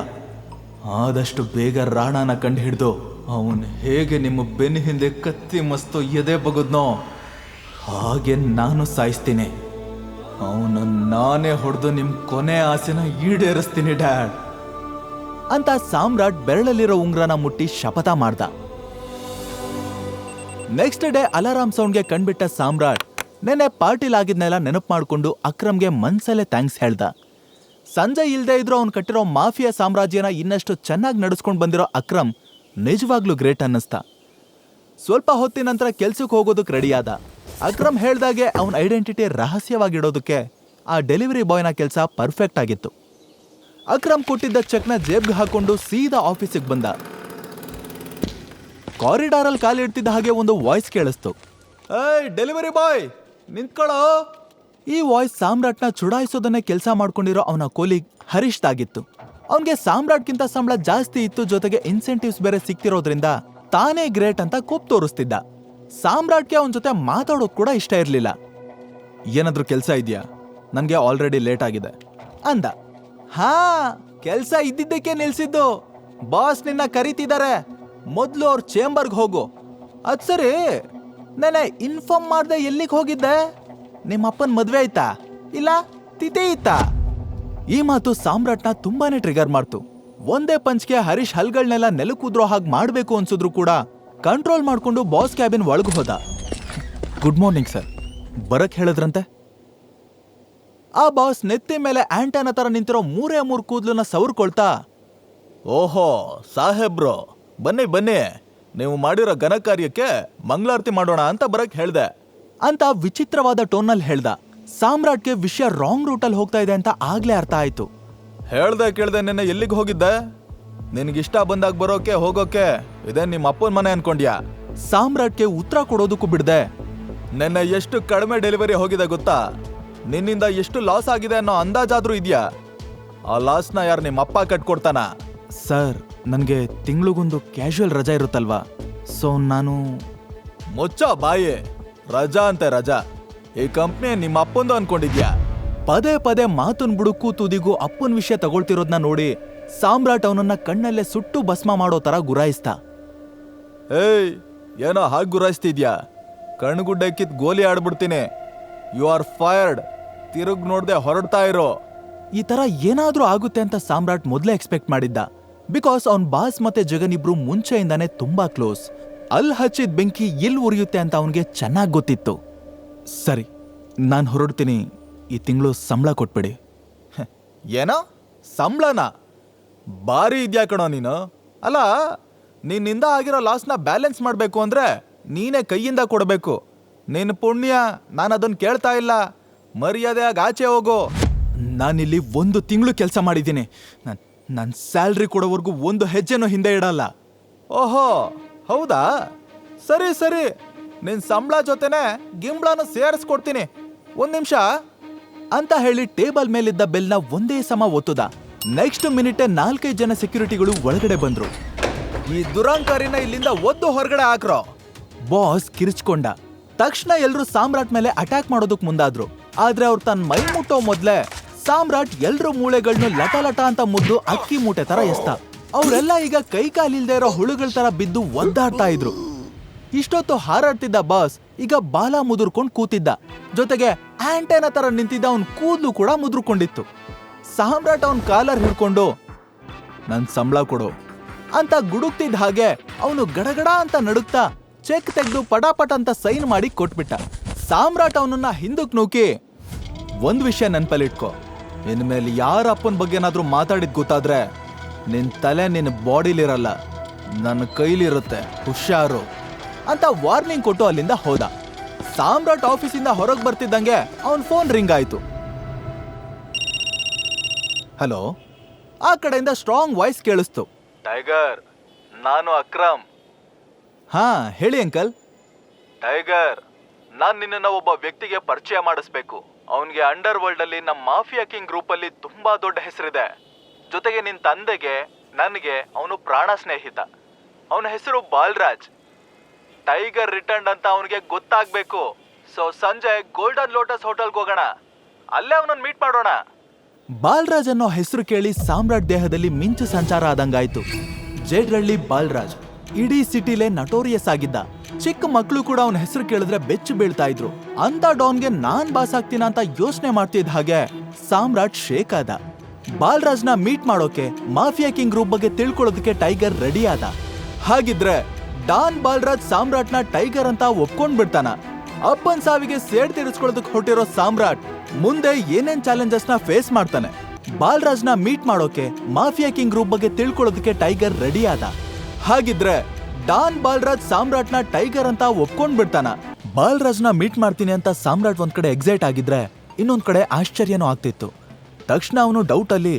ಆದಷ್ಟು ಬೇಗ ರಾಣಾನ ಕಂಡು ಹಿಡ್ದು ಅವನ್ ಹೇಗೆ ನಿಮ್ಮ ಬೆನ್ನ ಹಿಂದೆ ಕತ್ತಿ ಮಸ್ತು ಎದೆ ಬಗದ್ನೋ ಹಾಗೆ ನಾನು ಸಾಯಿಸ್ತೀನಿ. ಅವನು ನಾನೇ ಹೊಡೆದು ನಿಮ್ ಕೊನೆ ಆಸೆನ ಈಡೇರಿಸ್ತೀನಿ ಡ್ಯಾಡ್ ಅಂತ ಸಾಮ್ರಾಟ್ ಬೆರಳಲ್ಲಿರೋ ಉಂಗ್ರನ ಮುಟ್ಟಿ ಶಪಥ ಮಾಡ್ದ. ನೆಕ್ಸ್ಟ್ ಡೇ ಅಲಾರಾಮ್ ಸೌಂಡ್ಗೆ ಕಣ್ಬಿಟ್ಟ ಸಾಮ್ರಾಟ್ ನೆನ್ನೆ ಪಾರ್ಟಿಲಾಗಿದ್ನೆಲ್ಲ ನೆನಪು ಮಾಡ್ಕೊಂಡು ಅಕ್ರಮ್ಗೆ ಮನ್ಸಲ್ಲೇ ಥ್ಯಾಂಕ್ಸ್ ಹೇಳ್ದ. ಸಂಜೆ ಇಲ್ದೇ ಇದ್ರು ಅವ್ನು ಕಟ್ಟಿರೋ ಮಾಫಿಯಾ ಸಾಮ್ರಾಜ್ಯನ ಇನ್ನಷ್ಟು ಚೆನ್ನಾಗಿ ನಡೆಸ್ಕೊಂಡು ಬಂದಿರೋ ಅಕ್ರಮ್ ನಿಜವಾಗ್ಲೂ ಗ್ರೇಟ್ ಅನ್ನಿಸ್ತ. ಸ್ವಲ್ಪ ಹೊತ್ತಿನ ನಂತರ ಕೆಲ್ಸಕ್ಕೆ ಹೋಗೋದಕ್ಕೆ ರೆಡಿಯಾದ. ಅಕ್ರಮ್ ಹೇಳ್ದಾಗೆ ಅವನ ಐಡೆಂಟಿಟಿ ರಹಸ್ಯವಾಗಿಡೋದಕ್ಕೆ ಆ ಡೆಲಿವರಿ ಬಾಯ್ನ ಕೆಲಸ ಪರ್ಫೆಕ್ಟ್ ಆಗಿತ್ತು. ಅಕ್ರಮ್ ಕೊಟ್ಟಿದ್ದ ಚೆಕ್ನ ಜೇಬ್ಗೆ ಹಾಕೊಂಡು ಸೀದಾ ಆಫೀಸಿಗೆ ಬಂದ. ಕಾರಿಡಾರಲ್ಲಿ ಕಾಲಿಡ್ತಿದ್ದ ಹಾಗೆ ಒಂದು ವಾಯ್ಸ್ ಕೇಳಿಸ್ತು. ಏಯ್ ಡೆಲಿವರಿ ಬಾಯ್ ನಿಂತ್ಕೊಳ್ಳೋ. ಈ ವಾಯ್ಸ್ ಸಾಮ್ರಾಟ್ನ ಚುಡಾಯಿಸೋದನ್ನೇ ಕೆಲಸ ಮಾಡ್ಕೊಂಡಿರೋ ಅವನ ಕೊಲೀಗ್ ಹರೀಶ್ದಾಗಿತ್ತು. ಅವನಿಗೆ ಸಾಮ್ರಾಟ್ಗಿಂತ ಸಂಬಳ ಜಾಸ್ತಿ ಇತ್ತು, ಜೊತೆಗೆ ಇನ್ಸೆಂಟಿವ್ಸ್ ಬೇರೆ ಸಿಕ್ತಿರೋದ್ರಿಂದ ತಾನೇ ಗ್ರೇಟ್ ಅಂತ ಕೋಪ್ ತೋರಿಸ್ತಿದ್ದ. ಸಾಮ್ರಾಟ್ಗೆ ಅವನ ಜೊತೆ ಮಾತಾಡೋದು ಕೂಡ ಇಷ್ಟ ಇರಲಿಲ್ಲ. ಏನಾದ್ರೂ ಕೆಲಸ ಇದೆಯಾ? ನನಗೆ ಆಲ್ರೆಡಿ ಲೇಟ್ ಆಗಿದೆ ಅಂದ. ಹಾ, ಕೆಲಸ ಇದ್ದಿದ್ದಕ್ಕೆ ನಿಲ್ಸಿದ್ದು. ಬಾಸ್ ನಿನ್ನ ಕರೀತಿದ್ದಾರೆ, ಮೊದಲು ಅವ್ರ ಚೇಂಬರ್ಗೆ ಹೋಗು. ಅದ್ ಸರಿ, ನೆನೆ ಇನ್ಫಾರ್ಮ್ ಮಾಡ್ದೆ ಎಲ್ಲಿಗೆ ಹೋಗಿದ್ದೆ? ನಿಮ್ಮ ಅಪ್ಪನ ಮದ್ವೆ ಆಯ್ತಾ ಇಲ್ಲ ತಿಥಿ ಇತ್ತಾ? ಈ ಮಾತು ಸಾಮ್ರಾಟ್ನ ತುಂಬಾನೇ ಟ್ರಿಗರ್ ಮಾಡ್ತು. ಒಂದೇ ಪಂಚ್ಗೆ ಹರೀಶ್ ಹಲ್ಗಳನ್ನೆಲ್ಲ ನೆಲಕ್ಕೂದ್ರೋ ಹಾಗೆ ಮಾಡ್ಬೇಕು ಅನ್ಸಿದ್ರು ಕೂಡ ಕಂಟ್ರೋಲ್ ಮಾಡ್ಕೊಂಡು ಬಾಸ್ ಕ್ಯಾಬಿನ್ ಒಳಗೆ ಹೋದ. ಗುಡ್ ಮಾರ್ನಿಂಗ್ ಸರ್, ಬರಕ್ ಹೇಳಿದ್ರಂತೆ. ಆ ಬಾಸ್ ನೆತ್ತಿ ಮೇಲೆ ಆಂಟನ ತರ ನಿಂತಿರೋ 3 ಕೂದ್ಲನ್ನ ಸವರ್ಕೊಳ್ತಾ, ಓಹೋ ಸಾಹೇಬ್ರು ಬನ್ನಿ ಬನ್ನಿ, ನೀವು ಮಾಡಿರೋ ಘನ ಕಾರ್ಯಕ್ಕೆ ಮಂಗಳಾರತಿ ಮಾಡೋಣ ಅಂತ ಬರಕ್ ಹೇಳ್ದೆ ಅಂತ ವಿಚಿತ್ರವಾದ ಟೋನಲ್ಲಿ ಹೇಳ್ದ. ಸಾಮ್ರಾಟ್ಗೆ ವಿಷಯ ರಾಂಗ್ ರೂಟಲ್ಲಿ ಹೋಗ್ತಾ ಇದೆ ಅಂತ ಆಗ್ಲೇ ಅರ್ಥ ಆಯ್ತು. ಹೇಳ್ದೆ ಕೇಳ್ದೆ ನಿನ್ನೆ ಎಲ್ಲಿಗೆ ಹೋಗಿದ್ದೆ? ನಿನ್ಗಿಷ್ಟ ಬಂದಾಗ ಬರೋಕೆ ಹೋಗೋಕೆ ಇದೇ ನಿಮ್ಮ ಅಪ್ಪನ ಮನೆ ಅನ್ಕೊಂಡ್ಯಾ? ಸಾಮ್ರಾಟ್ಗೆ ಉತ್ತರ ಕೊಡೋದಕ್ಕೂ ಬಿಡ್ದೆ. ನಿನ್ನೆ ಎಷ್ಟು ಕಡಿಮೆ ಡೆಲಿವರಿ ಹೋಗಿದೆ ಗೊತ್ತಾ? ನಿನ್ನಿಂದ ಎಷ್ಟು ಲಾಸ್ ಆಗಿದೆ ಅನ್ನೋ ಅಂದಾಜಾದ್ರೂ ಇದೆಯಾ? ಆ ಲಾಸ್ನ ಯಾರು ನಿಮ್ಮ ಅಪ್ಪ ಕಟ್ಕೊಡ್ತಾನ? ಸರ್, ನನಗೆ ತಿಂಗಳಿಗೊಂದು ಕ್ಯಾಶುವಲ್ ರಜಾ ಇರುತ್ತಲ್ವಾ, ಸೊ ನಾನು... ಮುಚ್ಚ ಬಾಯಿ, ರಜಾ ಅಂತೆ ರಜಾ. ಈ ಕಂಪ್ನಿ ನಿಮ್ಮ ಅಪ್ಪಂದು ಅನ್ಕೊಂಡಿದ್ಯಾ? ಪದೇ ಪದೇ ಮಾತನ್ ಬುಡುಕು ತುದಿಗೂ ಅಪ್ಪನ ವಿಷಯ ತಗೊಳ್ತಿರೋದ್ನ ನೋಡಿ ಸಾಮ್ರಾಟ್ ಅವನನ್ನ ಕಣ್ಣಲ್ಲೇ ಸುಟ್ಟು ಭಸ್ಮ ಮಾಡೋ ತರ ಗುರಾಯಿಸ್ತ. ಏಯ್, ಏನೋ ಹಾಗೆ ಗುರಾಯಿಸ್ತಿದ್ಯಾ? ಕಣ್ಗುಡ್ಡೆ ಕಿತ್ ಗೋಲಿ ಆಡ್ಬಿಡ್ತೀನಿ. You are fired. ತಿರುಗ್ ನೋಡ್ದೆ ಹೊರಡ್ತಾ ಇರೋ. ಈ ತರ ಏನಾದ್ರೂ ಆಗುತ್ತೆ ಅಂತ ಸಾಮ್ರಾಟ್ ಮೊದಲೇ ಎಕ್ಸ್ಪೆಕ್ಟ್ ಮಾಡಿದ್ದ. ಬಿಕಾಸ್ ಅವನ್ ಬಾಸ್ ಮತ್ತೆ ಜಗನ್ ಇಬ್ರು ಮುಂಚೆಯಿಂದಾನೆ ತುಂಬಾ ಕ್ಲೋಸ್. ಅಲ್ಲಿ ಹಚ್ಚಿದ ಬೆಂಕಿ ಎಲ್ಲಿ ಉರಿಯುತ್ತೆ ಅಂತ ಅವನಿಗೆ ಚೆನ್ನಾಗಿ ಗೊತ್ತಿತ್ತು. ಸರಿ, ನಾನು ಹೊರಡ್ತೀನಿ, ಈ ತಿಂಗಳು ಸಂಬಳ ಕೊಟ್ಬಿಡಿ. ಏನೋ ಸಂಬಳನ? ಬಾರಿ ಇದ್ಯಾ ಕಣೋ ನೀನು. ಅಲ್ಲ, ನಿನ್ನಿಂದ ಆಗಿರೋ ಲಾಸ್ನ ಬ್ಯಾಲೆನ್ಸ್ ಮಾಡಬೇಕು ಅಂದ್ರೆ ನೀನೇ ಕೈಯಿಂದ ಕೊಡಬೇಕು. ನಿನ್ನ ಪುಣ್ಯ ನಾನು ಅದನ್ನ ಕೇಳ್ತಾ ಇಲ್ಲ. ಮರ್ಯಾದೆಯಾಗಿ ಆಚೆ ಹೋಗೋ. ನಾನಿಲ್ಲಿ 1 ತಿಂಗಳು ಕೆಲಸ ಮಾಡಿದ್ದೀನಿ. ನನ್ನ ಸ್ಯಾಲ್ರಿ ಕೊಡೋವರೆಗೂ 1 ಹೆಜ್ಜೆನೂ ಹಿಂದೆ ಇಡಲ್ಲ. ಓಹೋ ಹೌದಾ, ಸರಿ ಸರಿ, ನಿನ್ ಸಂಬಳ ಜೊತೆನೆ ಗಿಂಬಳನು ಸೇರಿಸ್ಕೊಡ್ತೀನಿ. 1 ನಿಮಿಷ ಅಂತ ಹೇಳಿ ಟೇಬಲ್ ಮೇಲಿದ್ದ ಬೆಲ್ನ ಒಂದೇ ಸಮ ಒತ್ತುದ. ನೆಕ್ಸ್ಟ್ ಮಿನಿಟೆ 4-5 ಜನ ಸೆಕ್ಯೂರಿಟಿಗಳು ಒಳಗಡೆ ಬಂದ್ರು. ಈ ದುರಂಕಾರಿನ ಇಲ್ಲಿಂದ ಒದ್ದು ಹೊರಗಡೆ ಹಾಕ್ರೋ. ಬಾಸ್ ಕಿರಿಚ್ಕೊಂಡ. ತಕ್ಷಣ ಎಲ್ರು ಸಾಮ್ರಾಟ್ ಮೇಲೆ ಅಟ್ಯಾಕ್ ಮಾಡೋದಕ್ ಮುಂದಾದ್ರು. ಆದ್ರೆ ಅವ್ರು ತನ್ನ ಮೈ ಮುಟ್ಟೋ ಮೊದ್ಲೇ ಸಾಮ್ರಾಟ್ ಎಲ್ರು ಮೂಳೆಗಳನ್ನ ಲಟ ಲಟ ಅಂತ ಮುದ್ದು ಅಕ್ಕಿ ಮೂಟೆ ತರ ಎಸ್ತ. ಅವರೆಲ್ಲ ಈಗ ಕೈ ಕಾಲಿಲ್ದೇ ಇರೋ ಹುಳುಗಳ ತರ ಬಿದ್ದು ಒದ್ದಾಡ್ತಾ ಇದ್ರು. ಇಷ್ಟೊತ್ತು ಹಾರಾಡ್ತಿದ್ದ ಬಾಸ್ ಈಗ ಬಾಲ ಮುದುರ್ಕೊಂಡ್ ಕೂತಿದ್ದ. ಜೊತೆಗೆ ಆಂಟೆನ ತರ ನಿಂತಿದ್ದ ಅವನ್ ಕೂದ್ಲು ಕೂಡ ಮುದುರ್ಕೊಂಡಿತ್ತು. ಸಾಮ್ರಾಟ್ ಅವನ್ ಕಾಲರ್ ಹಿಡ್ಕೊಂಡು ನನ್ ಸಂಬಳ ಕೊಡು ಅಂತ ಗುಡುಕ್ತಿದ್ದ ಹಾಗೆ ಅವನು ಗಡಗಡ ಅಂತ ನಡುಕ್ತಾ ಚೆಕ್ ತೆಗೆದು ಪಟಾಪಟ್ ಅಂತ ಸೈನ್ ಮಾಡಿ ಕೊಟ್ಬಿಟ್ಟ. ಸಾಮ್ರಾಟ್ ಅವನನ್ನ ಹಿಂದಕ್ ನೂಕಿ, 1 ವಿಷಯ ನೆನ್ಪಲ್ಲಿಟ್ಕೋ, ಇನ್ಮೇಲೆ ಯಾರ ಅಪ್ಪನ ಬಗ್ಗೆ ಏನಾದ್ರೂ ಮಾತಾಡಿದ್ ಗೊತ್ತಾದ್ರೆ ನಿನ್ ತಲೆ ನಿನ್ನ ಬಾಡಿಲಿರಲ್ಲ, ನನ್ನ ಕೈಲಿರುತ್ತೆ, ಹುಷಾರು ಅಂತ ವಾರ್ನಿಂಗ್ ಕೊಟ್ಟು ಅಲ್ಲಿಂದ ಹೋದ. ಸಾಮ್ರಾಟ್ ಆಫೀಸಿಂದ ಹೊರಗೆ ಬರ್ತಿದ್ದಂಗೆ ಅವನ್ ಫೋನ್ ರಿಂಗ್ ಆಯ್ತು. ಹಲೋ. ಆ ಕಡೆಯಿಂದ ಸ್ಟ್ರಾಂಗ್ ವಾಯ್ಸ್ ಕೇಳಿಸ್ತು. ಟೈಗರ್, ನಾನು ಅಕ್ರಮ್. ಹಾ ಹೇಳಿ ಅಂಕಲ್. ಟೈಗರ್, ನಾನ್ ನಿನ್ನ ಒಬ್ಬ ವ್ಯಕ್ತಿಗೆ ಪರಿಚಯ ಮಾಡಿಸ್ಬೇಕು. ಅವನಿಗೆ ಅಂಡರ್ ವರ್ಲ್ಡ್ ಅಲ್ಲಿ ನಮ್ಮ ಮಾಫಿಯಾ ಕಿಂಗ್ ಗ್ರೂಪ್ ಅಲ್ಲಿ ತುಂಬಾ ದೊಡ್ಡ ಹೆಸರಿದೆ. ಜೊತೆಗೆ ನಿನ್ ತಂದೆಗೆ ನನಗೆ ಅವನು ಪ್ರಾಣ ಸ್ನೇಹಿತ. ಅವನ ಹೆಸರು ಬಾಲ್ರಾಜ್. ಟೈಗರ್ ರಿಟರ್ನ್ ಅಂತ ಅವನಿಗೆ ಗೊತ್ತಾಗ್ಬೇಕು. ಸೊ ಸಂಜೆ ಗೋಲ್ಡನ್ ಲೋಟಸ್ ಹೋಟೆಲ್ಗೆ ಹೋಗೋಣ, ಅಲ್ಲೇ ಅವನನ್ನ ಮೀಟ್ ಮಾಡೋಣ. ಬಾಲ್ರಾಜ್ ಅನ್ನೋ ಹೆಸರು ಕೇಳಿ ಸಾಮ್ರಾಟ್ ದೇಹದಲ್ಲಿ ಮಿಂಚು ಸಂಚಾರ ಆದಂಗಾಯ್ತು. ಜೇಡ್ರಳ್ಳಿ ಬಾಲ್ರಾಜ್ ಇಡೀ ಸಿಟಿಲೇ ನಟೋರಿಯಸ್ ಆಗಿದ್ದ. ಚಿಕ್ಕ ಮಕ್ಕಳು ಕೂಡ ಅವನ ಹೆಸರು ಕೇಳಿದ್ರೆ ಬೆಚ್ಚು ಬೀಳ್ತಾ ಇದ್ರು. ಅಂತ ಡಾನ್ಗೆ ನಾನ್ ಬಾಸ್ ಆಗ್ತೀನ ಅಂತ ಯೋಚನೆ ಮಾಡ್ತಿದ್ದ ಹಾಗೆ ಸಾಮ್ರಾಟ್ ಶೇಕ್ ಆದ. ಬಾಲ್ರಾಜ್ನ ಮೀಟ್ ಮಾಡೋಕೆ, ಮಾಫಿಯಾ ಕಿಂಗ್ ಗ್ರೂಪ್ ಬಗ್ಗೆ ತಿಳ್ಕೊಳ್ಳೋದಕ್ಕೆ ಟೈಗರ್ ರೆಡಿ ಆದ. ಹಾಗಿದ್ರೆ ಡಾನ್ ಬಾಲ್ರಾಜ್ ಸಾಮ್ರಾಟ್ನ ಟೈಗರ್ ಅಂತ ಒಪ್ಕೊಂಡ್ ಬಿಡ್ತಾನ? ಅಪ್ಪನ್ ಸಾವಿಗೆ ಸೇಡ್ ತೀರಿಸ್ಕೊಳ್ಳೋದಕ್ಕೆ ಹೊಟ್ಟಿರೋ ಸಾಮ್ರಾಟ್ ಮುಂದೆ ಏನೇನ್ ಚಾಲೆಂಜಸ್ ನ ಫೇಸ್ ಮಾಡ್ತಾನೆ? ಬಾಲ್ರಾಜ್ನ ಮೀಟ್ ಮಾಡೋಕೆ, ಮಾಫಿಯಾ ಕಿಂಗ್ ಗ್ರೂಪ್ ಬಗ್ಗೆ ತಿಳ್ಕೊಳ್ಳೋದಕ್ಕೆ ಟೈಗರ್ ರೆಡಿ ಆದ. ಹಾಗಿದ್ರೆ ಡಾನ್ ಬಾಲ್ರಾಜ್ ಸಾಮ್ರಾಟ್ನ ಟೈಗರ್ ಅಂತ ಒಪ್ಕೊಂಡ್ ಬಿಡ್ತಾನ? ಬಾಲ್ರಾಜ್ನ ಮೀಟ್ ಮಾಡ್ತೀನಿ ಅಂತ ಸಾಮ್ರಾಟ್ ಒಂದ್ ಕಡೆ ಎಕ್ಸೈಟ್ ಆಗಿದ್ರೆ, ಇನ್ನೊಂದ್ ಕಡೆ ಆಶ್ಚರ್ಯನೂ ಆಗ್ತಿತ್ತು. ತಕ್ಷಣ ಅವನು ಡೌಟ್ ಅಲ್ಲಿ,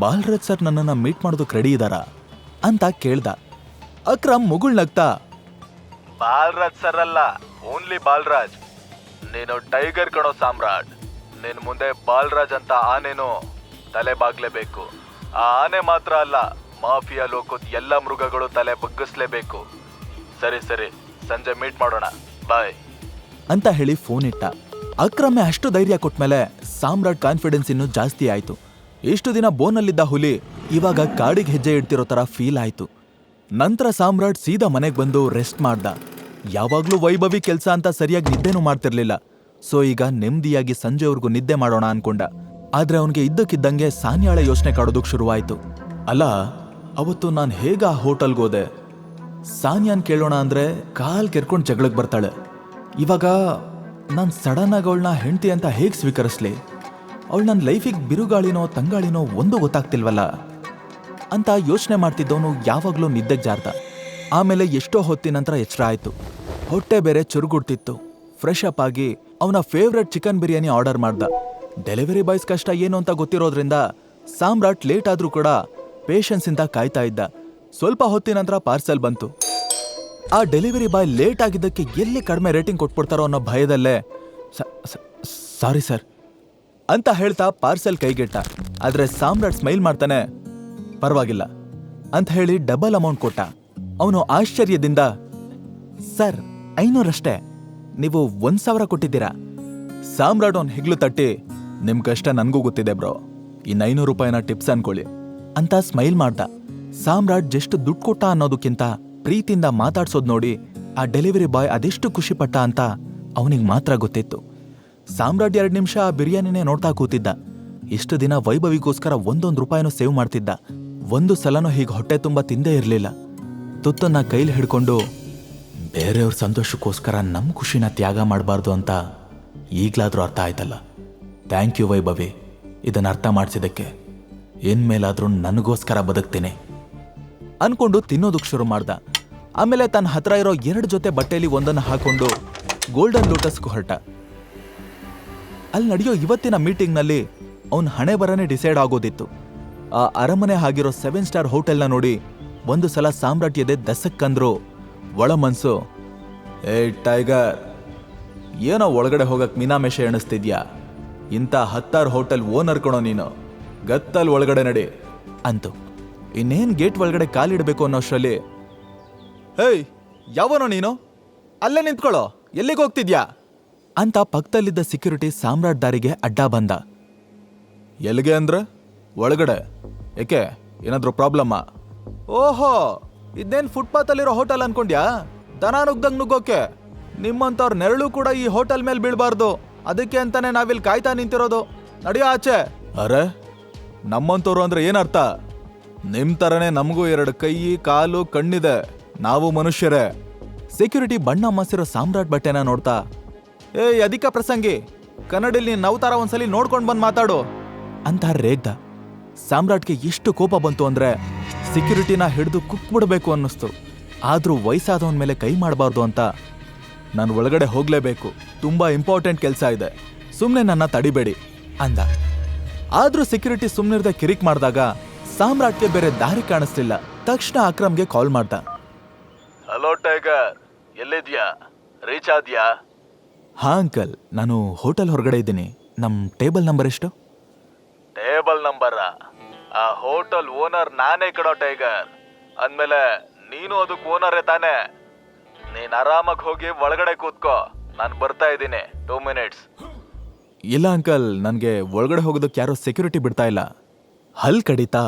ಬಾಲ್ರಾಜ್ ಸರ್ ನನ್ನನ್ನ ಮೀಟ್ ಮಾಡೋದಕ್ಕೆ ರೆಡಿ ಇದಾರ ಅಂತ ಕೇಳ್ದ. ಅಕ್ರಮ್ ಮುಗುಳ್ನಗ್ತಾ, ಬಾಲ್ರಾಜ್ ಸರ್ ಅಲ್ಲ, ಓನ್ಲಿ ಬಾಲ್ರಾಜ್. ನೀನು ಟೈಗರ್ ಕಣೋ ಸಾಮ್ರಾಟ್. ನಿನ್ ಮುಂದೆ ಬಾಲ್ರಾಜ್ ಅಂತ ಆನೆನು ತಲೆ ಬಾಗ್ಲೇಬೇಕು. ಆ ಆನೆ ಮಾತ್ರ ಅಲ್ಲ, ಮಾಫಿಯಾ ಲೋಕದ ಎಲ್ಲ ಮೃಗಗಳು ತಲೆ ಬಗ್ಗಿಸ್ಲೇಬೇಕು. ಸರಿ ಸರಿ, ಸಂಜೆ ಮೀಟ್ ಮಾಡೋಣ, ಬಾಯ್ ಅಂತ ಹೇಳಿ ಫೋನ್ ಇಟ್ಟ. ಅಕ್ರಮೆ ಅಷ್ಟು ಧೈರ್ಯ ಕೊಟ್ಮೇಲೆ ಸಾಮ್ರಾಟ್ ಕಾನ್ಫಿಡೆನ್ಸ್ ಇನ್ನೂ ಜಾಸ್ತಿ ಆಯ್ತು. ಇಷ್ಟು ದಿನ ಬೋನಲ್ಲಿದ್ದ ಹುಲಿ ಇವಾಗ ಕಾಡಿಗೆ ಹೆಜ್ಜೆ ಇಡ್ತಿರೋ ತರ ಫೀಲ್ ಆಯ್ತು. ನಂತರ ಸಾಮ್ರಾಟ್ ಸೀದಾ ಮನೆಗೆ ಬಂದು ರೆಸ್ಟ್ ಮಾಡ್ದ. ಯಾವಾಗ್ಲೂ ವೈಭವಿ ಕೆಲ್ಸ ಅಂತ ಸರಿಯಾಗಿ ನಿದ್ದೆನೂ ಮಾಡ್ತಿರ್ಲಿಲ್ಲ. ಸೊ ಈಗ ನೆಮ್ಮದಿಯಾಗಿ ಸಂಜೆವರೆಗೂ ನಿದ್ದೆ ಮಾಡೋಣ ಅನ್ಕೊಂಡ. ಆದ್ರೆ ಅವನಿಗೆ ಇದ್ದಕ್ಕಿದ್ದಂಗೆ ಸಾನ್ಯಾಳೆ ಯೋಚನೆ ಕಾಡೋದಕ್ಕೆ ಶುರುವಾಯ್ತು. ಅಲ್ಲ, ಅವತ್ತು ನಾನು ಹೇಗ ಆ ಹೋಟೆಲ್ಗೋದೆ? ಸಾನ್ಯಾನ್ ಕೇಳೋಣ ಅಂದ್ರೆ ಕಾಲ್ ಕೆರ್ಕೊಂಡು ಜಗಳಕ್ಕೆ ಬರ್ತಾಳೆ. ಇವಾಗ ನಾನು ಸಡನ್ ಆಗಿ ಅವಳನ್ನ ಹೆಂಡತಿ ಅಂತ ಹೇಗೆ ಸ್ವೀಕರಿಸ್ಲಿ? ಅವಳು ನನ್ನ ಲೈಫಿಗೆ ಬಿರುಗಾಳಿನೋ ತಂಗಾಳಿನೋ ಒಂದು ಗೊತ್ತಾಗ್ತಿಲ್ವಲ್ಲ ಅಂತ ಯೋಚನೆ ಮಾಡ್ತಿದ್ದವನು ಯಾವಾಗಲೂ ನಿದ್ದೆಗೆ ಜಾರ್ದ. ಆಮೇಲೆ ಎಷ್ಟೋ ಹೊತ್ತಿನ ನಂತರ ಎಚ್ಚರ ಆಯ್ತು. ಹೊಟ್ಟೆ ಬೇರೆ ಚುರುಗುಡ್ತಿತ್ತು. ಫ್ರೆಶ್ ಅಪ್ ಆಗಿ ಅವನ ಫೇವ್ರೆಟ್ ಚಿಕನ್ ಬಿರಿಯಾನಿ ಆರ್ಡರ್ ಮಾಡ್ದ. ಡೆಲಿವರಿ ಬಾಯ್ಸ್ ಕಷ್ಟ ಏನು ಅಂತ ಗೊತ್ತಿರೋದ್ರಿಂದ ಸಾಮ್ರಾಟ್ ಲೇಟ್ ಆದ್ರೂ ಕೂಡ ಪೇಷನ್ಸ್ ಇಂದ ಕಾಯ್ತಾ ಇದ್ದ. ಸ್ವಲ್ಪ ಹೊತ್ತಿನ ನಂತರ ಪಾರ್ಸೆಲ್ ಬಂತು. ಆ ಡೆಲಿವರಿ ಬಾಯ್ ಲೇಟ್ ಆಗಿದ್ದಕ್ಕೆ ಎಲ್ಲಿ ಕಡಿಮೆ ರೇಟಿಂಗ್ ಕೊಟ್ಬಿಡ್ತಾರೋ ಅನ್ನೋ ಭಯದಲ್ಲೇ ಸಾರಿ ಸರ್ ಅಂತ ಹೇಳ್ತಾ ಪಾರ್ಸೆಲ್ ಕೈಗೆಟ್ಟ. ಆದ್ರೆ ಸಾಮ್ರಾಟ್ ಸ್ಮೈಲ್ ಮಾಡ್ತಾನೆ, ಪರವಾಗಿಲ್ಲ ಅಂತ ಹೇಳಿ ಡಬಲ್ ಅಮೌಂಟ್ ಕೊಟ್ಟ. ಅವನು ಆಶ್ಚರ್ಯದಿಂದ, ಸರ್ 500 ಅಷ್ಟೇ, ನೀವು 1000 ಕೊಟ್ಟಿದ್ದೀರಾ. ಸಾಮ್ರಾಟ್ ಅವನ್ ಹೆಗ್ಲು ತಟ್ಟಿ, ನಿಮ್ ಕಷ್ಟ ನನ್ಗೂ ಗೊತ್ತಿದೆ ಬ್ರೋ, ಇನ್ನು 500 ರೂಪಾಯಿನ ಟಿಪ್ಸ್ ಅನ್ಕೊಳ್ಳಿ ಅಂತ ಸ್ಮೈಲ್ ಮಾಡ್ದ. ಸಾಮ್ರಾಟ್ ಜಸ್ಟ್ ದುಡ್ಡು ಕೊಟ್ಟ ಅನ್ನೋದಕ್ಕಿಂತ ಪ್ರೀತಿಯಿಂದ ಮಾತಾಡ್ಸೋದ್ ನೋಡಿ ಆ ಡೆಲಿವರಿ ಬಾಯ್ ಅದೆಷ್ಟು ಖುಷಿ ಪಟ್ಟ ಅಂತ ಅವನಿಗೆ ಮಾತ್ರ ಗೊತ್ತಿತ್ತು. ಸಾಮ್ರಾಟ್ 2 ನಿಮಿಷ ಆ ಬಿರಿಯಾನಿನೇ ನೋಡ್ತಾ ಕೂತಿದ್ದ. ಇಷ್ಟು ದಿನ ವೈಭವಿಗೋಸ್ಕರ 1 ರೂಪಾಯಿನೂ ಸೇವ್ ಮಾಡ್ತಿದ್ದ. ಒಂದು ಸಲನೂ ಹೀಗೆ ಹೊಟ್ಟೆ ತುಂಬ ತಿಂದೇ ಇರಲಿಲ್ಲ. ತುತ್ತನ್ನ ಕೈಲಿ ಹಿಡ್ಕೊಂಡು ಬೇರೆಯವ್ರ ಸಂತೋಷಕ್ಕೋಸ್ಕರ ನಮ್ಮ ಖುಷಿನ ತ್ಯಾಗ ಮಾಡಬಾರ್ದು ಅಂತ ಈಗ್ಲಾದ್ರೂ ಅರ್ಥ ಆಯ್ತಲ್ಲ. ಥ್ಯಾಂಕ್ ಯು ವೈಭವಿ, ಇದನ್ನ ಅರ್ಥ ಮಾಡಿಸಿದಕ್ಕೆ. ಇನ್ಮೇಲಾದ್ರೂ ನನಗೋಸ್ಕರ ಬದುಕ್ತೀನಿ ಅನ್ಕೊಂಡು ತಿನ್ನೋದಕ್ಕೆ ಶುರು ಮಾಡ್ದ. ಆಮೇಲೆ ತನ್ನ ಹತ್ರ ಇರೋ 2 ಜೊತೆ ಬಟ್ಟೆಯಲ್ಲಿ ಒಂದನ್ನು ಹಾಕೊಂಡು ಗೋಲ್ಡನ್ ಲೋಟಸ್ಗೂ ಹೊರಟ. ಅಲ್ಲಿ ನಡೆಯೋ ಇವತ್ತಿನ ಮೀಟಿಂಗ್ನಲ್ಲಿ ಅವನ ಹಣೆ ಬರನೇ ಡಿಸೈಡ್ ಆಗೋದಿತ್ತು. ಆ ಅರಮನೆ ಆಗಿರೋ 7 ಸ್ಟಾರ್ ಹೋಟೆಲ್ನ ನೋಡಿ ಒಂದು ಸಲ ಸಾಮ್ರಾಟ್ ಎದೆ ದಸಕ್ಕಂದ್ರು. ಒಳ ಮನ್ಸು, ಏ ಟೈಗರ್, ಏನೋ ಒಳಗಡೆ ಹೋಗಕ್ ಮೀನಾಮೇಷ ಎಣಿಸ್ತಿದ್ಯಾ? ಇಂಥ 10 ಹೋಟೆಲ್ ಓನರ್ ಕಣೋ ನೀನು, ಗತ್ತಲ್ ಒಳಗಡೆ ನಡಿ ಅಂತು. ಇನ್ನೇನ್ ಗೇಟ್ ಒಳಗಡೆ ಕಾಲಿಡಬೇಕು ಅನ್ನೋಷ್ಟರಲ್ಲಿ, ಹೇಯ್ ಯಾವನೋ ನೀನು, ಅಲ್ಲೇ ನಿಂತ್ಕೊಳ್ಳೋ, ಎಲ್ಲಿಗೆ ಹೋಗ್ತಿದ್ಯಾ ಅಂತ ಪಕ್ಕದಲ್ಲಿದ್ದ ಸೆಕ್ಯೂರಿಟಿ ಸಾಮ್ರಾಟ್ ದಾರಿಗೆ ಅಡ್ಡ ಬಂದ. ಎಲ್ಲಿಗೆ ಅಂದ್ರೆ ಒಳಗಡೆ. ಏಕೆ, ಏನಾದ್ರೂ ಪ್ರಾಬ್ಲಮ್ಮಾ? ಓಹೋ, ಇದೇನ್ ಫುಟ್ಪಾತಲ್ಲಿರೋ ಹೋಟೆಲ್ ಅನ್ಕೊಂಡ್ಯಾ? ದನ ನುಗ್ದಂಗ್ ನುಗ್ಗೋಕೆ. ನಿಮ್ಮಂತವ್ರ ನೆರಳು ಕೂಡ ಈ ಹೋಟೆಲ್ ಮೇಲೆ ಬೀಳ್ಬಾರ್ದು, ಅದಕ್ಕೆ ಅಂತಾನೆ ನಾವಿಲ್ಲಿ ಕಾಯ್ತಾ ನಿಂತಿರೋದು. ನಡಿಯೋ ಆಚೆ. ಅರೆ, ನಮ್ಮಂತವ್ರು ಅಂದ್ರೆ ಏನರ್ಥ? ನಿಮ್ ತರನೇ ನಮಗೂ 2 ಕೈ ಕಾಲು ಕಣ್ಣಿದೆ, ನಾವು ಮನುಷ್ಯರೇ. ಸೆಕ್ಯೂರಿಟಿ ಬಣ್ಣ ಮಸಿರೋ ಸಾಮ್ರಾಟ್ ಬಟ್ಟೆನ ನೋಡ್ತಾ, ಏಯ್ ಅಧಿಕ ಪ್ರಸಂಗಿ, ಕನ್ನಡಲ್ಲಿ ನೀನ್ ನವ್ತಾರ ಒಂದ್ಸಲಿ ನೋಡ್ಕೊಂಡ್ ಬಂದ್ ಮಾತಾಡು ಅಂತ ರೇಗ್ದ. ಸಾಮ್ರಾಟ್ಗೆ ಎಷ್ಟು ಕೋಪ ಬಂತು ಅಂದ್ರೆ ಸೆಕ್ಯೂರಿಟಿನ ಹಿಡಿದು ಕುಕ್ಬಿಡ್ಬೇಕು ಅನ್ನಿಸ್ತು. ಆದ್ರೂ ವಯಸ್ಸಾದವನ ಮೇಲೆ ಕೈ ಮಾಡಬಾರ್ದು ಅಂತ, ನಾನು ಒಳಗಡೆ ಹೋಗ್ಲೇಬೇಕು, ತುಂಬಾ ಇಂಪಾರ್ಟೆಂಟ್ ಕೆಲಸ ಇದೆ, ಸುಮ್ನೆ ನನ್ನ ತಡಿಬೇಡಿ ಅಂದ. ಆದ್ರೂ ಸೆಕ್ಯೂರಿಟಿ ಸುಮ್ನಿರ್ದೆ ಕಿರಿಕ್ ಮಾಡಿದಾಗ ಸಾಮ್ರಾಟ್ಗೆ ಬೇರೆ ದಾರಿ ಕಾಣಿಸ್ಲಿಲ್ಲ. ತಕ್ಷಣ ಅಕ್ರಮ್ಗೆ ಕಾಲ್ ಮಾಡ್ದ. ಹಲೋ ಟೈಗರ್, ಎಲ್ಲಿದ್ಯಾ? ರೀಚ್ ಆದ್ಯಾ? ಹಾ ಅಂಕಲ್, ನಾನು ಹೋಟೆಲ್ ಹೊರಗಡೆ ಇದ್ದೀನಿ. ನಮ್ ಟೇಬಲ್ ನಂಬರ್ ಎಷ್ಟು? Table number? ಆ ಹೋಟೆಲ್ ಓನರ್ ನಾನೇ ಕಣೋ ಟೈಗರ್. ಅಂದ್ಮೇಲೆ ನೀನು ಅದಕ್ಕೆ ಓನರೇ ತಾನೆ. ನೀನ್ ಆರಾಮಾಗಿ ಹೋಗಿ ಒಳಗಡೆ ಕೂತ್ಕೋ, ನಾನು ಬರ್ತಾ ಇದ್ದೀನಿ. 2 ಮಿನಿಟ್ಸ್. ಇಲ್ಲ ಅಂಕಲ್, ನನಗೆ ಒಳಗಡೆ ಹೋಗೋದಕ್ಕೆ ಯಾರೋ ಸೆಕ್ಯೂರಿಟಿ ಬಿಡ್ತಾ ಇಲ್ಲ. ಹಲ್ ಕಡಿತಾ?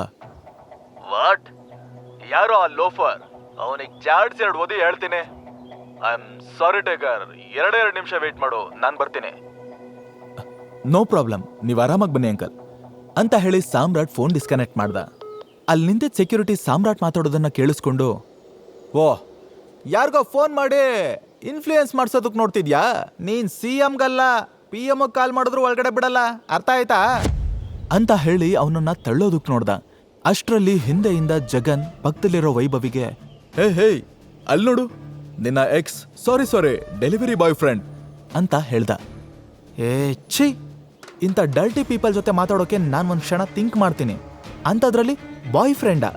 ವಾಟ್? ಯಾರೋ ಆ ಲೋಫರ್, ಅವನಿಗೆ ಚಾರ್ಡ್ಸ್ 2 ಓದಿ ಹೇಳ್ತೀನಿ. ಐ ಆಮ್ ಸಾರಿ ಟೈಗರ್, 2 ನಿಮಿಷ ವೇಟ್ ಮಾಡು, ನಾನು ಬರ್ತೀನಿ. ನೋ ಪ್ರಾಬ್ಲಮ್, ನೀವು ಆರಾಮಾಗಿ ಬನ್ನಿ ಅಂಕಲ್ ಅಂತ ಹೇಳಿ ಸಾಮ್ರಾಟ್ ಫೋನ್ ಡಿಸ್ಕನೆಕ್ಟ್ ಮಾಡ್ದ. ಅಲ್ಲಿ ನಿಂತಿದ್ದ ಸೆಕ್ಯೂರಿಟಿ ಸಾಮ್ರಾಟ್ ಮಾತಾಡೋದನ್ನ ಕೇಳಿಸ್ಕೊಂಡು, ಓ ಯಾರಿಗೋ ಫೋನ್ ಮಾಡಿ ಇನ್ಫ್ಲೂಯೆನ್ಸ್ ಮಾಡ್ಸೋದಕ್ಕೆ ನೋಡ್ತಿದ್ಯಾ? ನೀನ್ CMಗಲ್ಲ PM ಕಾಲ್ ಮಾಡಿದ್ರು ಒಳಗಡೆ ಬಿಡಲ್ಲ, ಅರ್ಥ ಆಯ್ತಾ ಅಂತ ಹೇಳಿ ಅವನನ್ನ ತಳ್ಳೋದಕ್ಕೆ ನೋಡ್ದ. ಅಷ್ಟರಲ್ಲಿ ಹಿಂದೆಯಿಂದ ಜಗನ್ ಪಕ್ಕದಲ್ಲಿರೋ ವೈಭವಿಗೆ, ಹೇ ಅಲ್ಲಿ ನೋಡು, ನಿನ್ನ ಎಕ್ಸ್ ಸಾರಿ ಡೆಲಿವರಿ ಬಾಯ್ ಫ್ರೆಂಡ್ ಅಂತ ಹೇಳ್ದ. ಛೀ, ಇಂಥ ಡರ್ಟಿ ಪೀಪಲ್ ಜೊತೆ ಮಾತಾಡೋಕೆ ನಾನು ಒಂದು ಕ್ಷಣ ಥಿಂಕ್ ಮಾಡ್ತೀನಿ, ಅಂಥದ್ರಲ್ಲಿ ಬಾಯ್ ಫ್ರೆಂಡಾ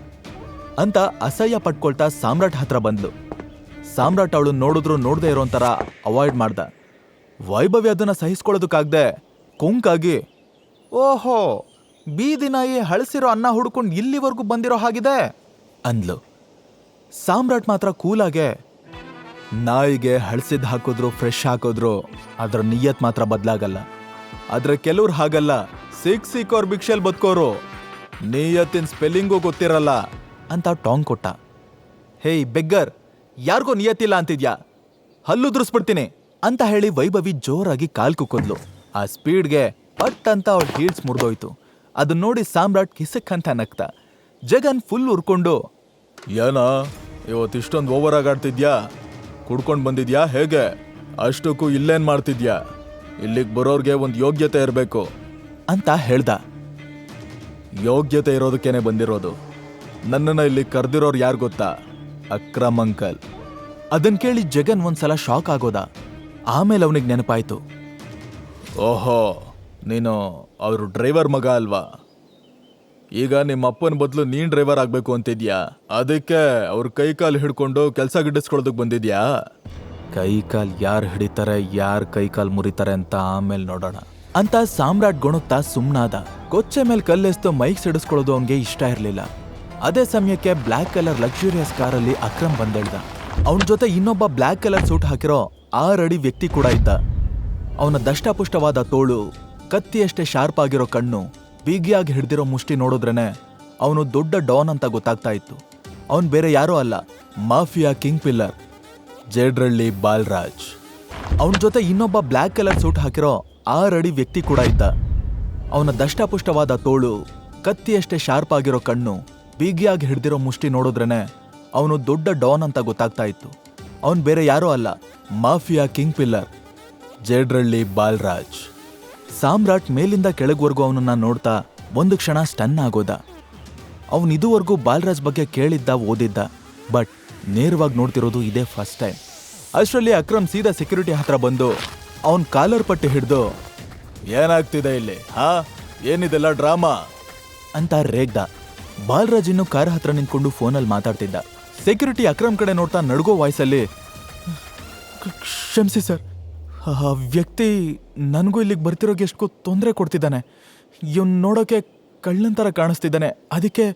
ಅಂತ ಅಸಹ್ಯ ಪಟ್ಕೊಳ್ತಾ ಸಾಮ್ರಾಟ್ ಹತ್ರ ಬಂದ್ಲು. ಸಾಮ್ರಾಟ್ ಅವಳು ನೋಡಿದ್ರು ನೋಡದೆ ಇರೋ ಥರ ಅವಾಯ್ಡ್ ಮಾಡ್ದ. ವೈಭವಿ ಅದನ್ನ ಸಹಿಸ್ಕೊಳ್ಳೋದಕ್ಕಾಗ್ದೆ ಕೊಂಕಾಗಿ, ಓಹೋ, ಬೀದಿ ನಾಯಿ ಹಳಸಿರೋ ಅನ್ನ ಹುಡ್ಕೊಂಡು ಇಲ್ಲಿವರೆಗೂ ಬಂದಿರೋ ಹಾಗಿದೆ ಅಂದ್ಲು. ಸಾಮ್ರಾಟ್ ಮಾತ್ರ ಕೂಲಾಗೆ, ನಾಯಿಗೆ ಹಳಸಿದ್ ಹಾಕಿದ್ರು ಫ್ರೆಶ್ ಹಾಕಿದ್ರು ಅದ್ರ ನಿಯತ್ ಮಾತ್ರ ಬದಲಾಗಲ್ಲ. ಆದ್ರೆ ಕೆಲವ್ರು ಹಾಗಲ್ಲ, ಸಿಕ್ಕೋರ್ ಭಿಕ್ಷೆಲ್ ಬದುಕೋರು, ನಿಯತ್ತಿನ ಸ್ಪೆಲ್ಲಿಂಗು ಗೊತ್ತಿರಲ್ಲ ಅಂತ ಟಾಂಗ್ ಕೊಟ್ಟ. ಹೇಯ್ ಬೆಗ್ಗರ್, ಯಾರಿಗೋ ನಿಯತ್ತಿಲ್ಲ ಅಂತಿದ್ಯಾ, ಹಲ್ಲುದ್ರಿಸ್ಬಿಡ್ತೀನಿ ಅಂತ ಹೇಳಿ ವೈಭವಿ ಜೋರಾಗಿ ಕಾಲ್ ಕುಕ್ಕಿದ್ಲು. ಆ ಸ್ಪೀಡ್ಗೆ ಪಟ್ ಅಂತ ಅವಳ ಹೀಲ್ಸ್ ಮುರಿದೋಯ್ತು. ಅದನ್ನ ನೋಡಿ ಸಾಮ್ರಾಟ್ ಕಿಸಕ್ಕಂತ ನಗ್ತ. ಜಗನ್ ಫುಲ್ ಉರ್ಕೊಂಡು, ಏನಾ ಇವತ್ತಿಷ್ಟೊಂದು ಓವರ್ ಆಗಾಡ್ತಿದ್ಯಾ? ಕುಡ್ಕೊಂಡು ಬಂದಿದ್ಯಾ ಹೇಗೆ? ಅಷ್ಟಕ್ಕೂ ಇಲ್ಲೇನ್ ಮಾಡ್ತಿದ್ಯಾ? ಇಲ್ಲಿಗೆ ಬರೋರ್ಗೆ ಒಂದು ಯೋಗ್ಯತೆ ಇರಬೇಕು ಅಂತ ಹೇಳ್ದ. ಯೋಗ್ಯತೆ ಇರೋದಕ್ಕೇನೆ ಬಂದಿರೋದು. ನನ್ನನ್ನು ಇಲ್ಲಿ ಕರೆದಿರೋರು ಯಾರು ಗೊತ್ತಾ? ಅಕ್ರಮ್ ಅಂಕಲ್. ಅದನ್ ಕೇಳಿ ಜಗನ್ ಒಂದ್ಸಲ ಶಾಕ್ ಆಗೋದ. ಆಮೇಲೆ ಅವನಿಗೆ ನೆನಪಾಯ್ತು, ಓಹೋ, ನೀನು ಅವರು ಡ್ರೈವರ್ ಮಗ ಅಲ್ವಾ? ಈಗ ನಿಮ್ಮ ಅಪ್ಪನ ಬದಲು ನೀನ್ ಡ್ರೈವರ್ ಆಗ್ಬೇಕು ಅಂತಿದ್ಯಾ? ಅದಕ್ಕೆ ಅವ್ರ ಕೈಕಾಲು ಹಿಡ್ಕೊಂಡು ಕೆಲಸ ಗಿಟ್ಟಿಸ್ಕೊಳ್ಳೋದಕ್ಕೆ ಬಂದಿದ್ಯಾ? ಕೈಕಾಲ್ ಯಾರು ಹಿಡಿತಾರೆ, ಯಾರು ಕೈಕಾಲ್ ಮುರಿತಾರೆ ಅಂತ ಆಮೇಲೆ ನೋಡೋಣ ಅಂತ ಸಾಮ್ರಾಟ್ ಗೊಣುತ್ತಾ ಸುಮ್ನಾದ. ಕೊಚ್ಚೆ ಮೇಲೆ ಕಲ್ಲೆಸ್ತು ಮೈಕ್ ಸಿಡಿಸ್ಕೊಳ್ಳೋದು ಅವನಿಗೆ ಇಷ್ಟ ಇರಲಿಲ್ಲ. ಅದೇ ಸಮಯಕ್ಕೆ ಬ್ಲ್ಯಾಕ್ ಕಲರ್ ಲಕ್ಸುರಿಯಸ್ ಕಾರಲ್ಲಿ ಅಕ್ರಮ್ ಬಂದಿಳ್ದ. ಅವನ ಜೊತೆ ಇನ್ನೊಬ್ಬ ಬ್ಲ್ಯಾಕ್ ಕಲರ್ ಸೂಟ್ ಹಾಕಿರೋ 6 ಅಡಿ ವ್ಯಕ್ತಿ ಕೂಡ ಇದ್ದ. ಅವನ ದಷ್ಟಪುಷ್ಟವಾದ ತೋಳು, ಕತ್ತಿಯಷ್ಟೇ ಶಾರ್ಪ್ ಆಗಿರೋ ಕಣ್ಣು, ಬೀಗಿಯಾಗಿ ಹಿಡ್ದಿರೋ ಮುಷ್ಟಿ ನೋಡಿದ್ರೇನೆ ಅವನು ದೊಡ್ಡ ಡಾನ್ ಅಂತ ಗೊತ್ತಾಗ್ತಾ ಇತ್ತು. ಅವನು ಬೇರೆ ಯಾರೋ ಅಲ್ಲ, ಮಾಫಿಯಾ ಕಿಂಗ್ ಪಿಲ್ಲರ್ ಜೇಡ್ರಳ್ಳಿ ಬಾಲ್ರಾಜ್. ಅವನ ಜೊತೆ ಇನ್ನೊಬ್ಬ ಬ್ಲ್ಯಾಕ್ ಕಲರ್ ಸೂಟ್ ಹಾಕಿರೋ 6 ಅಡಿ ವ್ಯಕ್ತಿ ಕೂಡ ಇದ್ದ. ಅವನ ದಷ್ಟಪುಷ್ಟವಾದ ತೋಳು, ಕತ್ತಿಯಷ್ಟೇ ಶಾರ್ಪ್ ಆಗಿರೋ ಕಣ್ಣು, ಬೀಗಿಯಾಗಿ ಹಿಡ್ದಿರೋ ಮುಷ್ಟಿ ನೋಡಿದ್ರೇನೆ ಅವನು ದೊಡ್ಡ ಡಾನ್ ಅಂತ ಗೊತ್ತಾಗ್ತಾ ಇತ್ತು. ಅವನು ಬೇರೆ ಯಾರೋ ಅಲ್ಲ, ಮಾಫಿಯಾ ಕಿಂಗ್ ಪಿಲ್ಲರ್ ಜೇಡ್ರಳ್ಳಿ ಬಾಲ್ರಾಜ್. ಸಾಮ್ರಾಟ್ ಮೇಲಿಂದ ಕೆಳಗ್ವರೆಗೂ ಅವನನ್ನ ನೋಡ್ತಾ ಒಂದು ಕ್ಷಣ ಸ್ಟನ್ ಆಗೋದ. ಅವನು ಇದುವರೆಗೂ ಬಾಲ್ರಾಜ್ ಬಗ್ಗೆ ಕೇಳಿದ್ದ, ಓದಿದ್ದ, ಬಟ್ ನೇರವಾಗಿ ನೋಡ್ತಿರೋದು ಇದೇ ಫಸ್ಟ್ ಟೈಮ್. ಅಷ್ಟರಲ್ಲಿ ಅಕ್ರಮ್ ಸೀದಾ ಸೆಕ್ಯೂರಿಟಿ ಹತ್ರ ಬಂದು ಅವನ್ ಕಾಲರ್ ಪಟ್ಟಿ ಹಿಡ್ದು, ಏನಾಗ್ತಿದೆ ಇಲ್ಲಿ, ಏನಿದೆಲ್ಲ ಡ್ರಾಮಾ ಅಂತ ರೇಗ್ದ. ಬಾಲ್ರಾಜ್ ಇನ್ನು ಕಾರ್ ಹತ್ರ ನಿಂತ್ಕೊಂಡು ಫೋನಲ್ಲಿ ಮಾತಾಡ್ತಿದ್ದ. ಸೆಕ್ಯೂರಿಟಿ ಅಕ್ರಮ್ ಕಡೆ ನೋಡ್ತಾ ನಡ್ಗೋ ವಾಯ್ಸಲ್ಲಿ, ಕ್ಷಮಿಸಿ ಸರ್, ಆ ವ್ಯಕ್ತಿ ನನಗೂ ಇಲ್ಲಿಗೆ ಬರ್ತಿರೋಕೆ ಎಷ್ಟು ತೊಂದರೆ ಕೊಡ್ತಿದ್ದಾನೆ. ಇವನ್ ನೋಡೋಕೆ ಕಳ್ಳನ ಥರ ಕಾಣಿಸ್ತಿದ್ದಾನೆ. ಅದಕ್ಕೆ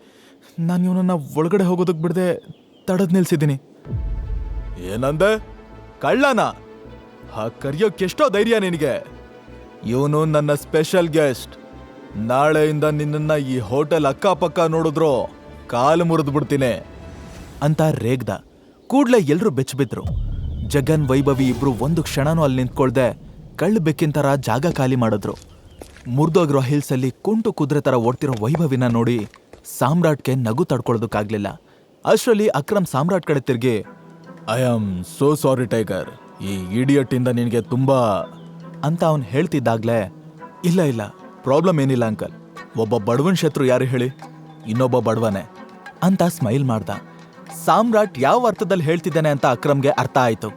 ನಾನು ಇವನನ್ನ ಒಳಗಡೆ ಹೋಗೋದಕ್ಕೆ ಬಿಡದೆ ತಡದ್ ನಿಲ್ಸಿದ್ದೀನಿ. ಏನಂದೆ? ಕಳ್ಳನ? ಕರೆಯೋಕೆಷ್ಟೋ ಧೈರ್ಯ ನಿನಗೆ? ಇವನು ನನ್ನ ಸ್ಪೆಷಲ್ ಗೆಸ್ಟ್. ನಾಳೆಯಿಂದ ನಿನ್ನನ್ನ ಈ ಹೋಟೆಲ್ ಅಕ್ಕಪಕ್ಕ ನೋಡಿದ್ರು ಕಾಲು ಮುರಿದು ಬಿಡ್ತೀನಿ ಅಂತ ರೇಗ್ದ. ಕೂಡ್ಲೆ ಎಲ್ರೂ ಬೆಚ್ಚಬಿದ್ರು. ಜಗನ್, ವೈಭವಿ ಇಬ್ರು ಒಂದು ಕ್ಷಣನೂ ಅಲ್ಲಿ ನಿಂತ್ಕೊಳ್ದೆ ಕಳ್ಳ ಬೆಕ್ಕಿನ ಥರ ಜಾಗ ಖಾಲಿ ಮಾಡಿದ್ರು. ಮುರಿದೋಗಿರೋ ಹಿಲ್ಸಲ್ಲಿ ಕುಂಟು ಕುದುರೆ ಥರ ಓಡ್ತಿರೋ ವೈಭವಿನ ನೋಡಿ ಸಾಮ್ರಾಟ್ಗೆ ನಗು ತಡ್ಕೊಳ್ಳೋದಕ್ಕಾಗ್ಲಿಲ್ಲ. ಅಷ್ಟರಲ್ಲಿ ಅಕ್ರಮ್ ಸಾಮ್ರಾಟ್ ಕಡೆ ತಿರುಗಿ, I am so sorry tiger, ಈ ಇಡಿಯಟ್ ಇಂದ ನಿನಗೆ ತುಂಬಾ ಅಂತ ಅವನು ಹೇಳ್ತಿದ್ದಾಗ್ಲೇ, ಇಲ್ಲ ಪ್ರಾಬ್ಲಮ್ ಏನಿಲ್ಲ ಅಂಕಲ್, ಒಬ್ಬ ಬಡವನ್ ಶತ್ರು ಯಾರು ಹೇಳಿ? ಇನ್ನೊಬ್ಬ ಬಡವನೇ ಅಂತ ಸ್ಮೈಲ್ ಮಾಡ್ದ. ಸಾಮ್ರಾಟ್ ಯಾವ ಅರ್ಥದಲ್ಲಿ ಹೇಳ್ತಿದ್ದಾನೆ ಅಂತ ಅಕ್ರಮ್ಗೆ ಅರ್ಥ ಆಯ್ತು.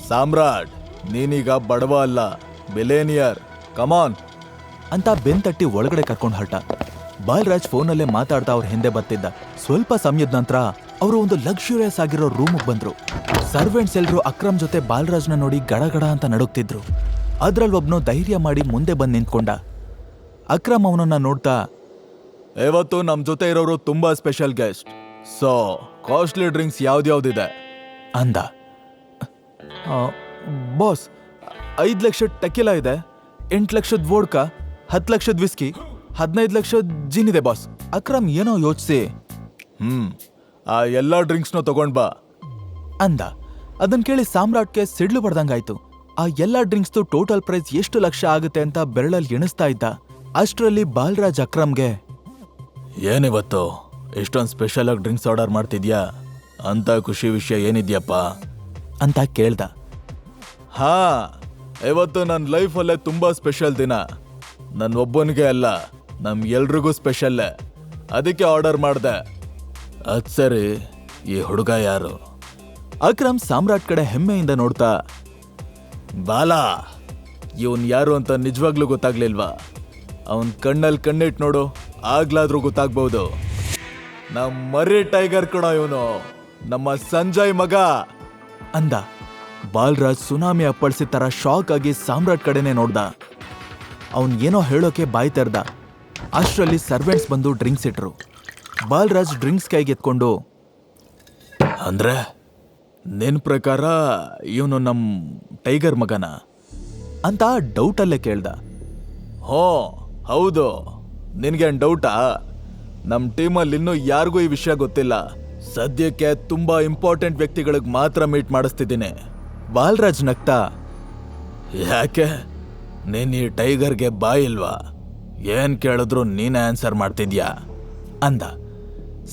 ಸಾಮ್ರಾಟ್, ನೀನೀಗ ಬಡವ ಅಲ್ಲ, ಬಿಲೇನಿಯರ್, ಕಮಾನ್ ಅಂತ ಬೆಂತಟ್ಟಿ ಒಳಗಡೆ ಕರ್ಕೊಂಡು ಹೊರಟ. ಬಾಲ್ರಾಜ್ ಫೋನಲ್ಲೇ ಮಾತಾಡ್ತಾ ಅವ್ರ ಹಿಂದೆ ಬರ್ತಿದ್ದ. ಸ್ವಲ್ಪ ಸಮಯದ ನಂತರ ಅವರು ಒಂದು ಲಕ್ಸುರಿಯಸ್ ಆಗಿರೋ ರೂಮಿಗೆ ಬಂದ್ರು. ಸರ್ವೆಂಟ್ಸ್ ಎಲ್ರು ಅಕ್ರಮ್ ಜೊತೆ ಬಾಲ್ರಾಜ್ನ ನೋಡಿ ಗಡಗಡ ಅಂತ ನಡುಗ್ತಿದ್ರು. ಅದ್ರಲ್ಲಿ ಒಬ್ನು ಧೈರ್ಯ ಮಾಡಿ ಮುಂದೆ ಬಂದು ನಿಂತ್ಕೊಂಡ. ಅಕ್ರಮ್ ಅವನನ್ನ ನೋಡ್ತಾ, ಇವತ್ತು ನಮ್ ಜೊತೆ ಇರೋರು ತುಂಬಾ special guest, so costly drinks ಯಾವ್ದ್ಯಾವ್ದಿದೆ ಅಂದ. ಬಾಸ್, 5 ಲಕ್ಷ ಟೆಕಿಲಾ ಇದೆ, 8 ಲಕ್ಷದ ವೋಡ್ಕಾ, 10 ಲಕ್ಷದ ವಿಸ್ಕಿ, 15 ಲಕ್ಷದ ಜಿನ್ ಇದೆ ಬಾಸ್. ಅಕ್ರಮ್ ಏನೋ ಯೋಚಿಸಿ ಆ ಎಲ್ಲಾ ಡ್ರಿಂಕ್ಸ್ನೂ ತಗೊಂಡ್ ಬಾ ಅಂದ. ಅದನ್ ಕೇಳಿ ಸಾಮ್ರಾಟ್ಗೆ ಸಿಡ್ಲು ಬಡ್ದಂಗಾಯ್ತು. ಆ ಎಲ್ಲಾ ಡ್ರಿಂಕ್ಸ್ದು ಟೋಟಲ್ ಪ್ರೈಸ್ ಎಷ್ಟು ಲಕ್ಷ ಆಗುತ್ತೆ ಅಂತ ಬೆರಳಲ್ಲಿ ಎಣಿಸ್ತಾ ಇದ್ದ. ಅಷ್ಟರಲ್ಲಿ ಬಾಲರಾಜ್ ಅಕ್ರಮ್ಗೆ, ಏನಿವತ್ತು ಇಷ್ಟೊಂದು ಸ್ಪೆಷಲ್ ಆಗಿ ಡ್ರಿಂಕ್ಸ್ ಆರ್ಡರ್ ಮಾಡ್ತಿದ್ಯಾ ಅಂತ ಖುಷಿ ವಿಷಯ ಏನಿದ್ಯಪ್ಪ ಅಂತ ಕೇಳ್ದ. ಹಾ, ಇವತ್ತು ನನ್ನ ಲೈಫಲ್ಲೇ ತುಂಬಾ ಸ್ಪೆಷಲ್ ದಿನ. ನನ್ನ ಒಬ್ಬನಿಗೆ ಅಲ್ಲ, ನಮ್ ಎಲ್ರಿಗೂ ಸ್ಪೆಷಲ್. ಅದಕ್ಕೆ ಆರ್ಡರ್ ಮಾಡ್ದೆ. ಅದ್ ಸರಿ, ಈ ಹುಡುಗ ಯಾರು? ಅಕ್ರಮ್ ಸಾಮ್ರಾಟ್ ಕಡೆ ಹೆಮ್ಮೆಯಿಂದ ನೋಡ್ತಾ, ಬಾಲಾ, ಇವನ್ ಯಾರು ಅಂತ ನಿಜವಾಗ್ಲೂ ಗೊತ್ತಾಗ್ಲಿಲ್ವಾ? ಅವನ್ ಕಣ್ಣಲ್ಲಿ ಕಣ್ಣಿಟ್ ನೋಡು, ಆಗ್ಲಾದ್ರೂ ಗೊತ್ತಾಗ್ಬಹುದು. ನಮ್ ಮರಿ ಟೈಗರ್ ಕಣ ಇವನು, ನಮ್ಮ ಸಂಜಯ್ ಮಗ ಅಂದ. ಬಾಲರಾಜ್ ಸುನಾಮಿ ಅಪ್ಪಳಿಸಿದ ತರ ಶಾಕ್ ಆಗಿ ಸಾಮ್ರಾಟ್ ಕಡೆನೆ ನೋಡ್ದ. ಅವನ್ ಏನೋ ಹೇಳೋಕೆ ಬಾಯ್ ತೆರ್ದ. ಅಷ್ಟರಲ್ಲಿ ಸರ್ವೆಂಟ್ಸ್ ಬಂದು ಡ್ರಿಂಕ್ಸ್ ಇಟ್ರು. ಬಾಲರಾಜ್ ಡ್ರಿಂಕ್ಸ್ ಕೈಗೆ ಎತ್ಕೊಂಡು, ಅಂದ್ರೆ ನಿನ್ ಪ್ರಕಾರ ಇವನು ನಮ್ ಟೈಗರ್ ಮಗನ ಅಂತ ಡೌಟಲ್ಲೇ ಕೇಳ್ದ. ಹೋ ಹೌದು, ನಿನ್ಗೇನ್ ಡೌಟಾ? ನಮ್ ಟೀಮಲ್ಲಿ ಇನ್ನೂ ಯಾರಿಗೂ ಈ ವಿಷಯ ಗೊತ್ತಿಲ್ಲ. ಸದ್ಯಕ್ಕೆ ತುಂಬಾ ಇಂಪಾರ್ಟೆಂಟ್ ವ್ಯಕ್ತಿಗಳಿಗೆ ಮಾತ್ರ ಮೀಟ್ ಮಾಡಿಸ್ತಿದ್ದೀನಿ. ಬಾಲರಾಜ್ ನಗ್ತಾ, ಯಾಕೆ ನೀನ್ ಈ ಟೈಗರ್ಗೆ ಬಾಯಿಲ್ವಾ? ಏನ್ ಕೇಳಿದ್ರು ನೀನೇ ಆನ್ಸರ್ ಮಾಡ್ತಿದ್ಯಾ ಅಂದ.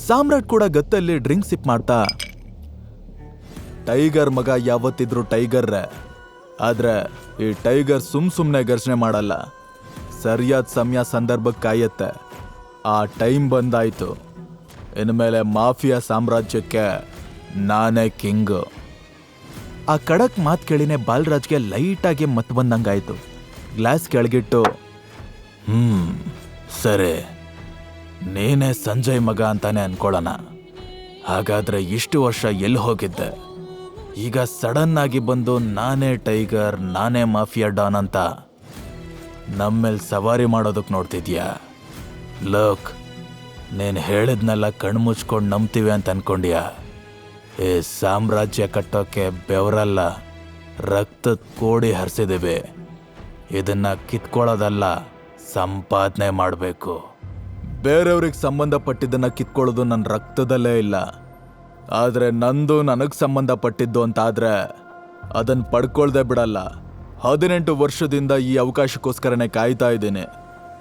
ಸಾಮ್ರಾಟ್ ಕೂಡ ಗತ್ತಲ್ಲಿ ಡ್ರಿಂಕ್ ಸಿಪ್ ಮಾಡ್ತಾ, ಟೈಗರ್ ಮಗ ಯಾವತ್ತಿದ್ರು ಟೈಗರ್ರೆ. ಆದ್ರೆ ಈ ಟೈಗರ್ ಸುಮ್ನೆ ಗರ್ಜನೆ ಮಾಡಲ್ಲ. ಸರಿಯಾದ ಸಮಯ ಸಂದರ್ಭಕ್ಕೆ ಕಾಯತ್ತೆ. ಆ ಟೈಮ್ ಬಂದಾಯ್ತು. ಇನ್ಮೇಲೆ ಮಾಫಿಯಾ ಸಾಮ್ರಾಜ್ಯಕ್ಕೆ ನಾನೇ ಕಿಂಗ್. ಆ ಖಡಕ್ ಮಾತು ಕೇಳಿನೇ ಬಾಲರಾಜ್ಗೆ ಲೈಟಾಗಿ ಮತ್ ಬಂದಂಗಾಯ್ತು. ಗ್ಲಾಸ್ ಕೆಳಗಿಟ್ಟು, ಸರಿ, ನೀನೇ ಸಂಜಯ್ ಮಗ ಅಂತಾನೆ ಅನ್ಕೊಳ್ಳೋಣ. ಹಾಗಾದ್ರೆ ಇಷ್ಟು ವರ್ಷ ಎಲ್ಲಿ ಹೋಗಿದ್ದೆ? ಈಗ ಸಡನ್ ಆಗಿ ಬಂದು ನಾನೇ ಟೈಗರ್, ನಾನೇ ಮಾಫಿಯಾ ಡಾನ್ ಅಂತ ನಮ್ಮೇಲೆ ಸವಾರಿ ಮಾಡೋದಕ್ಕೆ ನೋಡ್ತಿದ್ಯಾ? ಲೋಕ್, ನೀನು ಹೇಳಿದ್ನೆಲ್ಲ ಕಣ್ಮುಚ್ಕೊಂಡು ನಂಬ್ತೀವಿ ಅಂತ ಅನ್ಕೊಂಡ್ಯಾ? ಈ ಸಾಮ್ರಾಜ್ಯ ಕಟ್ಟೋಕೆ ಬೆವರಲ್ಲ, ರಕ್ತದ ಕೋಡಿ ಹರಿಸಿದ್ದೀವಿ. ಇದನ್ನ ಕಿತ್ಕೊಳ್ಳೋದಲ್ಲ, ಸಂಪಾದನೆ ಮಾಡಬೇಕು. ಬೇರೆಯವ್ರಿಗೆ ಸಂಬಂಧಪಟ್ಟಿದ್ದನ್ನ ಕಿತ್ಕೊಳ್ಳೋದು ನನ್ನ ರಕ್ತದಲ್ಲೇ ಇಲ್ಲ. ಆದರೆ ನಂದು ನನಗೆ ಸಂಬಂಧಪಟ್ಟಿದ್ದು ಅಂತಾದ್ರೆ ಅದನ್ನು ಪಡ್ಕೊಳ್ದೆ ಬಿಡಲ್ಲ. 18 ವರ್ಷದಿಂದ ಈ ಅವಕಾಶಕ್ಕೋಸ್ಕರನೇ ಕಾಯ್ತಾ ಇದ್ದೀನಿ.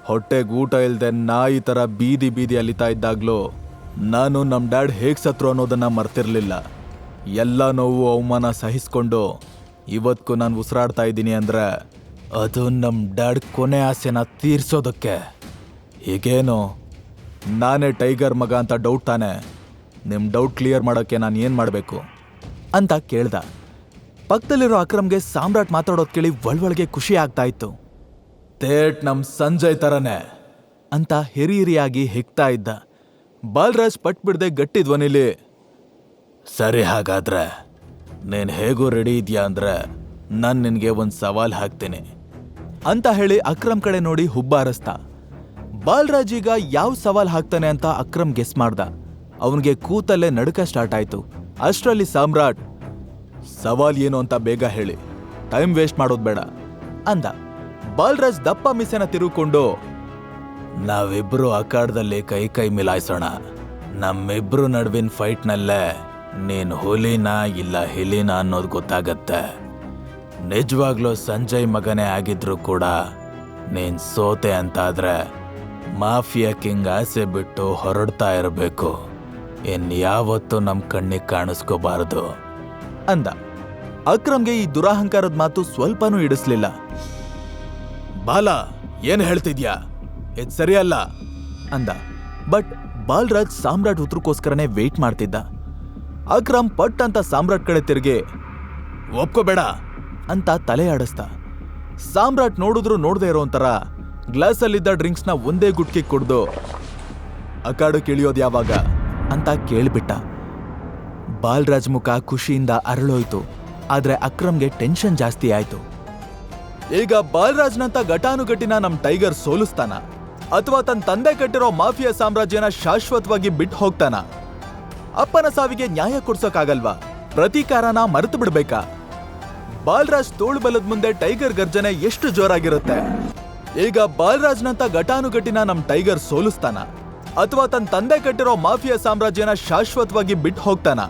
ಹೊಟ್ಟೆಗೆ ಊಟ ಇಲ್ಲದೆ ನಾಯಿ ಥರ ಬೀದಿ ಅಲಿತಾ ಇದ್ದಾಗಲೂ ನಾನು ನಮ್ಮ ಡ್ಯಾಡ್ ಹೇಗೆ ಸತ್ರು ಅನ್ನೋದನ್ನು ಮರ್ತಿರ್ಲಿಲ್ಲ. ಎಲ್ಲ ನೋವು ಅವಮಾನ ಸಹಿಸ್ಕೊಂಡು ಇವತ್ತು ನಾನು ಉಸಿರಾಡ್ತಾ ಇದ್ದೀನಿ ಅಂದರೆ ಅದು ನಮ್ಮ ಡ್ಯಾಡ್ ಕೊನೆ ಆಸೆನ ತೀರ್ಸೋದಕ್ಕೆ. ಹೀಗೇನು ನಾನೇ ಟೈಗರ್ ಮಗ ಅಂತ ಡೌಟ್ ತಾನೆ? ನಿಮ್ಮ ಡೌಟ್ ಕ್ಲಿಯರ್ ಮಾಡೋಕ್ಕೆ ನಾನು ಏನು ಮಾಡಬೇಕು ಅಂತ ಕೇಳ್ದ. ಪಕ್ಕದಲ್ಲಿರೋ ಅಕ್ರಮ್ಗೆ ಸಾಮ್ರಾಟ್ ಮಾತಾಡೋದು ಕೇಳಿ ಒಳಗೆ ಖುಷಿ ಆಗ್ತಾ ಇತ್ತು. ತೇಟ್ ನಮ್ಮ ಸಂಜಯ್ ಥರನೇ ಅಂತ ಹಿರಿಯಾಗಿ ಹೆಕ್ತಾ ಇದ್ದ. ಬಾಲರಾಜ್ ಪಟ್ ಬಿಡದೆ ಗಟ್ಟಿ ಧ್ವನಿಲಿ, ಸರಿ, ಹಾಗಾದ್ರೆ ನೀನು ಹೇಗೂ ರೆಡಿ ಇದೆಯಾ ಅಂದ್ರೆ ನಾನು ನಿನಗೆ ಒಂದು ಸವಾಲ್ ಹಾಕ್ತೀನಿ ಅಂತ ಹೇಳಿ ಅಕ್ರಮ್ ಕಡೆ ನೋಡಿ ಹುಬ್ಬಾರಸ್ತ. ಬಾಲರಾಜ್ ಈಗ ಯಾವ ಸವಾಲ್ ಹಾಕ್ತಾನೆ ಅಂತ ಅಕ್ರಮ್ ಗೆಸ್ ಮಾಡ್ದ. ಅವನಿಗೆ ಕೂತಲ್ಲೇ ನಡುಕ ಸ್ಟಾರ್ಟ್ ಆಯ್ತು. ಅಷ್ಟರಲ್ಲಿ ಸಾಮ್ರಾಟ್, ಸವಾಲ್ ಏನು ಅಂತ ಬೇಗ ಹೇಳಿ, ಟೈಮ್ ವೇಸ್ಟ್ ಮಾಡೋದು ಬೇಡ ಅಂದ. ಬಾಲರಾಜ್ ದಪ್ಪ ಮಿಸೆನ ತಿರುಗಿಕೊಂಡು, ನಾವಿಬ್ರು ಅಖಾಡದಲ್ಲಿ ಕೈ ಮಿಲಾಯಿಸೋಣ. ನಮ್ಮಿಬ್ರು ನಡುವಿನ ಫೈಟ್ನಲ್ಲೇ ನೀನು ಹುಲಿನಾ ಇಲ್ಲ ಹಿಲಿನಾ ಅನ್ನೋದು ಗೊತ್ತಾಗತ್ತೆ. ನಿಜವಾಗ್ಲೂ ಸಂಜಯ್ ಮಗನೇ ಆಗಿದ್ರು ಕೂಡ ನೀನ್ ಸೋತೆ ಅಂತಾದ್ರೆ ಮಾಫಿಯಾ ಕಿಂಗ್ ಆಸೆ ಬಿಟ್ಟು ಹೊರಡ್ತಾ ಇರಬೇಕು. ಇನ್ಯಾವತ್ತೂ ನಮ್ಮ ಕಣ್ಣಿಗೆ ಕಾಣಿಸ್ಕೋಬಾರದು ಅಂದ. ಅಕ್ರಮ್ಗೆ ಈ ದುರಹಂಕಾರದ ಮಾತು ಸ್ವಲ್ಪನೂ ಇಡಿಸ್ಲಿಲ್ಲ. ಬಾಲ, ಏನ್ ಹೇಳ್ತಿದ್ಯಾ? ಇದು ಸರಿಯಲ್ಲ ಅಂದ. ಬಟ್ ಬಾಲರಾಜ್ ಸಾಮ್ರಾಟ್ ಉತ್ತರಕ್ಕೋಸ್ಕರನೇ ವೇಟ್ ಮಾಡ್ತಿದ್ದ. ಅಕ್ರಮ್ ಪಟ್ ಅಂತ ಸಾಮ್ರಾಟ್ ಕಡೆ ತಿರುಗಿ, ಒಪ್ಕೋಬೇಡ ಅಂತ ತಲೆ ಆಡಿಸ್ದ. ಸಾಮ್ರಾಟ್ ನೋಡಿದ್ರು ನೋಡದೆ ಇರೋ ಒಂಥರ ಗ್ಲಾಸಲ್ಲಿದ್ದ ಡ್ರಿಂಕ್ಸ್ನ ಒಂದೇ ಗುಟ್ಕಿ ಕುಡ್ದು, ಅಖಾಡಕ್ಕೆ ಇಳಿಯೋದು ಯಾವಾಗ ಅಂತ ಕೇಳ್ಬಿಟ್ಟ. ಬಾಲರಾಜ್ ಮುಖ ಖುಷಿಯಿಂದ ಅರಳೋಯ್ತು. ಆದ್ರೆ ಅಕ್ರಮ್ಗೆ ಟೆನ್ಷನ್ ಜಾಸ್ತಿ ಆಯ್ತು. ಈಗ ಬಾಲರಾಜ್ನಂತ ಘಟಾನುಘಟಿನ ನಮ್ ಟೈಗರ್ ಸೋಲಿಸ್ತಾನ ಅಥವಾ ತನ್ನ ತಂದೆ ಕಟ್ಟಿರೋ ಮಾಫಿಯಾ ಸಾಮ್ರಾಜ್ಯನ ಶಾಶ್ವತವಾಗಿ ಬಿಟ್ಟು ಹೋಗ್ತಾನ? ಅಪ್ಪನ ಸಾವಿಗೆ ನ್ಯಾಯ ಕೊಡ್ಸೋಕ್ಕಾಗಲ್ವಾ? ಪ್ರತೀಕಾರನ ಮರೆತು ಬಿಡ್ಬೇಕಾ? ಬಾಲ್ರಾಜ್ ತೋಳು ಬಲದ ಮುಂದೆ ಟೈಗರ್ ಗರ್ಜನೆ ಎಷ್ಟು ಜೋರಾಗಿರುತ್ತೆ. ಈಗ ಬಾಲ್ರಾಜ್ನಂತ ಘಟಾನುಘಟಿನ ನಮ್ ಟೈಗರ್ ಸೋಲಿಸ್ತಾನ ಅಥವಾ ತನ್ನ ತಂದೆ ಕಟ್ಟಿರೋ ಮಾಫಿಯಾ ಸಾಮ್ರಾಜ್ಯನ ಶಾಶ್ವತವಾಗಿ ಬಿಟ್ಟು ಹೋಗ್ತಾನ?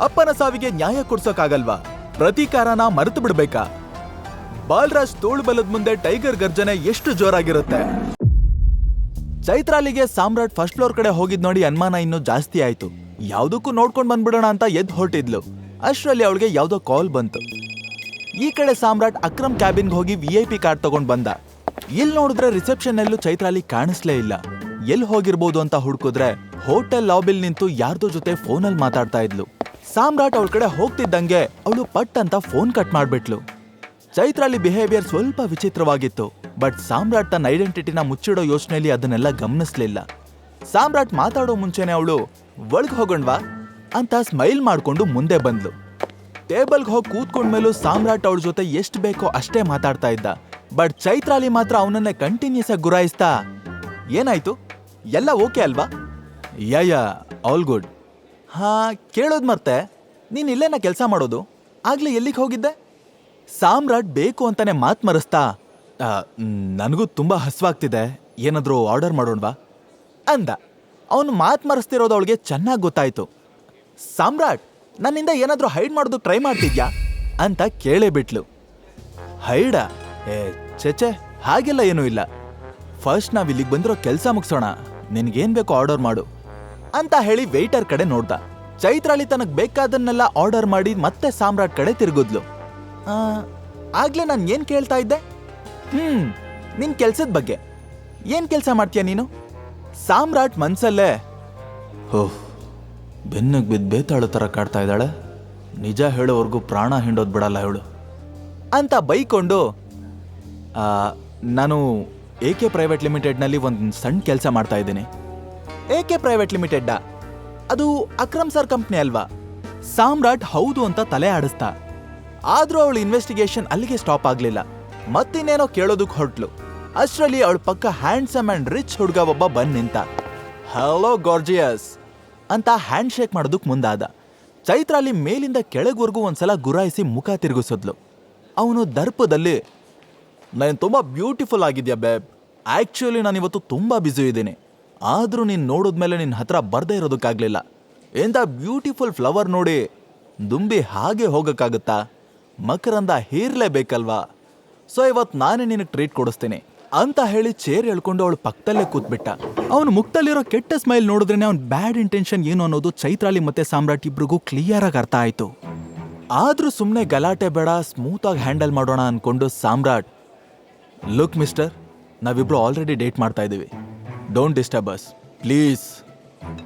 ಅಪ್ಪನ ಸಾವಿಗೆ ನ್ಯಾಯ ಕೊಡ್ಸೋಕಾಗಲ್ವಾ? ಪ್ರತೀಕಾರನ ಮರೆತು ಬಿಡ್ಬೇಕಾ? ಬಾಲ್ರಾಜ್ ತೋಳು ಬಲದ ಮುಂದೆ ಟೈಗರ್ ಗರ್ಜನೆ ಎಷ್ಟು ಜೋರಾಗಿರುತ್ತೆ. ಚೈತ್ರಾಲಿಗೆ ಸಾಮ್ರಾಟ್ ಫಸ್ಟ್ ಫ್ಲೋರ್ ಕಡೆ ಹೋಗಿದ್ ನೋಡಿ ಅನುಮಾನ ಇನ್ನೂ ಜಾಸ್ತಿ ಆಯ್ತು. ಯಾವ್ದಕ್ಕೂ ನೋಡ್ಕೊಂಡ್ ಬಂದ್ಬಿಡೋಣ ಅಂತ ಎದ್ದು ಹೊರಟಿದ್ಲು. ಅಷ್ಟರಲ್ಲಿ ಅವಳಿಗೆ ಯಾವ್ದೋ ಕಾಲ್ ಬಂತು. ಈ ಕಡೆ ಸಾಮ್ರಾಟ್ ಅಕ್ರಮ್ ಕ್ಯಾಬಿನ್ಗೆ ಹೋಗಿ VIP ಕಾರ್ಡ್ ತಗೊಂಡ್ ಬಂದ. ಇಲ್ಲಿ ನೋಡಿದ್ರೆ ರಿಸೆಪ್ಷನ್ ಅಲ್ಲೂ ಚೈತ್ರಾಲಿ ಕಾಣಿಸ್ಲೇ ಇಲ್ಲ. ಎಲ್ಲಿ ಹೋಗಿರ್ಬೋದು ಅಂತ ಹುಡ್ಕಿದ್ರೆ ಹೋಟೆಲ್ ಲಾಬಿಲ್ ನಿಂತು ಯಾರ್ದೋ ಜೊತೆ ಫೋನಲ್ಲಿ ಮಾತಾಡ್ತಾ ಇದ್ಲು. ಸಾಮ್ರಾಟ್ ಅವಳ ಕಡೆ ಹೋಗ್ತಿದ್ದಂಗೆ ಅವಳು ಪಟ್ ಅಂತ ಫೋನ್ ಕಟ್ ಮಾಡ್ಬಿಟ್ಲು. ಚೈತ್ರಾಲಿ ಬಿಹೇವಿಯರ್ ಸ್ವಲ್ಪ ವಿಚಿತ್ರವಾಗಿತ್ತು. ಬಟ್ ಸಾಮ್ರಾಟ್ ತನ್ನ ಐಡೆಂಟಿಟಿನ ಮುಚ್ಚಿಡೋ ಯೋಚನೆಯಲ್ಲಿ ಅದನ್ನೆಲ್ಲ ಗಮನಿಸ್ಲಿಲ್ಲ. ಸಾಮ್ರಾಟ್ ಮಾತಾಡೋ ಮುಂಚೆನೆ ಅವಳು ಒಳಗ್ ಹೋಗೋಣ್ವಾ ಅಂತ ಸ್ಮೈಲ್ ಮಾಡ್ಕೊಂಡು ಮುಂದೆ ಬಂದ್ಲು. ಟೇಬಲ್ಗೆ ಹೋಗಿ ಕೂತ್ಕೊಂಡ್ಮೇಲೂ ಸಾಮ್ರಾಟ್ ಅವಳ ಜೊತೆ ಎಷ್ಟು ಬೇಕೋ ಅಷ್ಟೇ ಮಾತಾಡ್ತಾ ಇದ್ದ. ಬಟ್ ಚೈತ್ರಾಲಿ ಮಾತ್ರ ಅವನನ್ನೇ ಕಂಟಿನ್ಯೂಸ್ ಆಗಿ ಗುರಾಯಿಸ್ತಾ, ಏನಾಯ್ತು, ಎಲ್ಲ ಓಕೆ ಅಲ್ವಾ? ಯಾ ಆಲ್ ಗುಡ್. ಹಾ, ಕೇಳೋದ್ ಮರ್ತೆ, ನೀನ್ ಇಲ್ಲೇನ ಕೆಲಸ ಮಾಡೋದು? ಆಗ್ಲೇ ಎಲ್ಲಿಗೆ ಹೋಗಿದ್ದೆ? ಸಾಮ್ರಾಟ್ ಬೇಕು ಅಂತಾನೆ ಮಾತ್ ಮರೆಸ್ತಾ, ನನಗೂ ತುಂಬಾ ಹಸ್ವಾಗ್ತಿದೆ, ಏನಾದ್ರೂ ಆರ್ಡರ್ ಮಾಡೋಣವಾ ಅಂದ. ಅವನು ಮಾತ್ ಮರೆಸ್ತಿರೋದು ಅವಳಿಗೆ ಚೆನ್ನಾಗಿ ಗೊತ್ತಾಯ್ತು. ಸಾಮ್ರಾಟ್, ನನ್ನಿಂದ ಏನಾದ್ರೂ ಹೈಡ್ ಮಾಡೋದಕ್ಕೆ ಟ್ರೈ ಮಾಡ್ತಿದ್ಯಾ ಅಂತ ಕೇಳೇ ಬಿಟ್ಲು. ಹೈಡ? ಚೇಚೆ, ಹಾಗೆಲ್ಲ ಏನೂ ಇಲ್ಲ. ಫಸ್ಟ್ ನಾವ್ ಇಲ್ಲಿಗೆ ಬಂದಿರೋ ಕೆಲಸ ಮುಗಿಸೋಣ, ನಿನ್ಗೇನ್ ಬೇಕೋ ಆರ್ಡರ್ ಮಾಡು ಅಂತ ಹೇಳಿ ವೇಟರ್ ಕಡೆ ನೋಡ್ದ. ಚೈತ್ರಾಲಿ ತನಗ್ ಬೇಕಾದನ್ನೆಲ್ಲ ಆರ್ಡರ್ ಮಾಡಿ ಮತ್ತೆ ಸಾಮ್ರಾಟ್ ಕಡೆ ತಿರುಗಿದ್ಲು. ಆಗ್ಲೇ ನಾನು ಏನ್ ಕೇಳ್ತಾ ಇದ್ದೆ? ನಿನ್ ಕೆಲ್ಸದ ಬಗ್ಗೆ. ಏನ್ ಕೆಲ್ಸ ಮಾಡ್ತೀಯ ನೀನು? ಸಾಮ್ರಾಟ್ ಮನ್ಸಲ್ಲೇ, ಓಹ್, ಬೆನ್ನಗ್ ಬಿದ್ದು ಬೇತಾಳು ತರ ಕಾಡ್ತಾ ಇದ್ದಾಳೆ, ನಿಜ ಹೇಳೋವರೆಗೂ ಪ್ರಾಣ ಹಿಂಡೋದ್ ಬಿಡಲ್ಲ ಹೇಳು ಅಂತ ಬೈಕೊಂಡು, ನಾನು AK ಪ್ರೈವೇಟ್ ಲಿಮಿಟೆಡ್ನಲ್ಲಿ ಒಂದು ಸಣ್ಣ ಕೆಲಸ ಮಾಡ್ತಾ ಇದ್ದೀನಿ. AK ಪ್ರೈವೇಟ್ ಲಿಮಿಟೆಡ್ಡಾ? ಅದು ಅಕ್ರಮ್ ಸರ್ ಕಂಪ್ನಿ ಅಲ್ವಾ? ಸಾಮ್ರಾಟ್ ಹೌದು ಅಂತ ತಲೆ ಆಡಿಸ್ತಾ. ಆದ್ರೂ ಅವಳ ಇನ್ವೆಸ್ಟಿಗೇಷನ್ ಅಲ್ಲಿಗೆ ಸ್ಟಾಪ್ ಆಗ್ಲಿಲ್ಲ. ಮತ್ತಿನ್ನೇನೋ ಕೇಳೋದಕ್ಕೆ ಹೊರಟ್ಲು. ಅಷ್ಟರಲ್ಲಿ ಅವಳ ಪಕ್ಕ ಹ್ಯಾಂಡ್ಸಮ್ ಅಂಡ್ ರಿಚ್ ಹುಡುಗ ಒಬ್ಬ ಬಂದ್ ನಿಂತ. ಹಲೋ ಗಾರ್ಜಿಯಸ್ ಅಂತ ಹ್ಯಾಂಡ್ ಶೇಕ್ ಮಾಡೋದಕ್ಕೆ ಮುಂದಾದ. ಚೈತ್ರಾಲಿ ಮೇಲಿಂದ ಕೆಳಗ್ವರೆಗೂ ಒಂದ್ಸಲ ಗುರಾಯಿಸಿ ಮುಖ ತಿರುಗಿಸಿದ್ಲು. ಅವನು ದರ್ಪದಲ್ಲಿ, ನಾನು ತುಂಬಾ ಬ್ಯೂಟಿಫುಲ್ ಆಗಿದ್ಯಾ ಬೇಬ್. ಆಕ್ಚುಲಿ ನಾನು ಇವತ್ತು ತುಂಬಾ ಬ್ಯುಸಿ ಇದ್ದೀನಿ, ಆದ್ರೂ ನೀನ್ ನೋಡಿದ್ಮೇಲೆ ನಿನ್ನ ಹತ್ರ ಬರ್ದೇ ಇರೋದಕ್ಕಾಗ್ಲಿಲ್ಲ. ಎಂತ ಬ್ಯೂಟಿಫುಲ್ ಫ್ಲವರ್ ನೋಡಿ ದುಂಬಿ ಹಾಗೆ ಹೋಗಕ್ಕಾಗತ್ತಾ? ಮಕರಂದ ಹೀರ್ಲೇಬೇಕಲ್ವಾ? ಸೊ ಇವತ್ತು ನಾನೇ ನಿನಗೆ ಟ್ರೀಟ್ ಕೊಡಿಸ್ತೀನಿ ಅಂತ ಹೇಳಿ ಚೇರ್ ಎಳ್ಕೊಂಡು ಅವಳು ಪಕ್ಕದಲ್ಲೇ ಕೂತ್ಬಿಟ್ಟ. ಅವನು ಮುಖದಲ್ಲಿರೋ ಕೆಟ್ಟ ಸ್ಮೈಲ್ ನೋಡಿದ್ರೇನೆ ಅವ್ನ ಬ್ಯಾಡ್ ಇಂಟೆನ್ಷನ್ ಏನು ಅನ್ನೋದು ಚೈತ್ರಾಲಿ ಮತ್ತೆ ಸಾಮ್ರಾಟ್ ಇಬ್ರಿಗೂ ಕ್ಲಿಯರ್ ಆಗಿ ಅರ್ಥ ಆಯ್ತು. ಆದ್ರೂ ಸುಮ್ಮನೆ ಗಲಾಟೆ ಬೇಡ, ಸ್ಮೂತ್ ಆಗಿ ಹ್ಯಾಂಡಲ್ ಮಾಡೋಣ ಅನ್ಕೊಂಡು ಸಾಮ್ರಾಟ್, ಲುಕ್ ಮಿಸ್ಟರ್, ನಾವಿಬ್ರು ಆಲ್ರೆಡಿ ಡೇಟ್ ಮಾಡ್ತಾ ಇದೀವಿ, ಡೋಂಟ್ ಡಿಸ್ಟರ್ಬ್ ಅಸ್ ಪ್ಲೀಸ್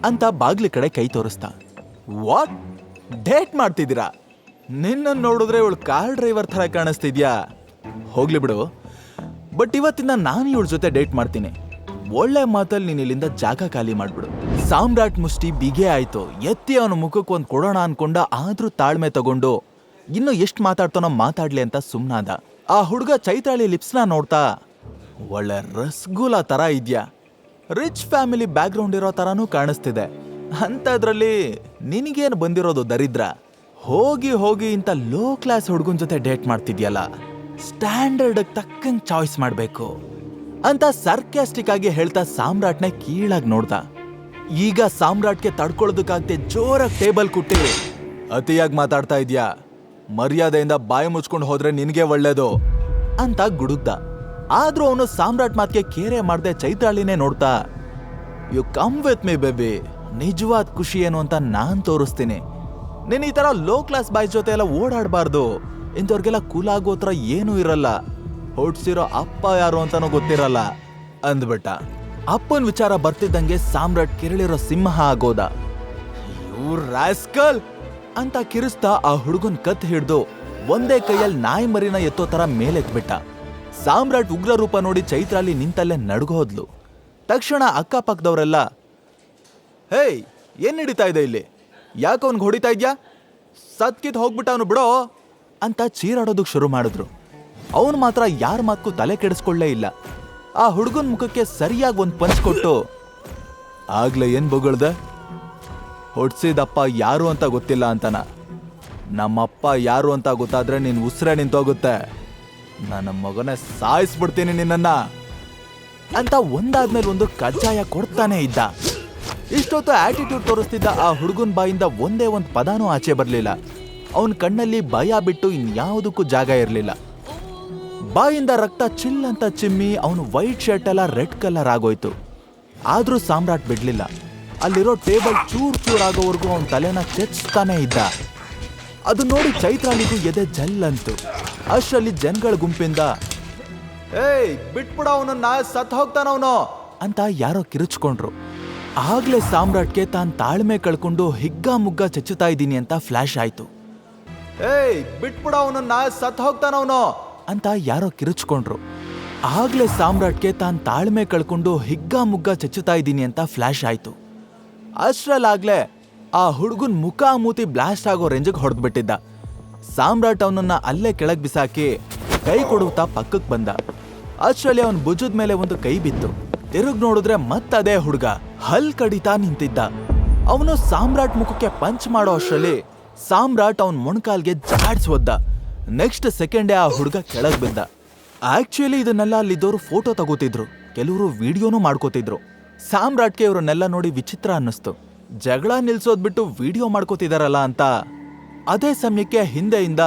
ಅಂತ ಬಾಗ್ಲಿ ಕಡೆ ಕೈ ತೋರಿಸ್ತಾ. ವಾಟ್, ಡೇಟ್ ಮಾಡ್ತಿದ್ದೀರಾ? ನಿನ್ನನ್ನು ನೋಡಿದ್ರೆ ಇವಳು ಕಾರ್ ಡ್ರೈವರ್ ಥರ ಕಾಣಿಸ್ತಿದ್ಯಾ. ಹೋಗ್ಲಿ ಬಿಡು, ಬಟ್ ಇವತ್ತಿಂದ ನಾನು ಇವಳ ಜೊತೆ ಡೇಟ್ ಮಾಡ್ತೀನಿ. ಒಳ್ಳೆ ಮಾತಲ್ಲಿ ನೀನು ಇಲ್ಲಿಂದ ಜಾಗ ಖಾಲಿ ಮಾಡ್ಬಿಡು. ಸಾಮ್ರಾಟ್ ಮುಷ್ಟಿ ಬಿಗೆ ಆಯ್ತು. ಎತ್ತಿ ಅವನ ಮುಖಕ್ಕೆ ಒಂದು ಕೊಡೋಣ ಅನ್ಕೊಂಡ, ಆದ್ರೂ ತಾಳ್ಮೆ ತಗೊಂಡು ಇನ್ನು ಎಷ್ಟು ಮಾತಾಡ್ತಾನೋ ಮಾತಾಡ್ಲಿ ಅಂತ ಸುಮ್ನಾದ. ಆ ಹುಡುಗ ಚೈತ್ರಾಳಿ ಲಿಪ್ಸ್ನ ನೋಡ್ತಾ, ಒಳ್ಳೆ ರಸಗುಲ್ಲ ತರ ಇದ್ಯಾ, ರಿಚ್ ಫ್ಯಾಮಿಲಿ ಬ್ಯಾಕ್ ಗ್ರೌಂಡ್ ಇರೋ ತರಾನೂ ಕಾಣಿಸ್ತಿದೆ. ಅಂತದ್ರಲ್ಲಿ ನಿನಗೇನು ಬಂದಿರೋದು ದರಿದ್ರ? ಹೋಗಿ ಹೋಗಿ ಇಂಥ ಲೋ ಕ್ಲಾಸ್ ಹುಡುಗನ ಜೊತೆ ಡೇಟ್ ಮಾಡ್ತಿದ್ಯಲ್ಲ, ಸ್ಟ್ಯಾಂಡರ್ಡ್ ತಕ್ಕಂಗ್ ಚಾಯ್ಸ್ ಮಾಡ್ಬೇಕು ಅಂತ ಸರ್ಕ್ಯಾಸ್ಟಿಕ್ ಆಗಿ ಹೇಳ್ತಾ ಸಾಮ್ರಾಟ್ನ ಕೀಳಾಗಿ ನೋಡ್ದ. ಈಗ ಸಾಮ್ರಾಟ್ಗೆ ತಡ್ಕೊಳ್ಳೋದಕ್ಕಾಗ್ದೆ ಜೋರಾಗಿ ಟೇಬಲ್ ಕುಟ್ಟಿ, ಅತಿಯಾಗಿ ಮಾತಾಡ್ತಾ ಇದ್ಯಾ, ಮರ್ಯಾದೆಯಿಂದ ಬಾಯಿ ಮುಚ್ಕೊಂಡು ಹೋದ್ರೆ ನಿನ್ಗೆ ಒಳ್ಳೇದು ಅಂತ ಗುಡುಗ್ದ. ಆದ್ರೂ ಅವನು ಸಾಮ್ರಾಟ್ ಮಾತಿಗೆ ಕೇರೆ ಮಾಡ್ದೆ ಚೈತ್ರಾಳಿನೇ ನೋಡ್ತಾ, you come with me baby, ನಿಜವಾದ ಖುಷಿ ಏನು ಅಂತ ನಾನ್ ತೋರಿಸ್ತೀನಿ. ನೀನ್ ಈ ತರ ಲೋ ಕ್ಲಾಸ್ ಬಾಯ್ಸ್ ಜೊತೆ ಎಲ್ಲ ಓಡಾಡಬಾರ್ದು, ಇಂಥವ್ರಿಗೆಲ್ಲ ಕೂಲಾಗೋತ್ರ ಏನೂ ಇರಲ್ಲ, ಹೊಡ್ಸಿರೋ ಅಪ್ಪ ಯಾರು ಅಂತಾನೂ ಗೊತ್ತಿರಲ್ಲ ಅಂದ್ಬಿಟ್ಟ. ಅಪ್ಪನ್ ವಿಚಾರ ಬರ್ತಿದ್ದಂಗೆ ಸಾಮ್ರಾಟ್ ಕಿರಳಿರೋ ಸಿಂಹ ಆಗೋದ. ಇವ್ರ ರಾಸ್ಕಲ್ ಅಂತ ಕಿರಿಸ್ತಾ ಆ ಹುಡುಗನ್ ಕತ್ ಹಿಡ್ದು ಒಂದೇ ಕೈಯಲ್ಲಿ ನಾಯಿ ಮರಿನ ಎತ್ತೋ ತರ ಮೇಲೆತ್ಬಿಟ್ಟ. ಸಾಮ್ರಾಟ್ ಉಗ್ರ ರೂಪ ನೋಡಿ ಚೈತ್ರಾಲಿ ನಿಂತಲ್ಲೇ ನಡ್ಗೋದ್ಲು. ತಕ್ಷಣ ಅಕ್ಕಪಕ್ಕದವರೆಲ್ಲ, ಹೇಯ್, ಏನ್ ನಡೀತಾ ಇದೆ ಇಲ್ಲಿ? ಯಾಕೆ ಅವ್ನಿಗೆ ಹೊಡಿತಾ ಇದ್ಯಾ? ಸತ್ಕಿತ್ ಹೋಗ್ಬಿಟ್ಟ ಅವನು ಬಿಡೋ ಅಂತ ಚೀರಾಡೋದಕ್ಕೆ ಶುರು ಮಾಡಿದ್ರು. ಅವನು ಮಾತ್ರ ಯಾರ ಮಾತ್ಗೂ ತಲೆ ಕೆಡಿಸ್ಕೊಳ್ಳೇ ಇಲ್ಲ. ಆ ಹುಡುಗನ ಮುಖಕ್ಕೆ ಸರಿಯಾಗಿ ಒಂದು ಪಂಚ್ ಕೊಟ್ಟು, ಆಗ್ಲೇ ಏನ್ ಬೊಗಳ್ದೆ? ಹೊಡ್ಸಿದಪ್ಪ ಯಾರು ಅಂತ ಗೊತ್ತಿಲ್ಲ ಅಂತನ? ನಮ್ಮಪ್ಪ ಯಾರು ಅಂತ ಗೊತ್ತಾದ್ರೆ ನಿನ್ ಉಸಿರೇ ನಿಂತೋಗುತ್ತೆ. ನನ್ನ ಮಗನೇ ಸಾಯಿಸ್ಬಿಡ್ತೀನಿ ನಿನ್ನನ್ನ ಅಂತ ಒಂದಾದ್ಮೇಲೆ ಒಂದು ಕಜ್ಜಾಯ ಕೊಡ್ತಾನೆ ಇದ್ದ. ಇಷ್ಟೊತ್ತು ಆಟಿಟ್ಯೂಡ್ ತೋರಿಸ್ತಿದ್ದ ಆ ಹುಡುಗನ ಬಾಯಿಂದ ಒಂದೇ ಒಂದು ಪದಾನೂ ಆಚೆ ಬರಲಿಲ್ಲ. ಅವನ ಕಣ್ಣಲ್ಲಿ ಭಯ ಬಿಟ್ಟು ಇನ್ಯಾವುದಕ್ಕೂ ಜಾಗ ಇರಲಿಲ್ಲ. ಬಾಯಿಂದ ರಕ್ತ ಚಿಲ್ ಅಂತ ಚಿಮ್ಮಿ ಅವನು ವೈಟ್ ಶರ್ಟ್ ಎಲ್ಲ ರೆಡ್ ಕಲರ್ ಆಗೋಯ್ತು. ಆದ್ರೂ ಸಾಮ್ರಾಟ್ ಬಿಡ್ಲಿಲ್ಲ. ಅಲ್ಲಿರೋ ಟೇಬಲ್ ಚೂರ್ ಚೂರ್ ಆಗೋವರೆಗೂ ಅವನ ತಲೆನ ಚೆಚ್ತಾನೆ ಇದ್ದ. ಅದು ನೋಡಿ ಚೈತ್ರಾಲಿಗೂ ಎದೆ ಜಲ್ಲಂತು. ಅಷ್ಟರಲ್ಲಿ ಜನಗಳ ಗುಂಪಿಂದ ಏಯ್ ಬಿಟ್ಬಿಡ ಅವನನ್ನ, ಸತ್ ಹೋಗ್ತಾನವನು ಅಂತ ಯಾರೋ ಕಿರುಚ್ಕೊಂಡ್ರು. ಆಗ್ಲೇ ಸಾಮ್ರಾಟ್ಗೆ ತಾನ್ ತಾಳ್ಮೆ ಕಳ್ಕೊಂಡು ಹಿಗ್ಗ ಮುಗ್ಗ ಚಚ್ಚುತ್ತಾ ಇದ್ದೀನಿ ಅಂತ ಫ್ಲಾಶ್ ಆಯ್ತು. ಏಯ್ ಬಿಟ್ಬಿಡ ಅವನನ್ನ, ಸತ್ ಹೋಗ್ತಾನವನು ಅಂತ ಯಾರೋ ಕಿರುಚ್ಕೊಂಡ್ರು. ಆಗ್ಲೇ ಸಾಮ್ರಾಟ್ಗೆ ತಾನ್ ತಾಳ್ಮೆ ಕಳ್ಕೊಂಡು ಹಿಗ್ಗ ಮುಗ್ಗ ಚಚ್ಚುತ್ತಾ ಇದ್ದೀನಿ ಅಂತ ಫ್ಲಾಶ್ ಆಯ್ತು. ಅಷ್ಟ್ರಲ್ಲಾಗ್ಲೇ ಆ ಹುಡುಗನ್ ಮುಖ ಮೂತಿ ಬ್ಲಾಸ್ಟ್ ಆಗೋ ರೇಂಜಿಗೆ ಹೊಡೆದ್ಬಿಟ್ಟಿದ್ದ. ಸಾಮ್ರಾಟ್ ಅವನನ್ನ ಅಲ್ಲೇ ಕೆಳಗ್ ಬಿಸಾಕಿ ಕೈ ಕೊಡುತ್ತಾ ಪಕ್ಕಕ್ಕೆ ಬಂದ. ಅಷ್ಟ್ರಲ್ಲಿ ಅವನ್ ಭುಜದ ಮೇಲೆ ಒಂದು ಕೈ ಬಿತ್ತು. ತಿರುಗ್ ನೋಡಿದ್ರೆ ಮತ್ತದೇ ಹುಡುಗ ಹಲ್ ಕಡಿತಾ ನಿಂತಿದ್ದ. ಅವನು ಸಾಮ್ರಾಟ್ ಮುಖಕ್ಕೆ ಪಂಚ್ ಮಾಡೋ ಅಷ್ಟ್ರಲ್ಲಿ ಸಾಮ್ರಾಟ್ ಅವನ್ ಮೊಣಕಾಲ್ಗೆ ಜಾಡ್ಸ್ ಒದ್ದ. ನೆಕ್ಸ್ಟ್ ಸೆಕೆಂಡೇ ಆ ಹುಡುಗ ಕೆಳಗ್ ಬಿದ್ದ. ಆಕ್ಚುಲಿ ಇದನ್ನೆಲ್ಲ ಅಲ್ಲಿದ್ದವರು ಫೋಟೋ ತಗೋತಿದ್ರು, ಕೆಲವರು ವಿಡಿಯೋನೂ ಮಾಡ್ಕೋತಿದ್ರು. ಸಾಮ್ರಾಟ್ಗೆ ಇವ್ರನ್ನೆಲ್ಲ ನೋಡಿ ವಿಚಿತ್ರ ಅನ್ನಿಸ್ತು. ಜಗಳ ನಿಲ್ಸೋದ್ ಬಿಟ್ಟು ವಿಡಿಯೋ ಮಾಡ್ಕೋತಿದಾರಲ್ಲ ಅಂತ. ಅದೇ ಸಮಯಕ್ಕೆ ಹಿಂದೆಯಿಂದ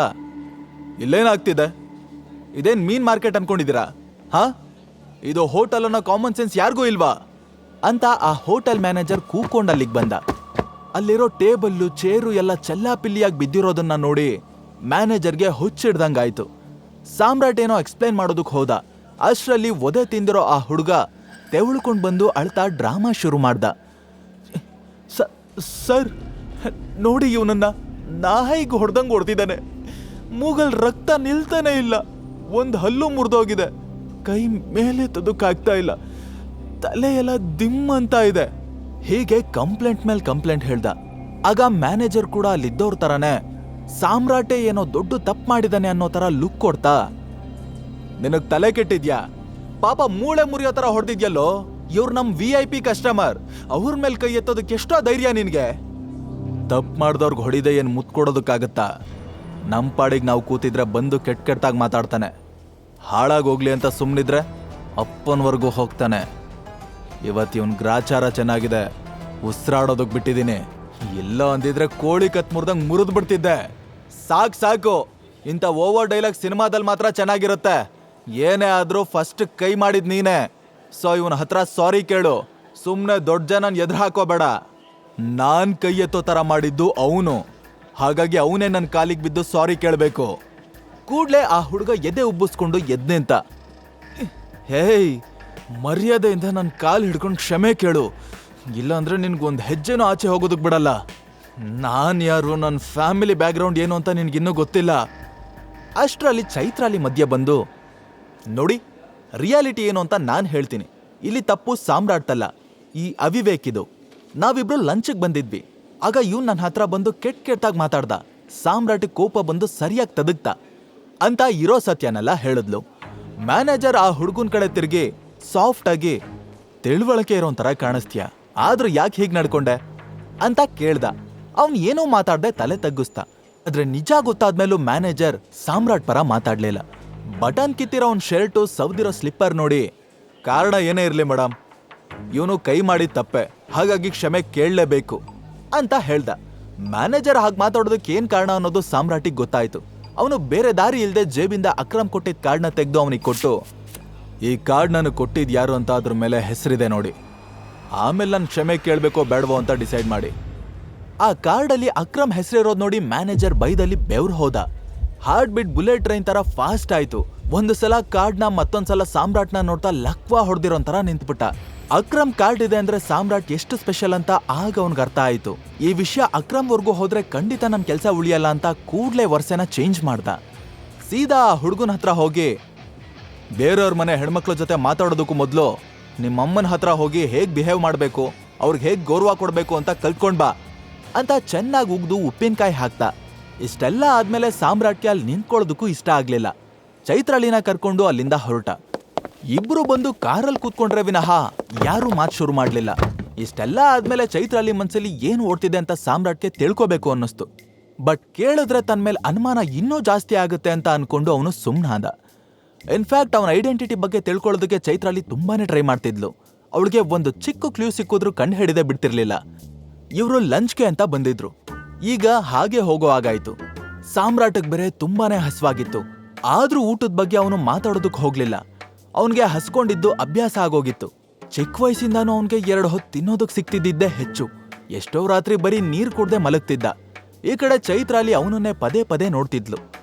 ಇಲ್ಲೇನಾಗ್ತಿದೆ, ಇದೇನ್ ಮೀನ್ ಮಾರ್ಕೆಟ್ ಅನ್ಕೊಂಡಿದ್ದೀರಾ? ಹಾ, ಇದು ಹೋಟೆಲ್ ಅನ್ನೋ ಕಾಮನ್ ಸೆನ್ಸ್ ಯಾರಿಗೂ ಇಲ್ವಾ ಅಂತ ಆ ಹೋಟೆಲ್ ಮ್ಯಾನೇಜರ್ ಕೂಕೊಂಡ್ ಅಲ್ಲಿಗೆ ಬಂದ. ಅಲ್ಲಿರೋ ಟೇಬಲ್ಲು ಚೇರು ಎಲ್ಲ ಚೆಲ್ಲಾಪಿಲ್ಲಿಯಾಗಿ ಬಿದ್ದಿರೋದನ್ನ ನೋಡಿ ಮ್ಯಾನೇಜರ್ಗೆ ಹುಚ್ಚಿಡ್ದಂಗಾಯ್ತು. ಸಾಮ್ರಾಟ್ ಏನೋ ಎಕ್ಸ್ಪ್ಲೈನ್ ಮಾಡೋದಕ್ಕೆ ಹೋದ. ಅಷ್ಟರಲ್ಲಿ ಒದೆ ತಿಂದಿರೋ ಆ ಹುಡುಗ ತೆವಳ್ಕೊಂಡ್ ಬಂದು ಅಳ್ತಾ ಡ್ರಾಮಾ ಶುರು ಮಾಡ್ದ. ಸರ್ ನೋಡಿ, ಇವನನ್ನ ನಾಯಿಗೆ ಹೊಡೆದಂಗೆ ಹೊಡೆದಿದ್ದಾನೆ. ಮೂಗಲ್ ರಕ್ತ ನಿಲ್ತಾನೆ ಇಲ್ಲ, ಒಂದು ಹಲ್ಲು ಮುರಿದೋಗಿದೆ, ಕೈ ಮೇಲೆ ತದಕ್ಕಾಗ್ತಾ ಇಲ್ಲ, ತಲೆ ಎಲ್ಲ ದಿಮ್ ಅಂತ ಇದೆ. ಹೀಗೆ ಕಂಪ್ಲೇಂಟ್ ಮೇಲೆ ಕಂಪ್ಲೇಂಟ್ ಹೇಳ್ದ. ಆಗ ಮ್ಯಾನೇಜರ್ ಕೂಡ ಅಲ್ಲಿದ್ದವ್ರ ತರಾನೇ ಸಾಮ್ರಾಟೆ ಏನೋ ದೊಡ್ಡ ತಪ್ಪು ಮಾಡಿದಾನೆ ಅನ್ನೋ ತರ ಲುಕ್ ಕೊಡ್ತಾ, ನಿನಗ್ ತಲೆ ಕೆಟ್ಟಿದ್ಯಾ? ಪಾಪ ಮೂಳೆ ಮುರಿಯೋ ತರ ಹೊಡೆದಿದ್ಯಲ್ಲೋ, ಇವ್ರು ನಮ್ VIP ಕಸ್ಟಮರ್, ಅವ್ರ ಮೇಲೆ ಕೈ ಎತ್ತೋದಕ್ಕೆ ಎಷ್ಟೋ ಧೈರ್ಯ ನಿನ್ಗೆ? ತಪ್ಪು ಮಾಡ್ದವ್ರಿಗೆ ಹೊಡಿದೆ ಏನ್ ಮುತ್ ಕೊಡೋದಕ್ಕಾಗತ್ತಾ? ನಮ್ ಪಾಡಿಗೆ ನಾವು ಕೂತಿದ್ರೆ ಬಂದು ಕೆಟ್ಟಾಗಿ ಮಾತಾಡ್ತಾನೆ. ಹಾಳಾಗೋಗ್ಲಿ ಅಂತ ಸುಮ್ಮನಿದ್ರೆ ಅಪ್ಪನವರೆಗೂ ಹೋಗ್ತಾನೆ. ಇವತ್ತು ಇವನ್ ಗ್ರಾಚಾರ ಚೆನ್ನಾಗಿದೆ, ಉಸಿರಾಡೋದಕ್ ಬಿಟ್ಟಿದ್ದೀನಿ. ಎಲ್ಲೋ ಅಂದಿದ್ರೆ ಕೋಳಿ ಕತ್ ಮುರಿದಂಗ್ ಮುರಿದ್ ಬಿಡ್ತಿದ್ದೆ. ಸಾಕು, ಇಂಥ ಓವರ್ ಡೈಲಾಗ್ ಸಿನಿಮಾದಲ್ಲಿ ಮಾತ್ರ ಚೆನ್ನಾಗಿರುತ್ತೆ. ಏನೇ ಆದ್ರೂ ಫಸ್ಟ್ ಕೈ ಮಾಡಿದ್ ನೀನೆ. ಸೊ ಇವನ ಹತ್ರ ಸಾರಿ ಕೇಳು, ಸುಮ್ನೆ ದೊಡ್ಡ ಜನನ್ ಎದುರು ಹಾಕೋಬೇಡ. ನಾನ್ ಕೈ ಎತ್ತೋ ತರ ಮಾಡಿದ್ದು ಅವನು, ಹಾಗಾಗಿ ಅವನೇ ನನ್ನ ಕಾಲಿಗೆ ಬಿದ್ದು ಸಾರಿ ಕೇಳಬೇಕು. ಕೂಡ್ಲೆ ಆ ಹುಡುಗ ಎದೆ ಉಬ್ಬಿಸ್ಕೊಂಡು ಎದ್ ನಿಂತ. ಹೇಯ್, ಮರ್ಯಾದೆಯಿಂದ ನನ್ನ ಕಾಲು ಹಿಡ್ಕೊಂಡು ಕ್ಷಮೆ ಕೇಳು, ಇಲ್ಲಾಂದ್ರೆ ನಿನ್ಗೊಂದು ಹೆಜ್ಜೆನೂ ಆಚೆ ಹೋಗೋದಕ್ಕೆ ಬಿಡಲ್ಲ. ನಾನು ಯಾರು, ನನ್ನ ಫ್ಯಾಮಿಲಿ ಬ್ಯಾಕ್ಗ್ರೌಂಡ್ ಏನು ಅಂತ ನಿನ್ಗಿನ್ನೂ ಗೊತ್ತಿಲ್ಲ. ಅಷ್ಟರಲ್ಲಿ ಚೈತ್ರಾಲಿ ಮಧ್ಯೆ ಬಂದು, ನೋಡಿ ರಿಯಾಲಿಟಿ ಏನು ಅಂತ ನಾನು ಹೇಳ್ತೀನಿ. ಇಲ್ಲಿ ತಪ್ಪು ಸಾಮ್ರಾಟ್ತಲ್ಲ, ಈ ಅವಿವೇಕಿದು. ನಾವಿಬ್ರು ಲಂಚ್ಗೆ ಬಂದಿದ್ವಿ. ಆಗ ಇವ್ನು ನನ್ನ ಹತ್ರ ಬಂದು ಕೆಟ್ಟಾಗಿ ಮಾತಾಡ್ದ. ಸಾಮ್ರಾಟಿಗೆ ಕೋಪ ಬಂದು ಸರಿಯಾಗಿ ತದಗ್ತ ಅಂತ ಇರೋ ಸತ್ಯನೆಲ್ಲ ಹೇಳಿದ್ಲು. ಮ್ಯಾನೇಜರ್ ಆ ಹುಡುಗನ ಕಡೆ ತಿರುಗಿ ಸಾಫ್ಟ್ ಆಗಿ, ತಿಳುವಳಿಕೆ ಇರೋ ಥರ ಕಾಣಿಸ್ತೀಯ, ಆದ್ರೂ ಯಾಕೆ ಹೀಗೆ ನಡ್ಕೊಂಡೆ ಅಂತ ಕೇಳ್ದ. ಅವನ್ ಏನೂ ಮಾತಾಡ್ದೆ ತಲೆ ತಗ್ಗಿಸ್ತಾ. ಆದ್ರೆ ನಿಜ ಗೊತ್ತಾದ್ಮೇಲೂ ಮ್ಯಾನೇಜರ್ ಸಾಮ್ರಾಟ್ ಪರ ಮಾತಾಡ್ಲಿಲ್ಲ. ಬಟನ್ ಕಿತ್ತಿರೋ ಅವ್ನ ಶರ್ಟು, ಸವ್ದಿರೋ ಸ್ಲಿಪ್ಪರ್ ನೋಡಿ, ಕಾರಣ ಏನೇ ಇರಲಿ ಮೇಡಮ್, ಇವನು ಕೈ ಮಾಡಿದ ತಪ್ಪೆ, ಹಾಗಾಗಿ ಕ್ಷಮೆ ಕೇಳಲೇಬೇಕು ಅಂತ ಹೇಳ್ದ. ಮ್ಯಾನೇಜರ್ ಹಾಗೆ ಮಾತಾಡೋದಕ್ಕೆ ಏನ್ ಕಾರಣ ಅನ್ನೋದು ಸಾಮ್ರಾಟಿಗೆ ಗೊತ್ತಾಯ್ತು. ಅವನು ಬೇರೆ ದಾರಿ ಇಲ್ಲದೆ ಜೇಬಿಂದ ಅಕ್ರಮ್ ಕೊಟ್ಟಿದ್ದ ಕಾರ್ಡ್ನ ತೆಗೆದು ಅವನಿಗೆ ಕೊಟ್ಟು, ಈ ಕಾರ್ಡ್ ನಾನು ಕೊಟ್ಟಿದ್ ಯಾರು ಅಂತ ಅದ್ರ ಮೇಲೆ ಹೆಸರಿದೆ ನೋಡಿ, ಆಮೇಲೆ ನಾನು ಕ್ಷಮೆ ಕೇಳಬೇಕೋ ಬೇಡವೋ ಅಂತ ಡಿಸೈಡ್ ಮಾಡಿ. ಆ ಕಾರ್ಡಲ್ಲಿ ಅಕ್ರಮ್ ಹೆಸರಿರೋದು ನೋಡಿ ಮ್ಯಾನೇಜರ್ ಬೈದಲ್ಲಿ ಬೆವ್ರು ಹೋದ. ಹಾರ್ಟ್ ಬಿಟ್ ಬುಲೆಟ್ ಟ್ರೈನ್ ತರ ಫಾಸ್ಟ್ ಆಯ್ತು. ಒಂದು ಸಲ ಕಾರ್ಡ್ನ, ಮತ್ತೊಂದ್ಸಲ ಸಾಮ್ರಾಟ್ನ ನೋಡ್ತಾ ಲಕ್ವಾ ಹೊಡೆದಿರೋ ತರ ನಿಂತ್ಬಿಟ್ಟ. ಅಕ್ರಮ್ ಕಾರ್ಡ್ ಇದೆ ಅಂದ್ರೆ ಸಾಮ್ರಾಟ್ ಎಷ್ಟು ಸ್ಪೆಷಲ್ ಅಂತ ಆಗ ಅವನ್ಗೆ ಅರ್ಥ ಆಯ್ತು. ಈ ವಿಷಯ ಅಕ್ರಮ್ವರೆಗೂ ಹೋದ್ರೆ ಖಂಡಿತ ನಮ್ ಕೆಲಸ ಉಳಿಯಲ್ಲ ಅಂತ ಕೂಡ್ಲೆ ವರ್ಷನ ಚೇಂಜ್ ಮಾಡ್ದ. ಸೀದಾ ಆ ಹುಡುಗನ ಹತ್ರ ಹೋಗಿ, ಬೇರೆಯವ್ರ ಮನೆ ಹೆಣ್ಮಕ್ಳ ಜೊತೆ ಮಾತಾಡೋದಕ್ಕೂ ಮೊದಲು ನಿಮ್ಮಮ್ಮನ ಹತ್ರ ಹೋಗಿ ಹೇಗ್ ಬಿಹೇವ್ ಮಾಡಬೇಕು, ಅವ್ರಿಗೆ ಹೇಗ್ ಗೌರವ ಕೊಡಬೇಕು ಅಂತ ಕಲ್ತ್ಕೊಂಡ್ ಬಾ ಅಂತ ಚೆನ್ನಾಗಿ ಉಗ್ದು ಉಪ್ಪಿನಕಾಯಿ ಹಾಕ್ದ. ಇಷ್ಟೆಲ್ಲ ಆದ್ಮೇಲೆ ಸಾಮ್ರಾಟ್ಗೆ ಅಲ್ಲಿ ನಿಂತ್ಕೊಳ್ಳೋದಕ್ಕೂ ಇಷ್ಟ ಆಗ್ಲಿಲ್ಲ. ಚೈತ್ರಾಲಿನ ಕರ್ಕೊಂಡು ಅಲ್ಲಿಂದ ಹೊರಟ. ಇಬ್ರು ಬಂದು ಕಾರಲ್ಲಿ ಕೂತ್ಕೊಂಡ್ರೆ ವಿನಃ ಯಾರೂ ಮಾತು ಶುರು ಮಾಡ್ಲಿಲ್ಲ. ಇಷ್ಟೆಲ್ಲ ಆದ್ಮೇಲೆ ಚೈತ್ರಾಲಿ ಮನ್ಸಲ್ಲಿ ಏನು ಓಡ್ತಿದೆ ಅಂತ ಸಾಮ್ರಾಟ್ಗೆ ತಿಳ್ಕೋಬೇಕು ಅನ್ನಿಸ್ತು. ಬಟ್ ಕೇಳಿದ್ರೆ ತನ್ನ ಮೇಲೆ ಅನುಮಾನ ಇನ್ನೂ ಜಾಸ್ತಿ ಆಗುತ್ತೆ ಅಂತ ಅನ್ಕೊಂಡು ಅವನು ಸುಮ್ಮನಾದ. ಇನ್ಫ್ಯಾಕ್ಟ್ ಅವನ ಐಡೆಂಟಿಟಿ ಬಗ್ಗೆ ತಿಳ್ಕೊಳ್ಳೋದಕ್ಕೆ ಚೈತ್ರಾಲಿ ತುಂಬಾನೇ ಟ್ರೈ ಮಾಡ್ತಿದ್ಲು. ಅವಳಿಗೆ ಒಂದು ಚಿಕ್ಕ ಕ್ಲೂ ಸಿಕ್ಕಿದ್ರು ಕಂಡು ಹಿಡಿದೇ ಬಿಡ್ತಿರ್ಲಿಲ್ಲ. ಇವರು ಲಂಚ್ಗೆ ಅಂತ ಬಂದಿದ್ರು. ಈಗ ಹಾಗೆ ಹೋಗೋ ಹಾಗಾಯ್ತು. ಸಾಮ್ರಾಟ್ಗೆ ಬೇರೆ ತುಂಬಾನೇ ಹಸ್ವಾಗಿತ್ತು. ಆದ್ರೂ ಊಟದ ಬಗ್ಗೆ ಅವನು ಮಾತಾಡೋದಕ್ಕೆ ಹೋಗ್ಲಿಲ್ಲ. ಅವನ್ಗೆ ಹಸ್ಕೊಂಡಿದ್ದು ಅಭ್ಯಾಸ ಆಗೋಗಿತ್ತು. ಚಿಕ್ಕ ವಯಸ್ಸಿಂದಾನು ಅವನ್ಗೆ 2 ಹೊತ್ತು ತಿನ್ನೋದಕ್ಕೆ ಸಿಕ್ತಿದ್ದಿದ್ದೇ ಹೆಚ್ಚು. ಎಷ್ಟೋ ರಾತ್ರಿ ಬರೀ ನೀರ್ ಕುಡ್ದೆ ಮಲಗ್ತಿದ್ದ. ಈ ಕಡೆ ಚೈತ್ರಾಲಿ ಅವನನ್ನೇ ಪದೇ ಪದೇ ನೋಡ್ತಿದ್ಲು.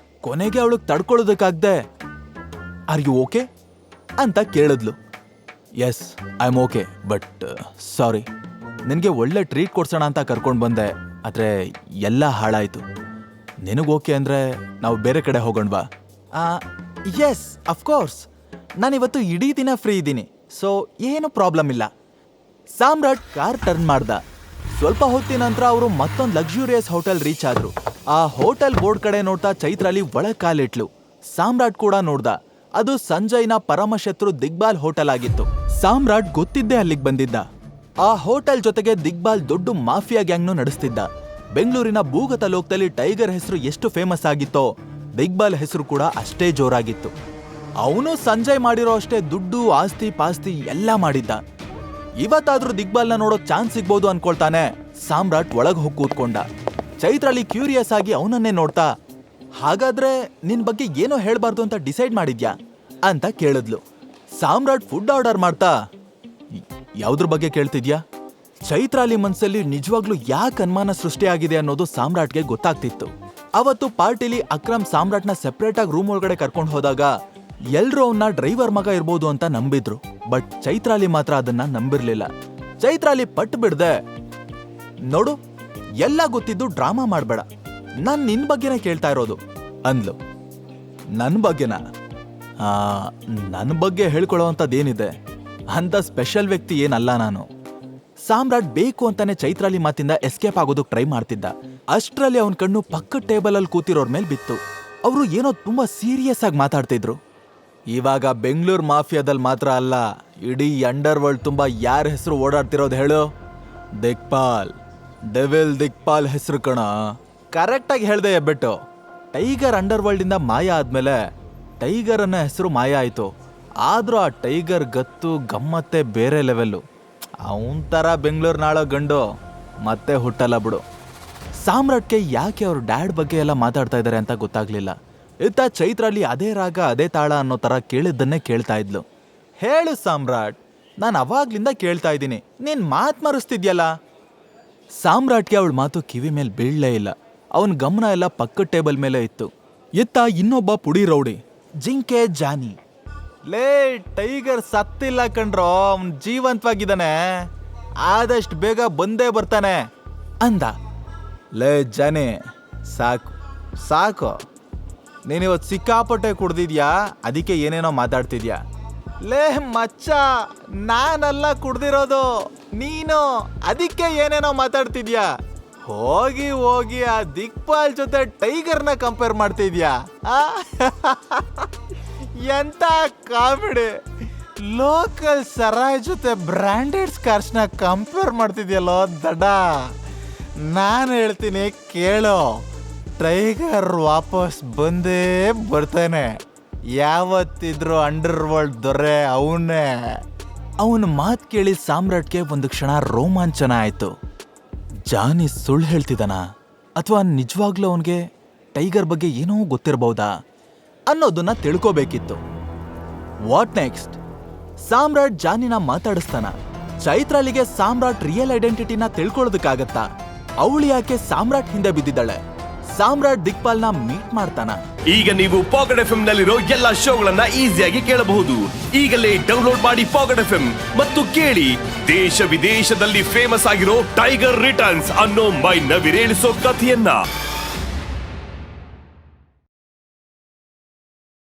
ಕೊನೆಗೆ ಅವಳಿಗೆ ತಡ್ಕೊಳ್ಳೋದಕ್ಕಾಗ್ದೆ ಆರ್ ಯು ಓಕೆ ಅಂತ ಕೇಳಿದ್ಲು. Yes I am okay, but sorry, ನಿನಗೆ ಒಳ್ಳೆ ಟ್ರೀಟ್ ಕೊಡ್ಸೋಣ ಅಂತ ಕರ್ಕೊಂಡು ಬಂದೆ, ಆದರೆ ಎಲ್ಲ ಹಾಳಾಯ್ತು. ನಿನಗೆ ಓಕೆ ಅಂದರೆ ನಾವು ಬೇರೆ ಕಡೆ ಹೋಗೋಣವಾ? ಎಸ್ ಅಫ್ಕೋರ್ಸ್, ನಾನಿವತ್ತು ಇಡೀ ದಿನ ಫ್ರೀ ಇದ್ದೀನಿ, ಸೊ ಏನು ಪ್ರಾಬ್ಲಮ್ ಇಲ್ಲ. ಸಾಮ್ರಾಟ್ ಕಾರ್ ಟರ್ನ್ ಮಾಡ್ದ. ಸ್ವಲ್ಪ ಹೊತ್ತಿನ ನಂತರ ಅವರು ಮತ್ತೊಂದು ಲಕ್ಸುರಿಯಸ್ ಹೋಟೆಲ್ ರೀಚ್ ಆದ್ರು. ಆ ಹೋಟೆಲ್ ಬೋರ್ಡ್ ಕಡೆ ನೋಡ್ತಾ ಚೈತ್ರಾಲಿ ಒಳಗ್ ಕಾಲಿಟ್ಲು. ಸಾಮ್ರಾಟ್ ಕೂಡ ನೋಡ್ದ. ಅದು ಸಂಜಯ್ನ ಪರಮಶತ್ರು ದಿಗ್ಬಾಲ್ ಹೋಟೆಲ್ ಆಗಿತ್ತು. ಸಾಮ್ರಾಟ್ ಗೊತ್ತಿದ್ದೇ ಅಲ್ಲಿಗೆ ಬಂದಿದ್ದ. ಆ ಹೋಟೆಲ್ ಜೊತೆಗೆ ದಿಗ್ಬಾಲ್ ದೊಡ್ಡ ಮಾಫಿಯಾ ಗ್ಯಾಂಗ್ನು ನಡೆಸ್ತಿದ್ದ. ಬೆಂಗಳೂರಿನ ಭೂಗತ ಲೋಕದಲ್ಲಿ ಟೈಗರ್ ಹೆಸರು ಎಷ್ಟು ಫೇಮಸ್ ಆಗಿತ್ತೋ ದಿಗ್ಬಾಲ್ ಹೆಸರು ಕೂಡ ಅಷ್ಟೇ ಜೋರಾಗಿತ್ತು. ಅವನು ಸಂಜಯ್ ಮಾಡಿರೋ ಅಷ್ಟೇ ದುಡ್ಡು, ಆಸ್ತಿ ಪಾಸ್ತಿ ಎಲ್ಲ ಮಾಡಿದ್ದ. ಇವತ್ತಾದ್ರೂ ದಿಗ್ಬಾಲ್ನ ನೋಡೋ ಚಾನ್ಸ್ ಸಿಗ್ಬೋದು ಅನ್ಕೊಳ್ತಾನೆ ಸಾಮ್ರಾಟ್ ಒಳಗ್ ಹೋಗಿ ಕೂತ್ಕೊಂಡ. ಚೈತ್ರಾಲಿ ಕ್ಯೂರಿಯಸ್ ಆಗಿ ಅವನನ್ನೇ ನೋಡ್ತಾ, ಹಾಗಾದ್ರೆ ನಿನ್ ಬಗ್ಗೆ ಏನೋ ಹೇಳ್ಬಾರ್ದು ಅಂತ ಡಿಸೈಡ್ ಮಾಡಿದ್ಯಾ ಅಂತ ಕೇಳಿದ್ಲು. ಸಾಮ್ರಾಟ್ ಫುಡ್ ಆರ್ಡರ್ ಮಾಡ್ತಾ, ಯಾವ್ದ್ರ ಬಗ್ಗೆ ಕೇಳ್ತಿದ್ಯಾ? ಚೈತ್ರಾಲಿ ಮನ್ಸಲ್ಲಿ ನಿಜವಾಗ್ಲೂ ಯಾಕೆ ಅನುಮಾನ ಸೃಷ್ಟಿಯಾಗಿದೆ ಅನ್ನೋದು ಸಾಮ್ರಾಟ್ಗೆ ಗೊತ್ತಾಗ್ತಿತ್ತು. ಅವತ್ತು ಪಾರ್ಟಿಲಿ ಅಕ್ರಮ್ ಸಾಮ್ರಾಟ್ನ ಸೆಪರೇಟ್ ಆಗಿ ರೂಮ್ ಒಳಗಡೆ ಕರ್ಕೊಂಡು ಹೋದಾಗ ಎಲ್ರೂ ಅವನ್ನ ಡ್ರೈವರ್ ಮಗ ಇರ್ಬೋದು ಅಂತ ನಂಬಿದ್ರು. ಬಟ್ ಚೈತ್ರಾಲಿ ಮಾತ್ರ ಅದನ್ನ ನಂಬಿರ್ಲಿಲ್ಲ. ಚೈತ್ರಾಲಿ ಪಟ್ಟು ಬಿಡ್ದೆ, ನೋಡು ಎಲ್ಲ ಗೊತ್ತಿದ್ದು ಡ್ರಾಮಾ ಮಾಡ್ಬೇಡ, ನಾನ್ ನಿನ್ ಬಗ್ಗೆನೇ ಕೇಳ್ತಾ ಇರೋದು ಅಂದ್ಲು. ನನ್ ಬಗ್ಗೆನಾ? ನನ್ನ ಬಗ್ಗೆ ಹೇಳ್ಕೊಳ್ಳೋವಂಥದ್ದೇನಿದೆ, ಅಂತ ಸ್ಪೆಷಲ್ ವ್ಯಕ್ತಿ ಏನಲ್ಲ ನಾನು. ಸಾಮ್ರಾಟ್ ಬೇಕು ಅಂತಾನೆ ಚೈತ್ರಾಲಿ ಮಾತಿಂದ ಎಸ್ಕೇಪ್ ಆಗೋದಕ್ಕೆ ಟ್ರೈ ಮಾಡ್ತಿದ್ದ. ಅಷ್ಟರಲ್ಲಿ ಅವನ ಕಣ್ಣು ಪಕ್ಕದ ಟೇಬಲ್ ಅಲ್ಲಿ ಕೂತಿರೋರ್ ಮೇಲೆ ಬಿತ್ತು. ಅವರು ಏನೋ ತುಂಬಾ ಸೀರಿಯಸ್ ಆಗಿ ಮಾತಾಡ್ತಿದ್ರು. ಇವಾಗ ಬೆಂಗಳೂರು ಮಾಫಿಯಾದಲ್ಲಿ ಮಾತ್ರ ಅಲ್ಲ, ಇಡೀ ಅಂಡರ್ ವರ್ಲ್ಡ್ ತುಂಬಾ ಯಾರ ಹೆಸರು ಓಡಾಡ್ತಿರೋದು ಹೇಳು? ದಿಕ್ಪಾಲ್, ಡೆವಿಲ್ ದಿಕ್ಪಾಲ್ ಹೆಸರು ಕಣ. ಕರೆಕ್ಟ್ ಆಗಿ ಹೇಳ್ದೆ ಎಬ್ಬೆಟ್ಟು. ಟೈಗರ್ ಅಂಡರ್ ವರ್ಲ್ಡ್ ಇಂದ ಮಾಯ ಆದ್ಮೇಲೆ ಟೈಗರ್ ಅನ್ನೋ ಹೆಸರು ಮಾಯ ಆಯ್ತು. ಆದ್ರೂ ಆ ಟೈಗರ್ ಗತ್ತು ಗಮ್ಮತ್ತೆ ಬೇರೆ ಲೆವೆಲ್ಲು. ಅವನ್ ತರ ಬೆಂಗಳೂರು ನಾಳೋ ಗಂಡು ಮತ್ತೆ ಹುಟ್ಟಲ್ಲ ಬಿಡು. ಸಾಮ್ರಾಟ್ಗೆ ಯಾಕೆ ಅವ್ರ ಡ್ಯಾಡ್ ಬಗ್ಗೆ ಎಲ್ಲ ಮಾತಾಡ್ತಾ ಇದ್ದಾರೆ ಅಂತ ಗೊತ್ತಾಗ್ಲಿಲ್ಲ. ಇತ್ತ ಚೈತ್ರಾಲಿ ಅದೇ ರಾಗ ಅದೇ ತಾಳ ಅನ್ನೋ ತರ ಕೇಳಿದ್ದನ್ನೇ ಕೇಳ್ತಾ ಇದ್ಲು. ಹೇಳು ಸಾಮ್ರಾಟ್, ನಾನು ಅವಾಗ್ಲಿಂದ ಕೇಳ್ತಾ ಇದ್ದೀನಿ, ನೀನ್ ಮಾತ್ ಮರೆಸ್ತಿದ್ಯಲ್ಲ. ಸಾಮ್ರಾಟ್ಗೆ ಅವಳ ಮಾತು ಕಿವಿ ಮೇಲೆ ಬೀಳಲೇ ಇಲ್ಲ. ಅವನ್ ಗಮನ ಎಲ್ಲ ಪಕ್ಕದ ಟೇಬಲ್ ಮೇಲೆ ಇತ್ತು. ಇತ್ತ ಇನ್ನೊಬ್ಬ ಪುಡಿ ರೌಡಿ ಜಿಂಕೆ ಜಾನಿ. ಲೇ, ಟೈಗರ್ ಸತ್ತಿಲ್ಲ ಕಣ್ರೋ, ಅವನ್ ಜೀವಂತವಾಗಿದ್ದಾನೆ, ಆದಷ್ಟು ಬೇಗ ಬಂದೇ ಬರ್ತಾನೆ ಅಂದ. ಲೇ ಜಾನಿ, ಸಾಕು ಸಾಕು, ನೀನಿವತ್ತು ಸಿಕ್ಕಾಪಟ್ಟೆ ಕುಡ್ದಿದ್ಯಾ, ಅದಕ್ಕೆ ಏನೇನೋ ಮಾತಾಡ್ತಿದ್ಯಾ. ಲೇ ಮಚ್ಚ, ನಾನೆಲ್ಲ ಕುಡ್ದಿರೋದು, ನೀನು ಅದಕ್ಕೆ ಏನೇನೋ ಮಾತಾಡ್ತಿದ್ಯಾ. ಹೋಗಿ ಹೋಗಿ ಆ ದಿಕ್ಪಾಲ್ ಜೊತೆ ಟೈಗರ್ನ ಕಂಪೇರ್ ಮಾಡ್ತಿದ್ಯಾ? ಎಂತ ಕಾಮಿಡಿ. ಲೋಕಲ್ ಸರಾಯ್ ಜೊತೆ ಬ್ರ್ಯಾಂಡೆಡ್ ಸ್ಕಾರ್ಚ್ನ ಕಂಪೇರ್ ಮಾಡ್ತಿದ್ಯಲ್ಲೋ ದಡ. ನಾನು ಹೇಳ್ತೀನಿ ಕೇಳೋ, ಟೈಗರ್ ವಾಪಸ್ ಬಂದೇ ಬರ್ತಾನೆ. ಯಾವತ್ತಿದ್ರು ಅಂಡರ್ ವರ್ಲ್ಡ್ ದೊರೆ ಅವನೇ. ಅವನ ಮಾತು ಕೇಳಿ ಸಾಮ್ರಾಟ್ಗೆ ಒಂದು ಕ್ಷಣ ರೋಮಾಂಚನ ಆಯ್ತು. ಜಾನಿ ಸುಳ್ಳು ಹೇಳ್ತಿದ್ದಾನ ಅಥವಾ ನಿಜವಾಗ್ಲೂ ಅವನಿಗೆ ಟೈಗರ್ ಬಗ್ಗೆ ಏನೋ ಗೊತ್ತಿರಬಹುದಾ ಅನ್ನೋದನ್ನ ತಿಳ್ಕೋಬೇಕಿತ್ತು. What next? ಸಾಮ್ರಾಟ್ ಜಾನಿನ ಮಾತಾಡಿಸ್ತಾನ. ಚೈತ್ರಾಲಿಗೆ ಸಾಮ್ರಾಟ್ ರಿಯಲ್ ಐಡೆಂಟಿಟಿನ ತಿಳ್ಕೊಳ್ಳೋದಕ್ಕಾಗತ್ತಾ? ಅವಳು ಯಾಕೆ ಸಾಮ್ರಾಟ್ ಹಿಂದೆ ಬಿದ್ದಿದ್ದಾಳೆ? ಸಾಮ್ರಾಟ್ ದಿಕ್ಪಾಲ್ನ ಮೀಟ್ ಮಾಡ್ತಾನ. ಈಗ ನೀವು ಪಾಕೆಟ್ ಎಫ್ಎಂ ನಲ್ಲಿರೋ ಎಲ್ಲಾ ಶೋಗಳನ್ನ ಈಸಿಯಾಗಿ ಕೇಳಬಹುದು. ಈಗಲೇ ಡೌನ್ಲೋಡ್ ಮಾಡಿ ಪಾಕೆಟ್ ಎಫ್ಎಂ ಮತ್ತು ಕೇಳಿ ದೇಶ ವಿದೇಶದಲ್ಲಿ ಫೇಮಸ್ ಆಗಿರೋ ಟೈಗರ್ ರಿಟರ್ನ್ಸ್ ಅನ್ನೋ ಮೈ ನವಿರೇಳಿಸೋ ಕಥೆಯನ್ನ.